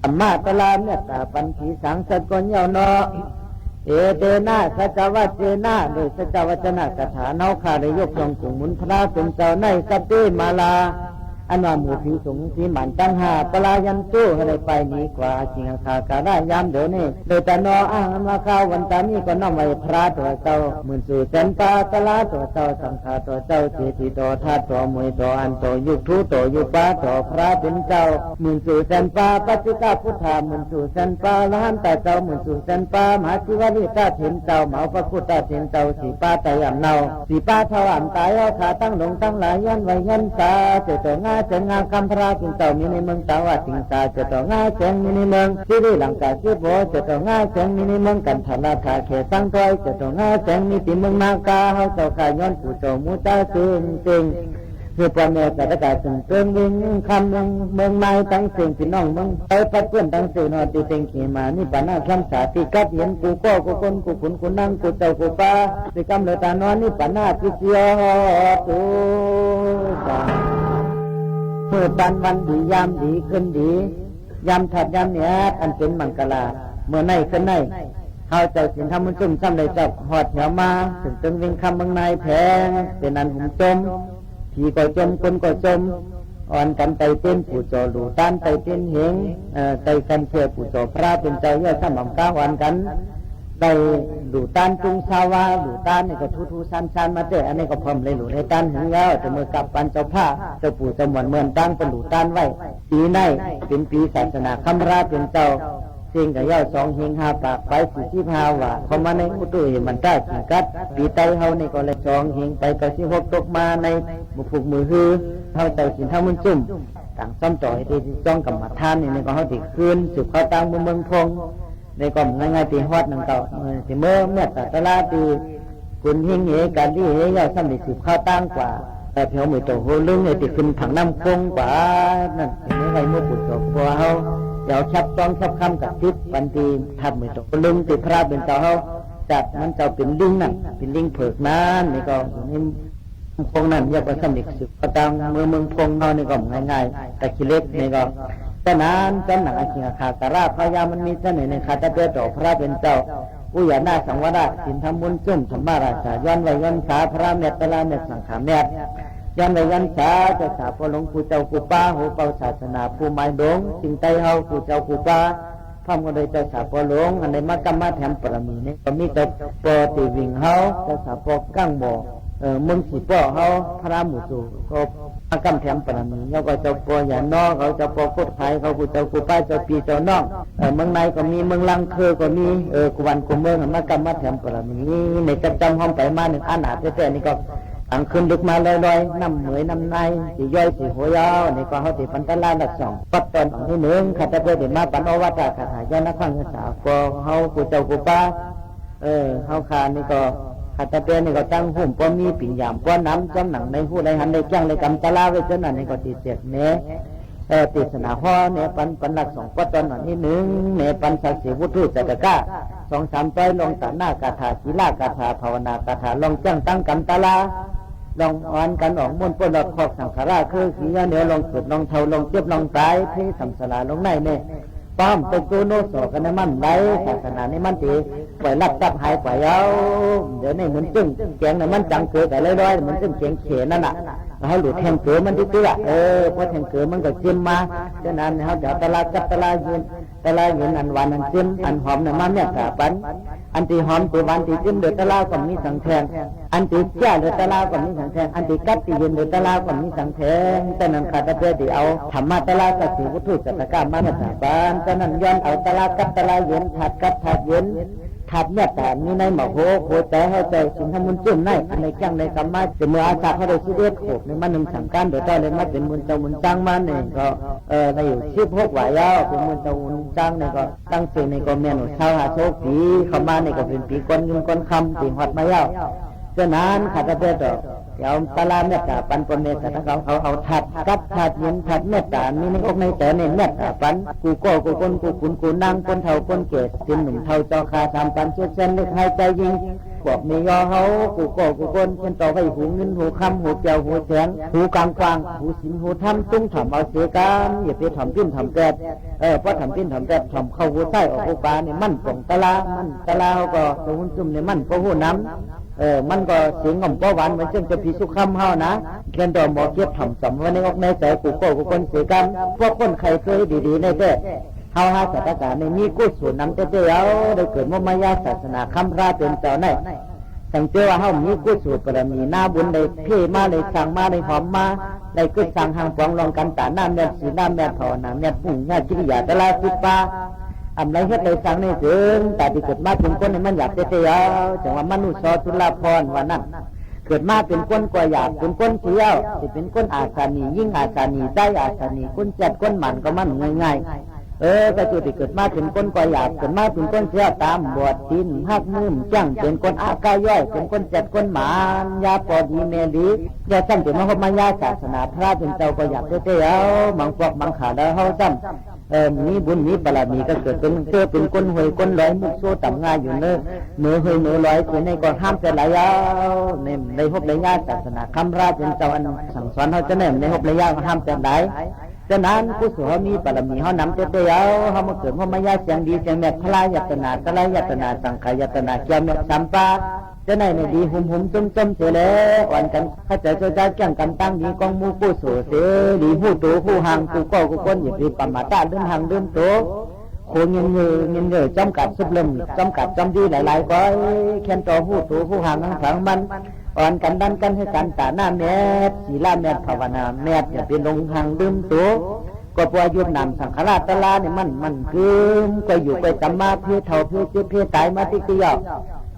ธรรมะตลาเมตตาปัญชีสังสัจกญยานอเอเดนะสัจวัจเจนะโดยสัจวัจนะคาถาเนาคาได้ยกย่องกุมุนพระเป็นเจ้าในสัพเพมาลาอันว่าหมู่ผีสงฆ์ที่มันตั้งหาปลายันตู้ให้ได้ไปนี้กว่าจริงคาการายามเดี๋ยวนี้โดยแต่นออ้างมาข้าววันตานี้ก็น้อมไว้พระตัวเจ้าหมื่นสู่เซนปาตลาตัวเจ้าสังฆาตัวเจ้าเจติตัวธาตุตัวมวยตัวอันตัวยุคทุตัวยุปาตัวพระเป็นเจ้าหมื่นสู่เซนปาปัจจิกาพุทธาหมื่นสู่เซนปาละหันแต่เจ้าหมื่นสู่เซนปามหาจิวาริตาเถนเจ้าเหมาพระพุทธเถนเจ้าสีปาตายำเนาสีปาทวามตายเอาขาตั้งหลงตั้งหลายยันไว้ยันสาเจตงาเจงาคำพระจึงเจ้ามีในเมืองสาวัตถิงสาจะต้องง่ายเจงมีในเมืองสิริลังกาสิโบจะต้องง่ายเจงมีในเมืองกันธนาคาเขสังกอยจะต้องง่ายเจงมีที่เมืองนากาเฮาเจ้าขายย้อนผู้เจ้ามูเจ้าสิ่งสิ่งคือพ่อแม่กระดาษสิ่งเติมวิ่งคำเมืองในตั้งสิ่งพี่น้องเมืองไปปัดเพื่อนตั้งสิ่งนอติเต็งขี่มานี่ปานาคำสาธิกัดเห็นกูก็กูคนกูขุนกูนั่งกูเจ้ากูป้าสิกำเลตานอนนี่ปานาพิเศษตูตาเมื่อปันวันดียามดีขึ้นดียามถัดยามเนี้ยอันเป็นมังกรเมื่อในขึ้นในเฮาเจ้าสินทำมันจุ่มซ้ำเลยจับหอดเหวมาถึงตึงวิ่งคำเมืองในแพงเป็นอันหุ่มจมผีก็จมคนก็จมอ่อนกันไตเต้นผู้จอหลูต้านไตเต้นเหงไตกันเชื่อผู้จอพระเป็นใจเยอะสมองก้าวอ่อนกันได้หลูต้านจุงชาวาหลูต้านนี่ก็ทูๆซันๆมาเด้ออันนี้ก็พร้อมเลยหลูในต้านถึงแล้วจะมือกับปันเจ้าผ้าเจ้าปู่เจ้าหมอนเมืองตั้งเป็นหลูต้านไว้ปีในเป็นปีศาสนาคำราเป็นเจ้าสิ่งกับย่อสองเฮง5ปากไป45ว่าเข้ามาในอุตุเห็นมันได้ขีกัดปีไตเฮานี่ก็เลยสองเฮงไปก็16ตกมาในบุผูกมือฮือเฮาเจ้าสินเฮามันจุ่มต่างซ้ำจ่อยที่จ้องกับมาทานนี่ก็เฮาสิคืนสุขเขาตั้งเมืองพงในก็ง่ายๆตีฮอดนั่นก็สิเมื่อตลาดตีคุณหิงเหกันที่เหยาซ้ำได้10ข้าวตั้งกว่าแต่เพียวมือโตโหลึงเนี่ยติขึ้นผังน้ำคงกว่านั่นเมื่อไรเมื่อปุถุชนเฮาเดี๋ยวชับต้องชับคำกับทิศวันทีทำมือโตลึงติพระเป็นเจ้าเฮาจัดมันเจ้าเป็นลิงนั่นเป็นลิงเผือกนั้นนี่ก็นี่พงนั่นเรียกว่าซ้ำได้10ข้าวตั้งเมืองพงเฮานี่ก็ง่ายๆแต่ขี้เล็กนี่ก็แต่นั้นจำหนังอาชีพขาตราพยามันมีเสน่ห์ในคาตาเปต่อพระเป็นเจ้าอุยานาสังวราสินธรรมบุญจุ่มธรรมาราชาย้อนไว้ย้อนขาพระเมตตาเมตสังขารเมตย้อนไว้ย้อนขาเจ้าสาวพหลวงปู่เจ้ากูป้าหูเป่าศาสนาผู้ไม้ดงสิ่งใจเฮาปู่เจ้ากูป้าพร้อมกันโดยเจ้าสาวพหลวงอันในมากรรมแถมปรมีนี่ก็มีแต่ปอติวิ่งเฮาเจ้าสาวพกั้งบ่มึงสีป้อเฮาพระหมู่สู่ก็อากำแถมปรมีแล้วก็เจ้าปออย่านอเขาเจ้าปอโคตรไทยเขาผู้เจ้ากูป้าเจ้าปีเจ้าน้องเมืองในก็มีเมืองลังเคอก็มีกุวันกุเมืองมากรรมแถมปรมีในกระจำห้องไปมาหนึ่งอาณาเต้นี่ก็อังขึ้นดึกมาลอยๆน้ำเหมยน้ำในสีย่อยสีหัวยาวนี่ก็เขาติปันตะลาหลัก2ปัดตอนของที่1ขัดตะเพื่อเดี๋ยวมาปันอวัตคาถายานักขังสาวก็เขาผู้เจ้ากูป้าเขาคานี่ก็ขัดตะเพื่อนี่ก็ตั้งหุ่มป้อมีปิ่นยามป้อน้ำจำหนังในหูในหันในจ้างในกำตะลาไว้จนนั่นนี่ก็ติดเสียเนื้อติดสนาห่อเนี่ยปันหลัก2ปัดตอนที่1เนี่ยปันศักดิ์ศรีวุฒิจักรก้า 2-3 ต้อยลงตาหน้ากาถาศีลากาถาภาวนากาถาลองจ้างตั้งกันตาลาลองอ่อนกันออกมุ่นป้นหลอดขอบสังขาราคือขี้เหนียวลองเกิดลองเท่าลองเจ็บลองตายที่สัมสลาลงในเนี่ยป้อมตะกูโนสอกันในมันได้ศาสนาในมันตีปล่อยลักจับหายปล่อยเอาเดี๋ยวนี้เหมือนจึงแกงในมันจังเกิดแต่ลอยๆเหมือนจึงแกงเขนั่นน่ะเขาหลุดแทงเกิดมันตื้อเพราะแทงเกิดมันก็จิ้มมาฉะนั้นเขาจะตะลาจับตะลายืนอันหวานอันจิ้มอันหอมเนี่ยมันเนี่ยกาปันอันที่หอมตัวหวานที่จิ้มเดือดตะลาก็มีสังแทงอันที่เจ้าเดือดตะลาก็มีสังแทงอันที่กัดที่ยืนเดือดตะลาก็มีสังแทงแต่นั้นขาดเพื่อที่เอาธรรมะตะลาก็ถือวัตถุจัตกรรมมาเนี่ยกาปันฉะนั้นย้อนเอาตะลากัดตะลาเย็นถัดกัดถัดเย็นถัดเมื่อแต่มีในหมอกโหแต่ให้ใจสินทมุนจิ้มในอันในจังในกรรมะจะเมื่ออาสาเขาได้ชีวิตโขกในมันหนึ่งสังการโดยตอนเลยมาเป็นมุนเจ้ามุนจังมันเองก็ในอยู่ชีพกวายาวเป็นมุนเจ้ามุนจังในก็ตั้งเสียในก็เมียนชาวหาโชคปีเข้ามาในก็เป็นปีก้นเงินก้นคำปีหอดมายาวฉะนั้นขัดเพื่อต่อเอาตะลาเมตตาปันปนเมตตาเขาเอาถัดกัดถัดเย็นถัดเมตตามีในอกในแต่ในเมตตาปันกูโก้กูคนกูขุนกูนางคนเท่าคนเกศสินหนุ่มเท่าเจ้าคาทำปันเชื่อเส้นเล็กให้ใจยิงบอกมียอเขากูโก้กูคนเช่นต่อไปหูเงินหูคำหูเจียวหูแสงหูกลางกวางหูสินหูทำตุ้งถ่อมเอาเสียกันอย่าไปถ่อมปิ้นถ่อมแกดเพราะถ่อมปิ้นถ่อมแกดถ่อมเข้าหูใต้ออกหูปลาเนี่ยมันป่องตะลามันตะลาเขาก็ตัวหุ่นจุ่มเนี่ยมันก็หูน้ำมันก็เสียงง่อมป้อหวานเหมือนจะพิสุขคำเฮานะเขียนดอกหมอเก็บถ่อมสำวันในอกในใจกูโก้กูคนเสียกันพวกคนใครเคยดีๆในเด้เฮาหาศาสนาในมีกุศลนำเต้เอาได้เกิดมมายาศาสนาคำราเป็นเจ้าในสังเกตว่าเฮามีกุศลบารมีหน้าบุญได้เพ่มาได้สั่งมาได้หอมมาได้กึศสั่งหางปองลองกันตาหน้าแม่สีหน้าแม่ภาวนาแม่ปุ่งญาติกิริยาตะลาสิปาอำไรเฮ็ดเลยสั่งในถึงแต่ที่เกิดมาเป็นคนในมันอยากเต้เอาจังว่ามนุษย์สอตุลาพรว่านั่นเกิดมาเป็นคนกว่าอยากเป็นคนเที่ยวสิเป็นคนอาสานียิ่งอาสานีใจอาสานีคนจัดคนหมันก็มันง่ายๆก็จุดที่เกิดมาเป็นคนกว่าอยากเกิดมาเป็นคนเที่ยวตามบวชดินหักมือจังเป็นคนอากาย่อยเป็นคนจัดคนหมันยาปอดีเมลียาสั่งเป็นมหามายาศาสนาพระเป็นเจ้าก็อยากเที่ยวมังพวกมังขาดเฮาซ้ำมีบุญมีบารมีก็เกิดเป็นคนหวยคนลอยมุกโซ่ต่ำง่ายอยู่เนื้อหวยเนื้อลอยคือในก่อนห้ามแต่หลายยาวในหบระยะศาสนาคำราเป็นเจ้าอันสั่งสอนเขาจะเนี่ยในหบระยะห้ามแต่หลายฉะนั้นผู้สวมีบารมีเขานำเตี้ยๆเขามาเกิดเขาไม่ยากเสียงดีเสียงแม่พลายยตนาตะลายตนาสังขายตนาเกี่ยวแม่สัมปาจะในดีหุ่มจมเสียแล้วอ่อนกันเข้าใจเจ้าแก่งกันตั้งดีกองมูผู้สวเสียดีผู้โตผู้ห่างผู้ก้กูก้นอย่าไปปมาตาเดินห่างเดินโตโคเงินเงยจำกัดสุบลมจำกัดจำดีหลายๆก็แค่ต่อผู้โตผู้ห่างทั้งสองมันอ่อนกันดันกันให้กันตาหน้าแม่ศีลาแม่ภาวนาแม่อย่าไปลงห่างดื่มโตก็ปล่อยยุบนำสังขารตะลาเนี่ยมันคือก็อยู่ไปจำมาเพื่อเท่าเพื่อเจ็บเพื่อตายมาที่เดียว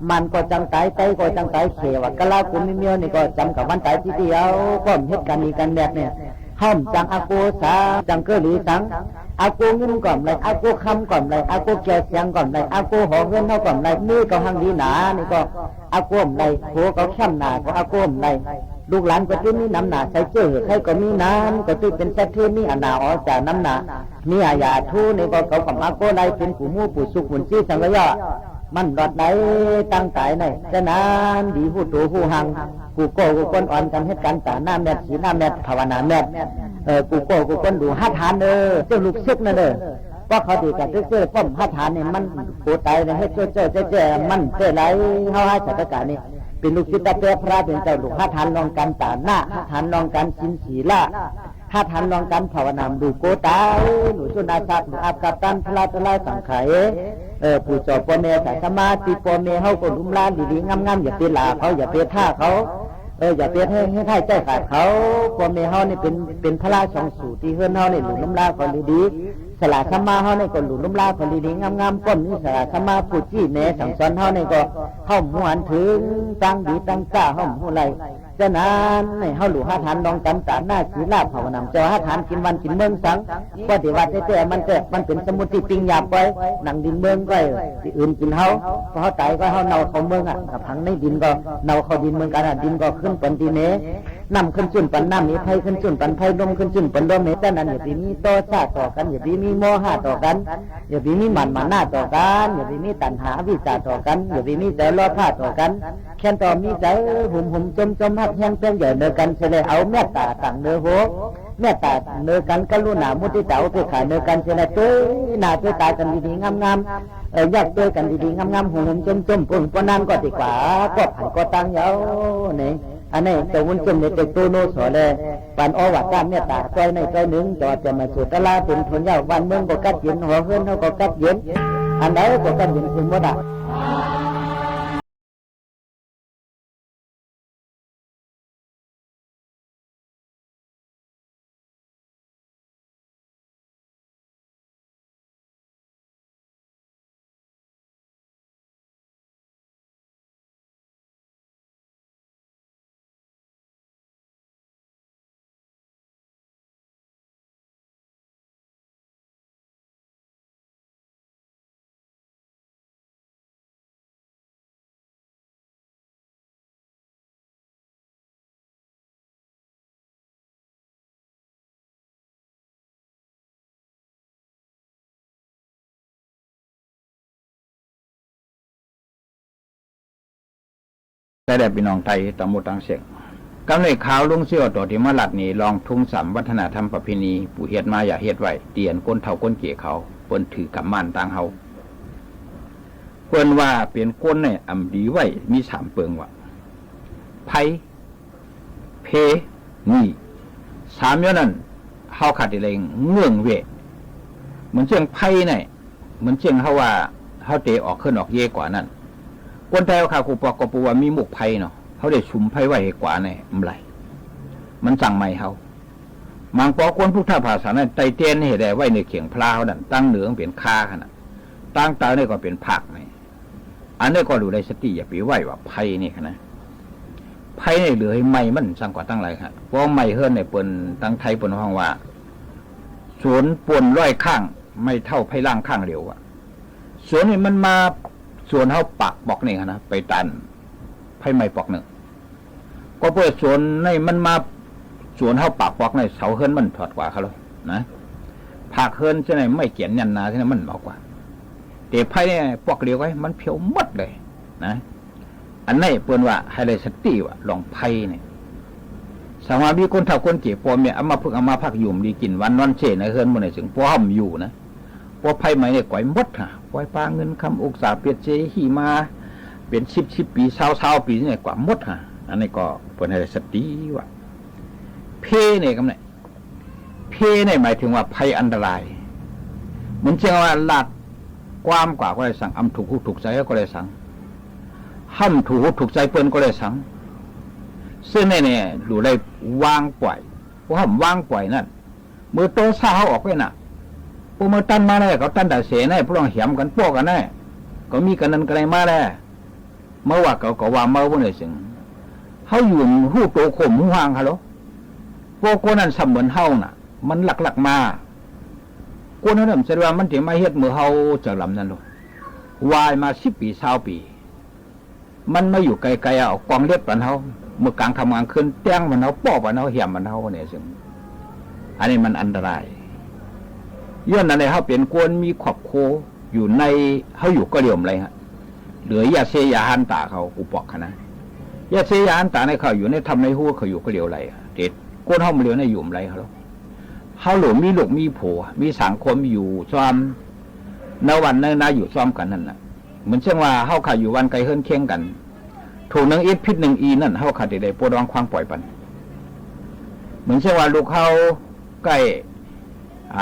มันก็จังตายไตก็จังตายเขวกะลากุมิเมียวนี่ก็จำกับวันตายที่เดียวก็เหตุการณ์นี้กันแบบเนี่ยห้อมจังอากูสาจังเกลีสังอากูเงินก่อนเลยอากูคำก่อนเลยอากูเกี่ยวเสียงก่อนเลยอากูหอเงินเท่าก่อนเลยมือก็หังดีหนานี่ก็อากูมเลยโผก็แคมหนาก็อากูมเลยลูกหลานก็ที่มีน้ำหนาใส่เจือใครก็มีน้ำก็ที่เป็นเศรษฐีมีอนาอจากน้ำหนามีอาญาทูนี่ก็เขากับอากูได้เป็นผู้มู่ผู้สุขหุ่นซี่สังกยะมันรอดไหนตั้งใจในจะนานดีผู้โตผู้หังกูโก้กูก้นอ่อนกันเหตุการณ์ตาหน้าแม่สีหน้าแม่ภาวนาแม่กูโก้กูก้นดูหัดฐานเจ้าลูกซึกนั่นเพราะเขาดีกันเจ้าป้อมหัดฐานนี่มันโคตรในให้เจ้ามันเจ้าไรเขาให้จัดการนี่เป็นลูกศิษย์เจ้าพระเป็นเจ้าลูกหัดฐานลองกันตาหน้าหัดฐานลองกันสินศีละหัดฐานลองกันภาวนามดูโกตาหนูจุนาศักดิ์อาบกับตันพระตะไลสังไขผู้จอบปเมสายสมาติปเมเฮาก็ลุ่มล้านดีๆงามๆอย่าไปหลาเขาอย่าไปท่าเขาอย่าไปให้ท่ายใจขาดเขาปเมเฮานี่เป็นพระราชองสู่ที่เฮือนเฮานี่หลุมลุ่มล้าเขาดีๆสลาสมาเฮานี่ก็หลุมลุ่มล้าเขาดีๆงามๆก้นนี่สลาสมาผู้จี้แม่สั่งสอนเฮานี่ก็เฮาหวนถึงตั้งดีตั้งกล้าเฮาหูไหลฉะนั้นให้เฮาหลู่หาทานลองกันตาหน้าศีลาภาวนาเจ้าหาทานกินวันกินเมืองสังว่าที่ว่าแต่มันเป็นสมุติปิงหยาบไว้หนังดินเมืองก็ที่อื่นกินเฮาพอเฮาตายก็เฮาเน่าเข้าเมืองกับพังในดินก็เน่าเข้าดินเมืองกันดินก็ขึ้นเป็นดินเน น้ำขึ้นจุนปันน้ำมีไผ่ขึ้นจุนปันไผ่ลมขึ้นจุนปันลมเนี่ยแต่นั้นอย่าไปมีโตซาต่อกันอย่าไปมีโมหะต่อกันอย่าไปมีมันหน้าต่อกันอย่าไปมีตัณหาวิจารต่อกันอย่าไปมีใจล้อผ้าต่อกันแค่ต่อมีใจหุ่มจมหักแห้งเต้นใหญ่เนื้อกันเฉลยเอาเมตตาต่างเนื้อหัวเมตตาเนื้อกันกรุณามุทิตาอุเบกขาเนื้อกันเฉลยเต้หน้าเต้ตากันดีๆงามๆอยากเจอกันดีๆงามๆหุ่มจมปุ่นปนนั้นก็ดีกว่าก็ผันก็ตั้งเยาเนี่ยอันนี้แต่วุ้นจมเนี่ยตัวโนสอเลยปันอวัดการเมตตาใจในใจหนึ่งจอจะมาสุดตลาเป็นทุนยาววันเมืองก็กัดเย็นหัวเฮือนเขาก็กัดเย็นอันไหนก็กัดเย็นคุณว่าได้แต่พี่น้องไทยต่างหมดต่างเสียงกำเลยข่าวลุงเสี่ยวต่อที่มาลัดนี่ลองทุ่งสัมวัฒนธรรมประเพณีผู้เฮ็ดมาอย่าเฮ็ดไว้เตียนก้นเท่าก้นเกี่ยเขาเปิ้นถือกับม่านต่างเฮาเปิ้นว่าเป็นก้นเนี่ยอำดีไว้มีสามเปิงว่าไผเพนี่สามอย่างนั้นเฮาขาดอะไรเงื่องเวเหมือนเชียงไผเนี่ยเหมือนเชียงเฮาว่าเฮาเตะออกขึ้นออกเยกว่านั้นคนไทยเขาคูปอกกปูว่ามีหมกไผ่เนาะเขาได้ชุมไผ่ไว้ให้กว่าเนี่ยมันไรมันสั่งไม่เขามังปอคนพุทธภาษาเนี่ยไตเตียนให้ได้ไว้ในเขียงพลาวนั่นตั้งเหนือเป็นคาขนาดตั้งตาเนี่ยก็เป็นผักนี่อันนี้ก็ดูได้สติอย่าไปไหวว่าไผ่นี่นะไผ่เนี่ยเหลือให้ไม่มันสั่งกว่าตั้งไรครับเพราะไม่เฮิรนในเปิ่นตั้งไทยเปิ่นห้องว่าสวนป่วนร้อยข้างไม่เท่าไผ่ล่างข้างเดียวอ่ะสวนนี่มันมาส่วนเขาปักปอกนี่นะไปตันไผ่ไม้ปอกหนึ่งก็เพื่อส่วนในมันมาส่วนเขาปักปอกในเสาเฮิรนมันถอดกว่าเขาเลยนะผักเฮิรนใช่ไหมไม่เกี่ยนยันนาใช่ไหมมันเหมากว่าแต่ไผ่เนี่ยปอกเดียวไว้มันเพียวมัดเลยนะอันนี้เปิ้นว่าให้ได้สติว่าลองไผ่เนี่ยสามารถมีคนเฒ่าคนเจ็บปอมเนี่ยเอามาพึ่งเอามาพักยุ่มดีกินวันเฉยในเฮิรนมันในถึงป้อมอยู่นะพอไผ่ไม้เนี่ยก่อยมดฮะปล่อยปลาเงินคำอุกษาเปียเจหีมาเป็น10 ปี20ปีเนี่ยกว่ามดฮะอันนี้ก็เป็นให้สติว่าเพเนี่ยกำเนี่ยเพเนี่ยหมายถึงว่าภัยอันตรายเหมือนเช่นว่าหลักความกว่าก็ได้สั่งอำถูกถูกใจก็ได้สั่งห้ำถูกถูกใจเปิ้นก็ได้สั่งซึ่งเนี่ยดูได้วางปล่อยเพราะห้ำวางปล่อยนั่นเมื่อโตซาเขาออกไปน่ะพวกมันตั้นมาได้เขาตั้นแต่เสียได้พวกเราเหี่ยมกันพวกกันได้ก็มีกันนั้นกันอะไรมาได้เมื่อว่าเขาก็ว่าเมื่อวันไหนสิงเขาอยู่หู้โตข่มหูห่างเขาหรอพวกคนนั้นสมเหมือนเฮาน่ะมันหลักมาคนนั้นแสดงว่ามันถึงมาเฮ็ดมือเฮาจากลำนั้นหรอวายมา10 ปี20 ปีมันมาอยู่ไกลๆเอากองเล็บปันเฮาเมื่อกลางทำงานขึ้นแต้งมันเฮาป้อปันเฮาเหี่ยมมันเฮาเนี่ยสิงอันนี้มันอันตรายย้อนนั้นเขาเป็นคนมีขอบโคอยู่ในเขาอยู่ก็เรียมอะไรฮะเหลือยาเสยาหันตาเขาอุปกนะยาเสยาหันตาในเขาอยู่ในทำในหัวเขาอยู่ก็เรียวอะไรเด็ดก้นเขามาเรียวในอยู่อะไรเขาหลวมมีลูกมีผัวมีสังคมอยู่ซ้อมในวันในนาอยู่ซ้อมกันนั่นแหละเหมือนเช่นว่าเขาขาอยู่วันไกลเฮิรนเคียงกันถูก1 อีพิษ1 อีนั่นเขาขาดได้ปวดร้องควางปล่อยปันเหมือนเช่นว่าลูกเขาใกล้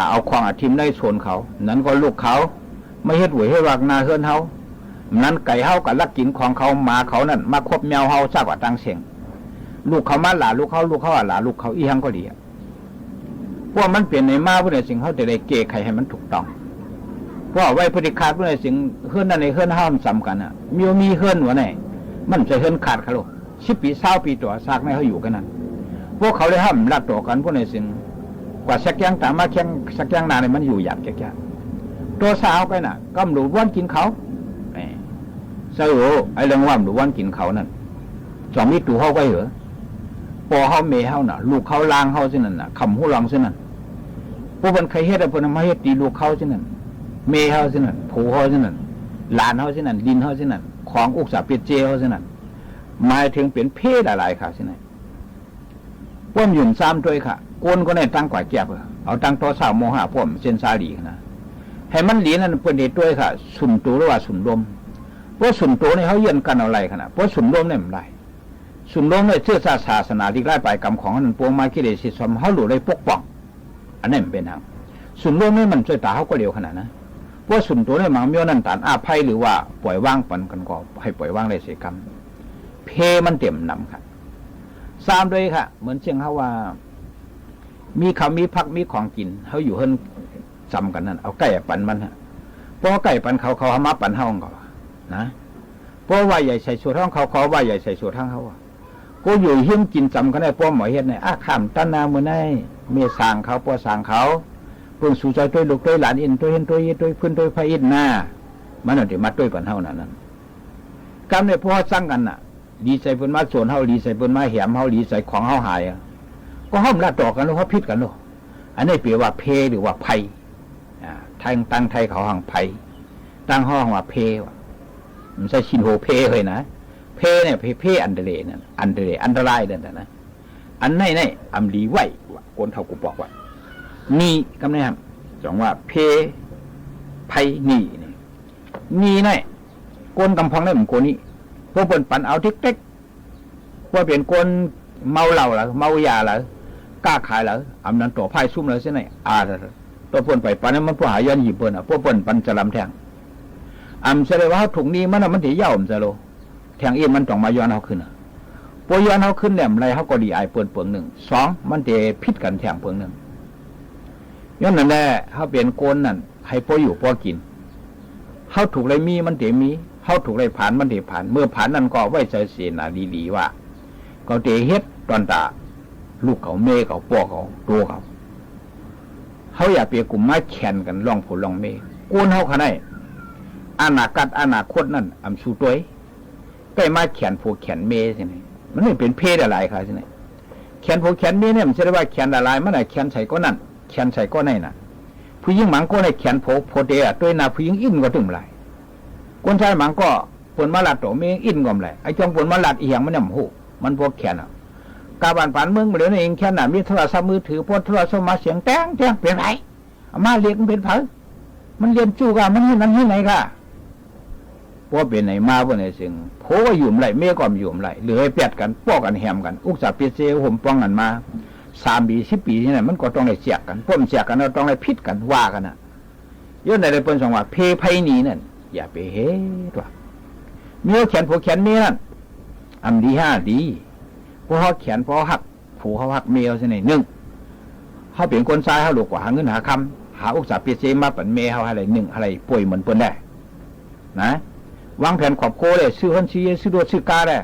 เอาควางอาทิมได้ชนเขานั้นก็ลูกเขาไม่เฮ็ดหวยให้วากนาเฮือนเขานั้นไก่เขากับลักกินของเขาหมาเขานั่นมาคบแมวเขาซากว่าตังเสียงลูกเขามาหลาลูกเขาหลาลูกเขาอีหังก็ดีพวกมันเปลี่ยนในมาเพื่อสิ่งเขาจะได้เกะไขให้มันถูกต้องเพราะไว้พฤติการเพื่อสิ่งเฮือนนั่นในเฮือนห้ามซ้ำกันมีเฮือนหัวไหนมันจะเฮือนขาดเขา10 ปี20 ปีตัวซากในเขาอยู่กันนั่นพวกเขาเลยห้ามรักต่อกันพวกในสิ่งกว่าสักอย่างตามมาแข่งสักอย่างนานเลยมันอยู่หยาบแก่ๆตัวสาวไปน่ะก็หนูว่านกินเขาเสือไอ้เรื่องว่าหนูว่านกินเขานั่นจอมมีตัวเขาไว้เหรอ ปอเฮาเมเฮาน่ะลูกเขาล้างเฮาซินั่นน่ะคำหู้ลองซินั่นพวกมันใครเฮ็ดเพิ่นมาเฮ็ดตีลูกเขาซินั่นเมเฮาซินั่นผูเฮาซินั่นหลานเฮาซินั่นดินเฮาซินั่นของอุกษาเปียเจเฮาซินั่นหมายถึงเป็นเพศหลายๆค่ะซินั่นป้อมหยุ่นซ้ำด้วยค่ะโกนก็ได้ตั้งกว่าแก็บเอาตั้งต่อสาวโมหะป้อมเส้นซาลีนะให้มันหลีนั่นเพิ่นเฮ็ดด้วยค่ะสุนตัวหรือว่าสุนลมเพราะสุนตัวนี่เฮาเย็นกันเอาไรขนาดเพราะสุนลมนี่มันได้สุนลมเนี่ยเชื่อศาสนาที่ไล่ไปกรรมของนั้นปวงมากิเลสสิสมเฮาหลุดได้ปกป้องอันนี้มันเป็นทางสุนลมนี่มันช่วยตาเฮาก็เร็วขนาดนะเพราะสุนตัวนี่มันมีนั่นตานอาภัยหรือว่าปล่อยว่างปันกันก็ให้ปล่อยว่างได้เสียกรรมเพมันเต็มนำค่ะซ้ำด้วยค่ะเหมือนเชียงเฮาว่ามีเขามีพักมีของกินเฮาอยู่เฮิรนจำกันนั่นเอาไก่ปันมันฮะเพราะไก่ปันเขาหามาปันเฮาก็นะเพราะว่าใหญ่ใส่สูตรห้องเขาว่าใหญ่ใส่สูตรห้องเขาก็อยู่เฮี้ยมกินจำกันได้ป้อมหมอเฮ็ดในอาขามตันนามือในเมสางเขาป้อสางเขาเพิ่งสู่ใจด้วยลูกด้วยหลานอินด้วยเห็นด้วยด้วยพื้นด้วยพระอินหน้ามันเอาแต่มาด้วยปันเฮานั้นกรรมเนี่ยพอสร้างกันน่ะดีใส่เพิ่นมาโซนเฮาดีใส่เพิ่นมาแหมเฮาดีใส่ของเฮาหายก็ห้อมละต่อกันแล้วเขาพิษกันลูกอันนี้เปรียบว่าเพหรือว่าไพไทยตั้งไทยเขาหังไพตั้งห้องว่าเพมันใช่ชินโฮเพเลยนะเพเนี่ยเพอันเดเลนั่นอันเดเลอันตรายนั่นนะอันไหนอัมลีไหวคนเท่ากูบอกว่านี่กำเนิดสองว่าเพไพนี่นี่ไหนคนกำพังได้เหมือนคนนี้พวกเปิ่นปันเอาทิกเต็กว่าเป็นคนเมาเหล้าหรือเมายาหรือกล้าขายหรืออำนั้นตัวไพ่ซุ่มเลยใช่ไหมตัวเปิ่นไปปันนั้นมันพวกหายันหยิบเปิ่นพวกเปิ่นปันจะลำแทงแสดงว่าถุงนี้มันถี่เย่าจะโลแทงเอ็นมันต้องมาย้อนเขาขึ้นพอย้อนเขาขึ้นแหลมไรเขาก็ดีไอเปิ่นเปิงหนึ่งสองมันจะพิษกันแทงเปิงหนึ่งย้อนนั่นแหละเขาเปลี่ยนโกนนั่นให้พออยู่พอกินเขาถูกไรมีมันจะมีเขาถูกไรผ่านมันจะผ่านเมื่อผ่านนั่นก็ไว้ใจเสียนาดีๆว่าเขาจะเฮ็ดตอนตาลูกเขาเมย์เขาป้อเขาตัวเขาอย่าเปียกลุ่มไม้แข่นกันล่องผลล่องเมย์โกนเขาขนาดอนาคตนั่นสู้ตัวใกล้มาแขนผูกแขนเมย์ใช่ไหมมันไม่เป็นเพศอะไรค่ะใช่ไหมแขนผูกแขนเมย์เนี่ยมันจะได้ว่าแขนอะไรมันไหนแขนใส่ก็นั่นแขนใส่ก็ไหนน่ะผู้หญิงหมังก็ในแขนโพเดะด้วยนาผู้หญิงอินก็ถึงไรคนชายหมังก็ปนมาลัดตัวเมย์อินก็ไรไอ้จงปนมาลัดอีหยังมันเนี่ยมันพวกแขนอ่ะกาบานปานเมืองมาเดี๋ยวนี้เองแขนน่ะมีโทรศัพท์มือถือพอโทรศัพท์มาเสียงแต้งเป็นไรมาเรียกมันเป็นเผอมันเรียนจู่กันมันเห็นนั้นที่ไหนค่ะว่าเป็นไหนมาว่าไหนสิ่งโผล่ว่าอยู่ไหลเมื่อก่อนอยู่ไหลหรือให้แปดกันป้อกันแหมกันอุกษาเปียเซห่มป้องกันมา3 ปี 10 ปีนี่แหละมันก็ต้องได้เสียกันพ่มเสียกันเราต้องได้พิษกันว่ากันน่ะย้อนในเปิ้นสองว่าเพไพนี่นั่นอย่าไปเฮ็ดว่ามีแขนผูกแขนเมียนั่นดี5ดีพอเขาแขนพอหักผูเขาหักเมียซะนี่1เขาเป็นคนซ้ายเขาลูกกว่าหาเงินหาคำหาอุกษาเปียเซมาปั่นเมียเขาอะไร1อะไรป่วยเหมือนเปิ้นได้นะวางแผนขอบโคเลยซื้อคนซื้อรถซื้อกาได้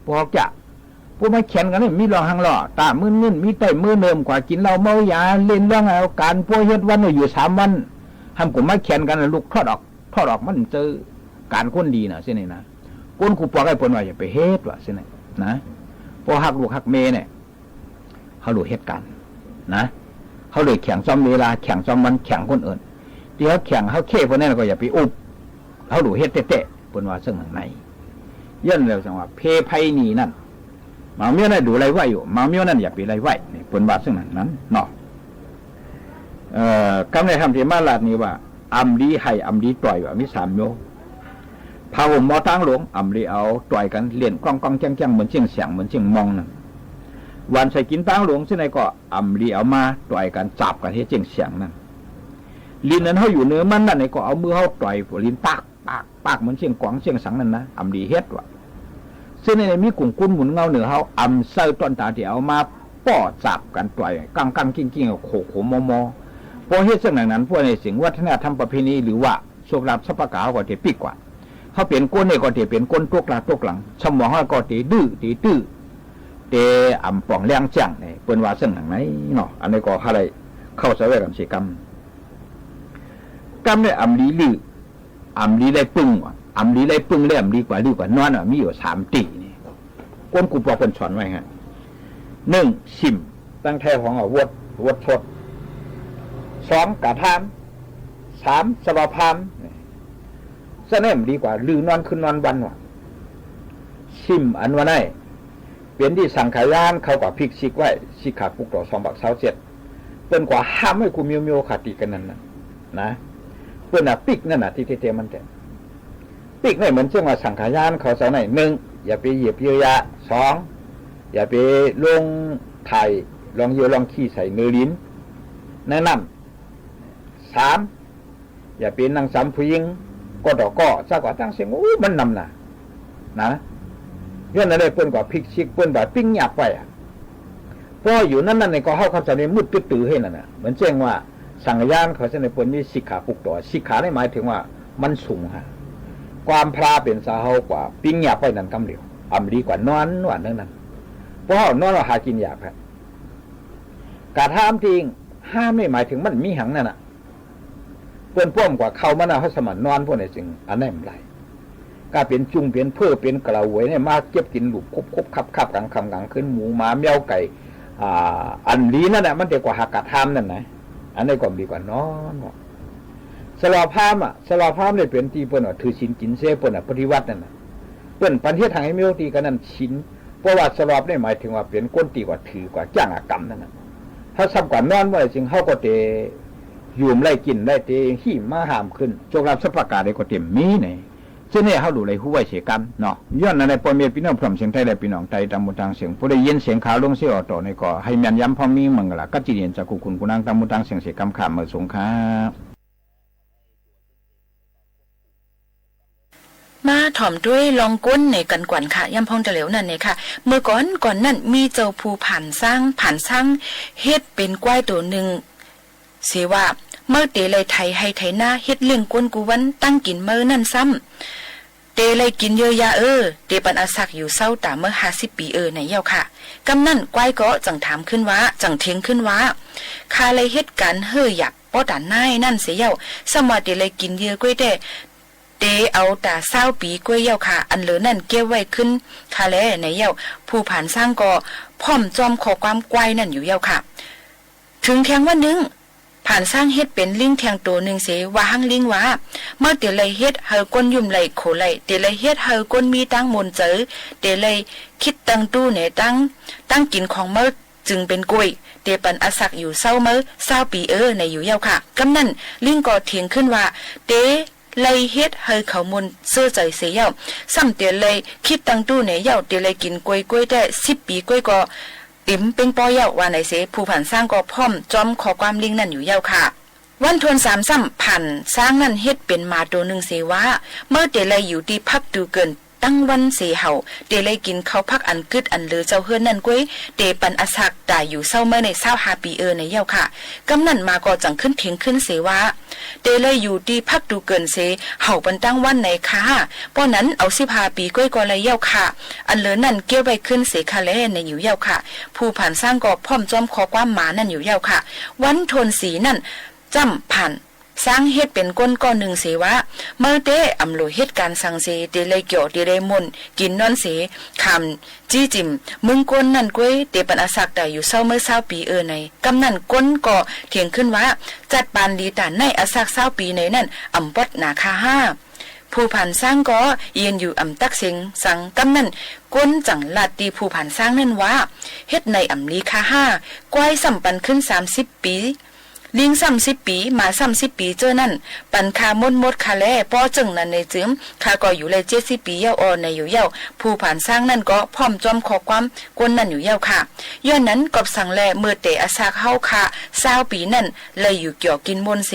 พวกจะพวกไม่แข่งกันนี่มีรองหังล่อตามืนมีไตมือเนิมกว่ากินเหล้าเมายาเล่นเรื่องเอาการพวกเฮ็ดวันอยู่3 วันทำกลุ่มไม่แข่งกันลูกทอดออกมันเจอการคนดีนะเส้นนี่นะก้นกูปอกให้ปนว่าอย่าไปเฮ็ดว่ะเส้นนี่นะพอหักลูกหักเมเนี่ยเขาดูเฮ็ดกันนะเขาเลยแข่งซ้อมเวลาแข่งซ้อมวันแข่งคนอื่นที่เขาแข่งเขาเค้พวกนั้นก็อย่าไปอุบเขาดูเฮ็ดเตะปนว่าซึ่งไหนย่นเร็วจังว่าเพไพนี่นั่นมาเมียนั่นดูไรไหวอยู่มาเมียนั่นอย่าไปไรไหวนี่ปนว่าซึ่งนั้นเนาะคำในคำที่มาลาดนี้ว่าดีให้ดีต่อยว่ามี3 โยพาผมมอตั้งหลวงดีเอาต่อยกันเลี่ยนกล้องแจ้งเหมือนเชียงเสียงเหมือนเชียงมองนั่นวันใส่กินตั้งหลวงเส้นไหนก็ดีเอามาต่อยกันจับกันให้เชียงเสียงนั่นลิ้นนั้นเขาอยู่เนื้อมันนั่นไหนก็เอามือเขาต่อยลิ้นปากเหมือนเชียงกวางเชียงสังนั่นนะดีเฮ็ดว่ะซึ่งในมีกลุ่มกุ้นหมุนเงาเหนือเขาเซอร์ต้นตาที่เอามาป้อจับกันต่อยกังกิ้งโขมอพอเฮ็ดซึ่งนั้นพวกในสิ่งวัฒนธรรมประเพณีหรือว่าโชคลาภสัพพะกาก็จะปีกกว่าเขาเปลี่ยนก้นเนี่ยก็จะเปลี่ยนก้นตกหลังสมองเขาก็จะดื้อป่องแรงจังเนี่ยเป็นว่าซึ่งไหนเนาะอันนี้ก็อะไรเข้าใส่ไว้กับศิกรรมเนี่ยดีลือดีได้ปึ้งดีได้ปึ้งเล่มดีกว่านอนมีอยู่3 ตีนี่ก้นกูปอกคนสอนไว้ฮะ 1ชิมตั้งแท้ของวดทด2กะทาม3สลอพามซะแน่มดีกว่าลือนอนคืนนอนวันว่ะชิมอันว่าได้เป็นที่สังขายานเขาก็พลิกซิกไว้สิขาปุกต่อ2 บาท 27เปิ้นกว่าห้ามให้กูมิวๆขาดติกันนั่นนะเปิ้นน่ะปิกนั่นน่ะที่เตมันแต่ปิกนี่เหมือนเช่นว่าสังขายานเขาเสาไหน1อย่าไปเหยียบเยอะยะ2อย่าไปลงไข่ลองเยอะลองขี้ใส่เนื้อลิ้นแนะนำ3อย่าเป็นนางสามผู้หญิงก็ดอกก็ซะกว่าตั้งเสียงโอ้มันนำน่ะนะย้อนอะไรเปิ้นกว่าพลิกซิกเปิ้นว่าปิ้งหยับไปอ่ะเพราะอยู่นั่นในก็เฮาคำสอนนี้มืดตื้อๆให้นั่นน่ะเหมือนเช่นว่าสังขยานเขาจะในปนนี้สิกขาปุกต่อสิกขาได้หมายถึงว่ามันสูงฮะความพลาเป็นสาเฮากว่าปิ้งหยาบไปนั่นกำเหลียวอำดีกว่านอนว่านั่นเพราะนอนเราหากินหยาบครับกะทามจริงห้ามไม่หมายถึงมันมีหังนั่นน่ะเปิ้นป้อมกว่าเขามันน่ะเฮาสมันนอนพวกนี้จึงอันนั้นไรก็เป็นจุงเป็นเพื่อเป็นกระหวยเนี่ยมาเก็บกินหลุบคบคับกลางคำกลางขึ้นหมูหมาแมวไก่อันนี้นั่นแหละมันเด็กกว่าหากะทามนั่นนะอันนี้ก็ดีกว่านอนสลอพามสลอพามเนี่ยเป็นที่เปิ้นว่าถือศีลกินเสเปิ้นปฏิวัตินั่นน่ะเปิ้นปันเทศทางให้มีตีกันนั่นศีลเพราะว่าสลอบเนี่ยหมายถึงว่าเป็นก้นตีกว่าถือกว่าจ้างกรรมนั่นน่ะถ้าซ้ำกว่านอนว่าจริงเฮาก็เตยุ่มไล่กินไล่เตขี้มาหามขึ้นจงรับสัพพกาได้ก็เต็มมีไหนเช่นนี้เฮาดูเลยฮู้ไว้เสียกันเนาะย้อนในปอเมพี่น้องพร้อมเสียงไทยและพี่น้องไทยตามมุทางเสียงผู้ได้ยินเสียงข่าวลงเสียออโตในก็ให้แม่นย้ำพอมีมังละกัจจิเรียนจากคุณกุนังตามมุทางเสียงเสียกำขามเมื่อสงครับมาถ่อมด้วยลองก้นในกันกวนค่ะย่ำพองจะเหลวนั่นเนี่ยค่ะเมื่อก่อนนั่นมีเจ้าภูผ่านสร้างเฮ็ดเป็นกล้วยตัวหนึ่งเสียว่าเมื่อเตเลยไทยให้ไทยหน้าเฮ็ดเรื่องก้นกูวันตั้งกินเมื่อนั่นซ้ำเตเลยกินเยอะยาเตปันอาศักอยู่เศร้าตาเมื่อ50 ปีในเย้าค่ะกำนั่นกล้วยก็จังถามขึ้นว่าจังเทียงขึ้นว่าคาเลยเฮ็ดกันเฮือหยับป้อตานนายนั่นเสียเย้าสมัยเตเลยกินเยอะกล้วยเตเอาตา20 ปีกล้วยเย้าค่ะอันเหลือนั่นเก็บไว้ขึ้นคาแลในเย้าผู้ผ่านสร้างก็พร้อมจอมขอความกล้วยนั่นอยู่เย้าค่ะถึงแทงว่านึงผ่านสร้างเฮ็ดเป็นลิงแทงตัวหนึ่งเสว่าหังลิงว่าเมื่อเตเลยเฮ็ดเฮาก้นยุ่มไหลโขไหลเตเลยเฮ็ดเฮาก้นมีตั้งมนเจอเตเลยคิดตั้งตู้เนี่ยตั้งกินของเมื่อจึงเป็นกล้วยเตปันอาศักอยู่เศร้าเมื่อ20 ปีในอยู่เย้าค่ะกำนั่นลิงก็เถียงขึ้นว่าเตเลยเฮ็ดให้เขามนเสื้อใจเสียเย้าซ้ำเตเลยคิดตั้งตู้เนี่ยเย้าเตเลยกินกล้วยได้10 ปีกล้วยก็ติ๋มเป็นปอเย้าว่าไหนเสผู้ผ่านสร้างก็พร้อมจอมขอความลิงนั่นอยู่เย้าค่ะวันทวน3 ซ้ำผ่านสร้างนั่นเฮ็ดเป็นมาตัวหนึ่งเสว่าเมื่อเตเลยอยู่ที่พักดูเกินตั้งวันเสเห่าเตเลยกินเขาพักอันกึดอันเลือเจ้าเฮือนนั่นก้วยเตปันอาศักตายอยู่เศร้าเมื่อใน25 ปีในเย้าค่ะกำนั่นมาก็จังขึ้นเพียงขึ้นเสว่าเตเลยอยู่ที่พักดูเกินเสเห่าปันตั้งวันในค่ะป้อนั้นเอา15 ปีก้วยก็เลยเย้าค่ะอันเลือนั่นเกี่ยวไปขึ้นเสคาแลในอยู่เย้าค่ะผู้ผ่านสร้างก็พร้อมจอมขอความหมานั่นอยู่เย้าค่ะวันทนสีนั่นจำผ่านสร้างเฮ็ดเป็นก้นก้อนหนึ่งเสว่าเมื่อเตอำโลเฮ็ดการสั่งเสเตเลยเกี่ยวเตเลยมนกินนอนเสคำจี้จิมมึงก้นนั่นก้วยเตปันอาศักได้อยู่เศร้าเมื่อ20 ปีในกำนั่นก้นก็เถียงขึ้นว่าจัดปานดีตานในอาศัก20 ปีในนั่นอำปดนาคา5ผู้ผ่านสร้างก็เย็นอยู่อำตักเสียงสั่งกำนั่นก้นจังลาดตีผู้ผ่านสร้างนั่นว่าเฮ็ดในอำลีคา5ก้อยสัมปันขึ้น30 ปีลิง30 ปีมา30 ปีเจอนั่นปันคามดคาแลป้อจึงนั่นในจึมคาก็อยู่เลย70 ปีเย้าในอยู่เย้าผู้ผ่านสร้างนั่นก็พร้อมจอมขอความกวนนั่นอยู่เย้าค่ะย้อนนั้นกอบสั่งแลเมื่อเตอาศักเฮาค่ะ20 ปีนั่นเลยอยู่เกี่ยวกินมนเส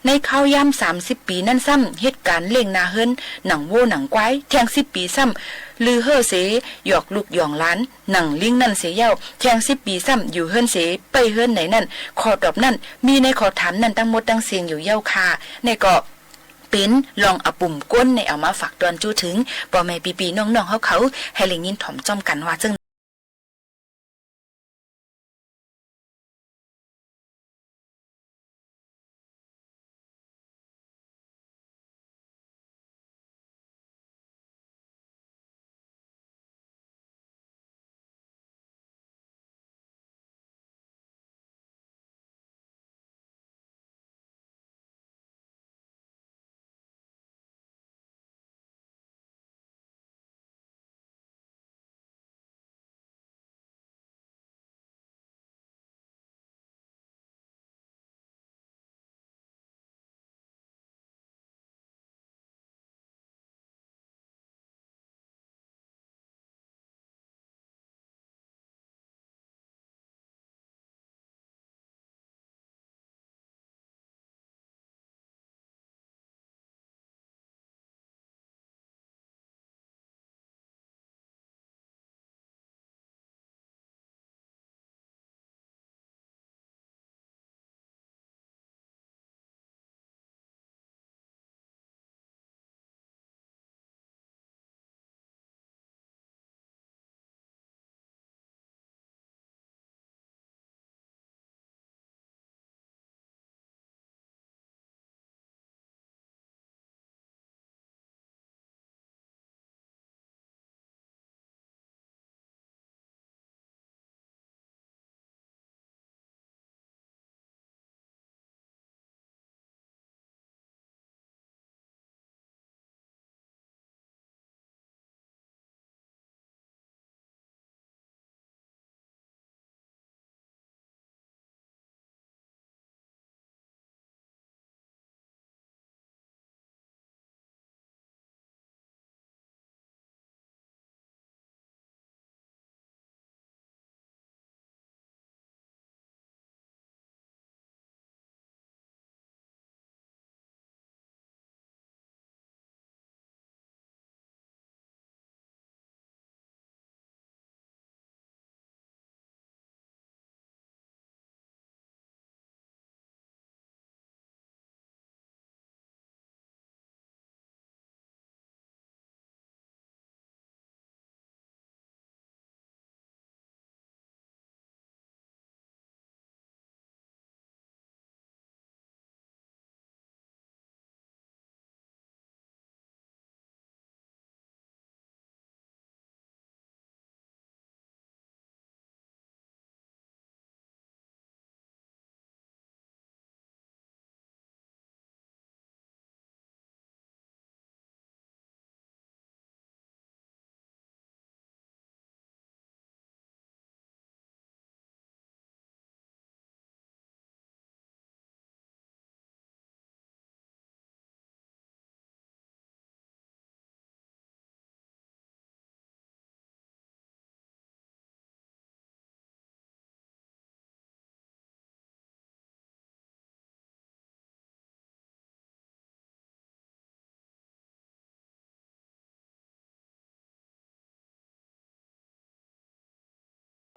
ในข้าวยาม30 ปีนั่นซ้ำเหตุการณ์เล่งนาเฮินหนังโวหนังควายแทง10 ปีซ้ำลือเฮ่อเสหยอกลูกหยองล้านหนังลิงนั่นเสเย้าแทง10 ปีซ้ำอยู่เฮิรนเสไปเฮิรนไหนนั่นขอตอบนั่นมีในขอถามนั่นตั้งหมดตั้งเสียงอยู่เย้าค่ะในก็เป็นลองเอาปุ่มก้นในเอามาฝากตอนจู้ถึงบ่แม่ปีน้องๆเขาให้เล็งยินถ่อมจอมกันว่าจึง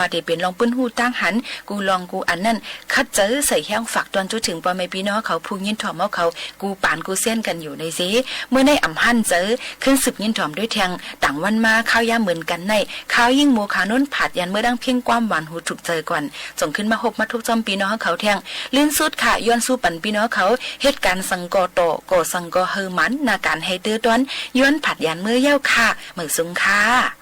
ว่าเดี๋ยวเป็นลองปื้นหูตั้งหันกูลองกูอันนั่นคัดเจอใส่แห้งฝักตอนจุดถึงปอไม่พี่น้องเขาพูยินถ่อมเขากูปานกูเส้นกันอยู่ในเซเมื่อในอ่ำหั่นเจอขึ้นสืบยินถ่อมด้วยแทงต่างวันมาข้าวยาเหมือนกันในข้าวยิ่งหมูขาน้นผัดยันเมื่อดังเพียงความหวานหูถูกเจอก่อนส่งขึ้นมาหกมาทุบจอมพี่น้องเขาแทงลื่นสุดค่ะย้อนสู้ปั่นพี่น้องเขาเหตุการณ์สังกอโตโกสังกอเฮอมันนาการให้ตื้อต้นย้อนผัดยันเมื่อเย้าค่ะเหมือสุงค่ะ